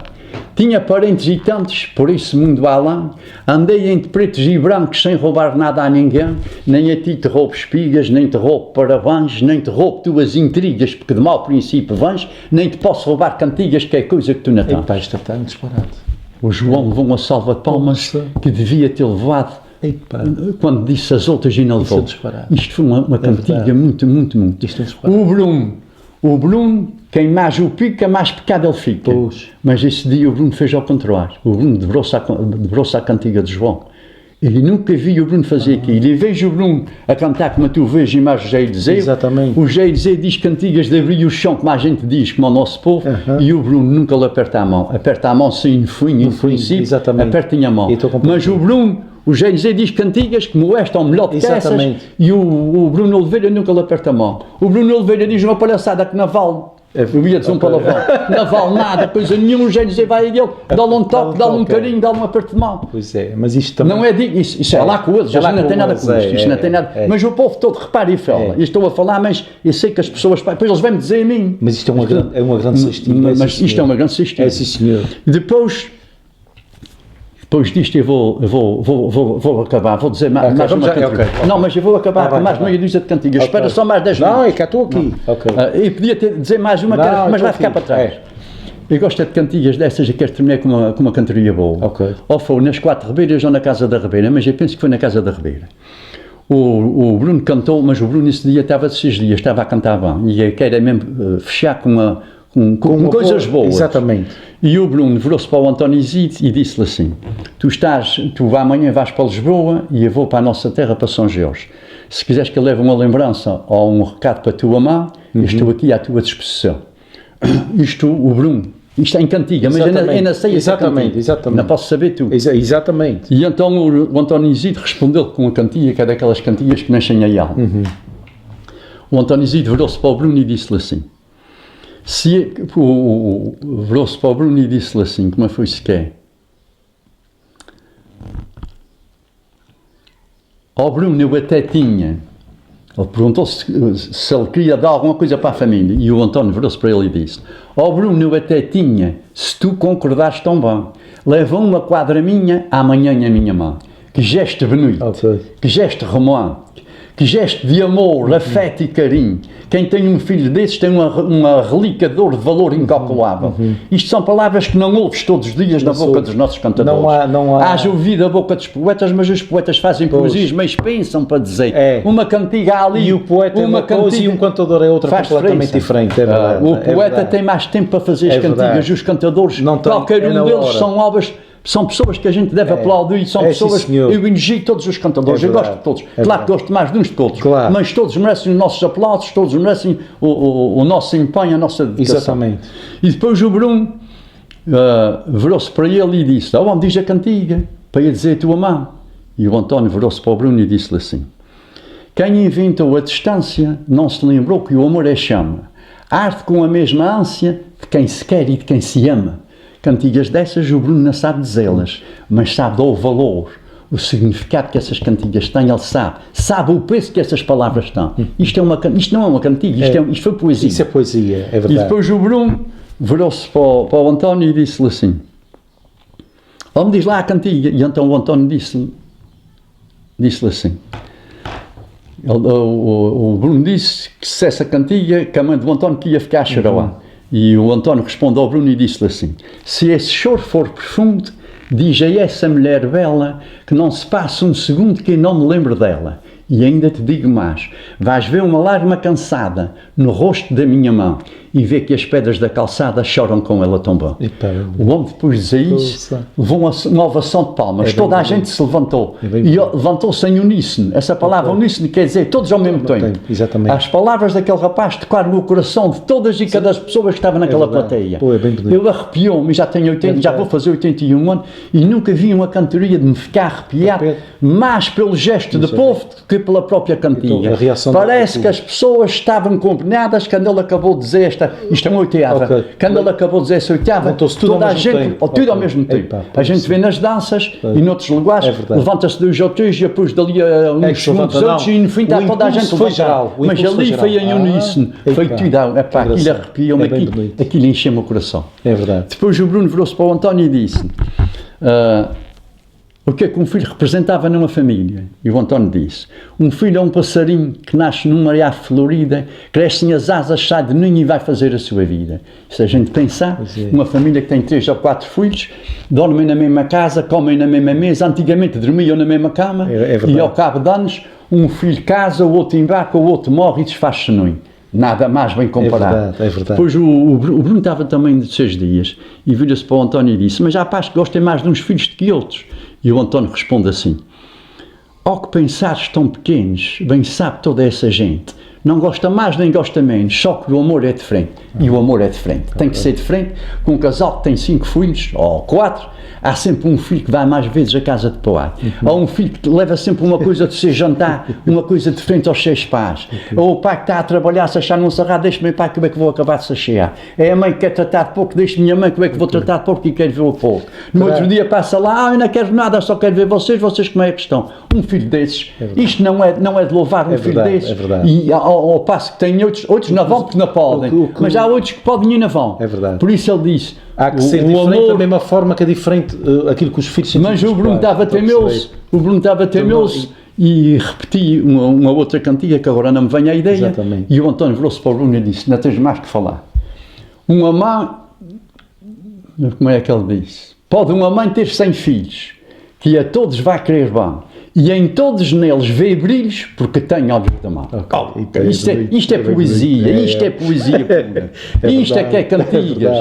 Tinha parentes e tantos por esse mundo além, andei entre pretos e brancos sem roubar nada a ninguém, nem a ti te roubo espigas, nem te roubo parabéns, nem te roubo tuas intrigas, porque de mau princípio vens, nem te posso roubar cantigas, que é coisa que tu não tens. Epá, isto está disparado. O João levou uma salva de palmas que devia ter levado quando disse as outras e não levou. Isto foi uma cantiga muito. Isto é o Bruno, quem mais o pica, mais pecado ele fica. Pois. Mas esse dia o Bruno fez ao contrário. O Bruno devorou-se à cantiga de João. Ele nunca viu o Bruno fazer aquilo. E vejo o Bruno a cantar como tu vês e mais o Jair dizer. Exatamente. O Jair dizer diz cantigas de abrir o chão, como a gente diz, como o nosso povo. E o Bruno nunca lhe aperta a mão. Aperta a mão sem no princípio, aperta-lhe a mão. Mas o Bruno, o Jair dizer diz cantigas como esta, ou melhor do que essas. E o Bruno Oliveira nunca lhe aperta a mão. O Bruno Oliveira diz uma palhaçada que não vale. Eu ia dizer um palavrão. Não vale nada, coisa nenhuma. O Jair dizer vai a ele, dá-lhe um toque, dá-lhe um carinho, dá-lhe um aperto de mão. Pois é, mas isto também. Não é isso é lá com eles, já não tem nada com isto. Isto não tem nada. Mas o povo todo repara e fala. Eu estou a falar, mas eu sei que as pessoas. Depois eles vêm-me dizer a mim. Mas isto é uma grande cestinha. Mas isto é uma grande cestinha. É, sim, senhor. Depois disto eu vou acabar, vou dizer mais uma cantiga. Não, mas eu vou acabar com mais meia dúzia de cantigas. Espera só mais 10 minutos. Não, é que estou aqui. Eu podia dizer mais uma, mas vai ficar para trás. Eu gosto de cantigas dessas e quero terminar com uma cantoria boa. Ou foi nas 4 Ribeiras ou na Casa da Ribeira, mas eu penso que foi na Casa da Ribeira. O Bruno cantou, mas o Bruno esse dia estava de 6 dias, estava a cantar bem. E eu quero mesmo fechar com coisas boas. Exatamente. E o Bruno virou-se para o António Zito e disse-lhe assim: tu amanhã vais para Lisboa e eu vou para a nossa terra, para São Jorge. Se quiseres que eu leve uma lembrança ou um recado para a tua mãe, eu estou aqui à tua disposição. O Bruno, isto é em cantiga, mas eu não sei exatamente. Não posso saber tu. Exatamente. E então o António Zito respondeu com uma cantiga, que é daquelas cantigas que mexem a alma. O António Zito virou-se para o Bruno e disse-lhe assim: virou-se para o Bruno e disse-lhe assim, como foi isso que é? Ó Bruno, eu até tinha. Ele perguntou se ele queria dar alguma coisa para a família. E o António virou-se para ele e disse: ó Bruno, eu até tinha, se tu concordares tão bem, leva uma quadra minha, amanhã a minha mão. Que gesto bonito, que gesto romântico, que gesto de amor, afeto e carinho. Quem tem um filho desses tem uma relíquia de valor incalculável. Isto são palavras que não ouves todos os dias na boca dos nossos cantadores. Não há... Haja ouvido a boca dos poetas, mas os poetas fazem poesias, mas pensam para dizer. Uma cantiga ali. E o poeta é uma coisa e um cantador é outra completamente diferente. O poeta tem mais tempo para fazer as cantigas. Os cantadores, qualquer um deles são obras. São pessoas que a gente deve aplaudir, são pessoas que eu elogio todos os cantadores, eu gosto de todos. Claro que gosto mais de uns de todos, mas todos merecem os nossos aplausos, todos merecem o nosso empenho, a nossa dedicação. Exatamente. E depois o Bruno virou-se para ele e disse: vamos diz a cantiga, para ele dizer a tua mão. E o António virou-se para o Bruno e disse-lhe assim: quem inventou a distância não se lembrou que o amor é chama, arde com a mesma ânsia de quem se quer e de quem se ama. Cantigas dessas o Bruno não sabe dizê-las, mas sabe dar o valor, o significado que essas cantigas têm, ele sabe o peso que essas palavras têm. Isto não é uma cantiga, isto foi poesia. Isso é poesia, é verdade. E depois o Bruno virou-se para o António e disse-lhe assim: me diz lá a cantiga. E então o António disse-lhe assim: o Bruno disse que se essa cantiga, que a mãe do António que ia ficar a chorar. E o António respondeu ao Bruno e disse-lhe assim: se esse choro for profundo, diz a essa mulher bela que não se passa um segundo que eu não me lembre dela. E ainda te digo mais: vais ver uma lágrima cansada no rosto da minha mão e vê que as pedras da calçada choram com ela tão bem. O homem depois de dizer isso levou uma ovação de palmas, toda a gente se levantou e levantou-se em uníssono. Essa palavra uníssono quer dizer todos ao mesmo tempo. Exatamente. As palavras daquele rapaz tocaram no coração de todas e cada pessoa que estava naquela plateia. Ele arrepiou-me, já tenho já vou fazer 81 anos e nunca vi uma cantoria de me ficar arrepiado mais pelo gesto do povo que pela própria cantiga. Parece que as pessoas estavam combinadas quando ele acabou de dizer esta isto é uma oitava. Ok. Quando ele acabou de dizer essa oitava, Montou-se tudo toda ao a mesmo gente, tempo. tudo ao Ok. mesmo tempo. Epá, A gente vê nas danças e noutros lugares, É verdade. levanta-se dois ou três e depois dali a uns que se segundos levanta, outros não. e no fim está O toda a impulso gente foi levantar. geral, o Mas impulso ali foi foi em geral. uníssono, Ah, foi epá, tudo, epá, aquilo engraçado. arrepiou-me, É bem bonito. aquilo encheu-me o coração. É verdade. Depois o Bruno virou-se para o António e disse o que é que um filho representava numa família? E o António disse, um filho é um passarinho que nasce numa área florida, crescem as asas, sai de ninho e vai fazer a sua vida. Se a gente pensar, uma família que tem 3 ou 4 filhos, dormem na mesma casa, comem na mesma mesa, antigamente dormiam na mesma cama, e ao cabo de anos, um filho casa, o outro embarca, o outro morre e desfaz-se ninho. Nada mais bem comparado. É verdade. Depois o Bruno estava também de 6 dias e vira-se para o António e disse, mas há pais que gostem mais de uns filhos do que outros. E o António responde assim, ao que pensares tão pequenos, bem sabe toda essa gente, não gosta mais nem gosta menos, só que o amor é diferente. E o amor é diferente. Tem que ser diferente. Com um casal que tem 5 filhos, ou 4, há sempre um filho que vai mais vezes à casa de pai. Ou um filho que leva sempre uma coisa de ser jantar, uma coisa diferente aos 6 pais. Ou o pai que está a trabalhar, se achar num sarrado, deixa-me pai, como é que vou acabar de sachear. É a mãe que quer tratar de porco, deixa minha mãe, como é que vou tratar de porco e quero ver o porco. No outro dia passa lá, eu não quero nada, só quero ver vocês como é que estão. Um filho desses, isto não é de louvar um filho desses. É verdade. E ao passo que tem outros não vão porque não podem, mas há outros que podem e não vão. É verdade. Por isso ele disse, Há que ser diferente da mesma forma que é diferente aquilo que os filhos sentem. mas o Bruno estava teimoso, e repeti uma outra cantiga que agora não me vem à ideia. Exatamente. E o António virou-se para o Bruno e disse, não tens mais que falar. Uma mãe, como é que ele disse? Pode uma mãe ter 100 filhos, que a todos vai querer bem, e em todos neles vê brilhos, porque tem olhos da mão. Okay. Isto é poesia, isto é poesia pura. Isto é que é cantigas.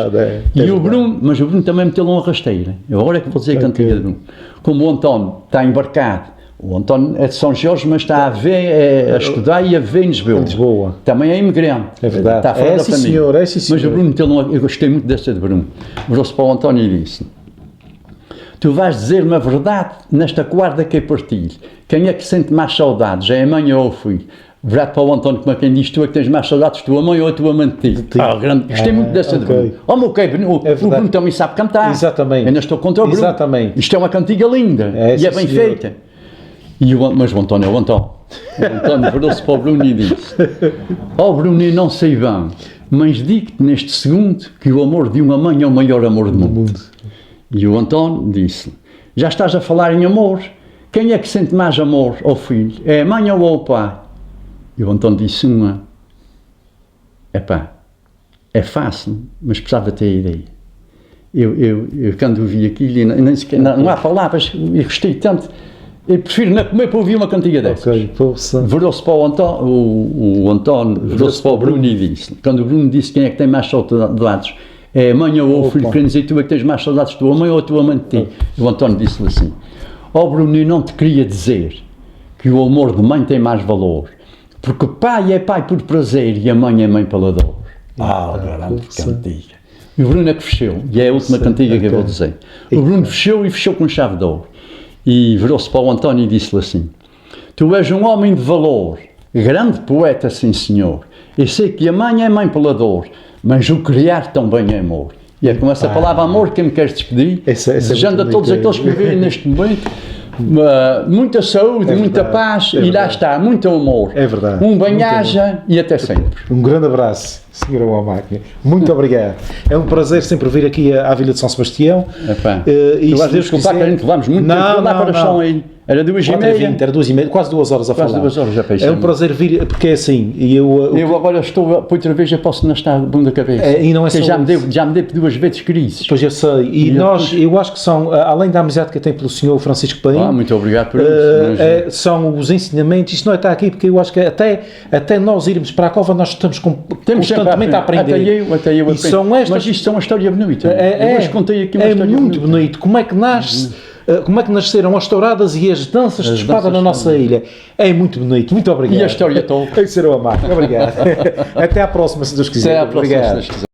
E o Bruno, mas o Bruno também meteu-lhe uma rasteira. Eu agora é que vou dizer a cantiga de Bruno. Como o António está embarcado, o António é de São Jorge, mas está a estudar e a ver em Lisboa. Também é imigrante. É verdade. Está fora da família. Senhor, mas o Bruno meteu-lhe uma, eu gostei muito desta de Bruno. Virou-se para o António e disse, tu vais dizer-me a verdade nesta guarda que é partir. Quem é que sente mais saudades? É a mãe ou o filho? Virado para o António, como é quem diz, tu é que tens mais saudades, tua mãe ou a tua mãe de ti? Gostei muito dessa de Bruno. O Bruno também sabe cantar. Exatamente. Ainda estou contra o Bruno. Exatamente. Isto é uma cantiga linda e é bem feita. Mas o António O António virou-se para o Bruno e disse, Bruno, eu não sei bem, mas digo-te neste segundo que o amor de uma mãe é o maior amor do mundo. E o António disse, já estás a falar em amor, quem é que sente mais amor ao filho? É a mãe ou o pai? E o António disse é fácil, mas precisava ter a ideia. Eu quando vi aquilo, não há palavras, eu gostei tanto, eu prefiro não comer para ouvir uma cantiga dessas. Virou-se para o António, virou-se para o Bruno e disse, quando o Bruno disse quem é que tem mais saudades, é a mãe ou o filho, querem dizer tu é que tens mais saudades da tua mãe ou a tua mãe de ti. E o António disse-lhe assim, Bruno, eu não te queria dizer que o amor de mãe tem mais valor, porque pai é pai por prazer e a mãe é mãe pela dor. Grande cantiga. E o Bruno é que fechou, e é a última cantiga que eu vou dizer. O Bruno fechou com chave de ouro. E virou-se para o António e disse-lhe assim, tu és um homem de valor, grande poeta, sim senhor, eu sei que a mãe é mãe pela dor, mas o criar também é amor. E é com essa palavra amor que me queres despedir, desejando a todos aqueles que me veem neste momento, muita saúde, muita paz, e lá está, muito amor. É verdade. Um bem-aja e até sempre. Um grande abraço, Sr. Máquina. Muito obrigado. É um prazer sempre vir aqui à Vila de São Sebastião. E se Deus quiser, que a gente levamos muito tempo lá para o chão aí. Era 2h30. Era 2h30, quase 2 horas a falar. Quase 2 horas já pensei. É um prazer vir, porque é assim. Eu agora estou, por outra vez, já posso não estar de bunda cabeça. E não é só já me deu 2 vezes crises. Pois eu sei. E eu acho que são, além da amizade que eu tenho pelo Sr. Francisco Paim. Muito obrigado por isso. São os ensinamentos. Isto não é estar aqui, porque eu acho que até nós irmos para a cova, nós estamos constantemente a aprender. Até eu e são estas, mas isto são uma história bonita. Eu hoje contei aqui uma história muito bonito. Como é que nasce? Como é que nasceram as touradas e as danças de espada na nossa ilha? É muito bonito. Muito obrigado. E a história toda. Tem que ser o amar. Obrigado. Até à próxima, se Deus quiser. Até à próxima, se Deus quiser.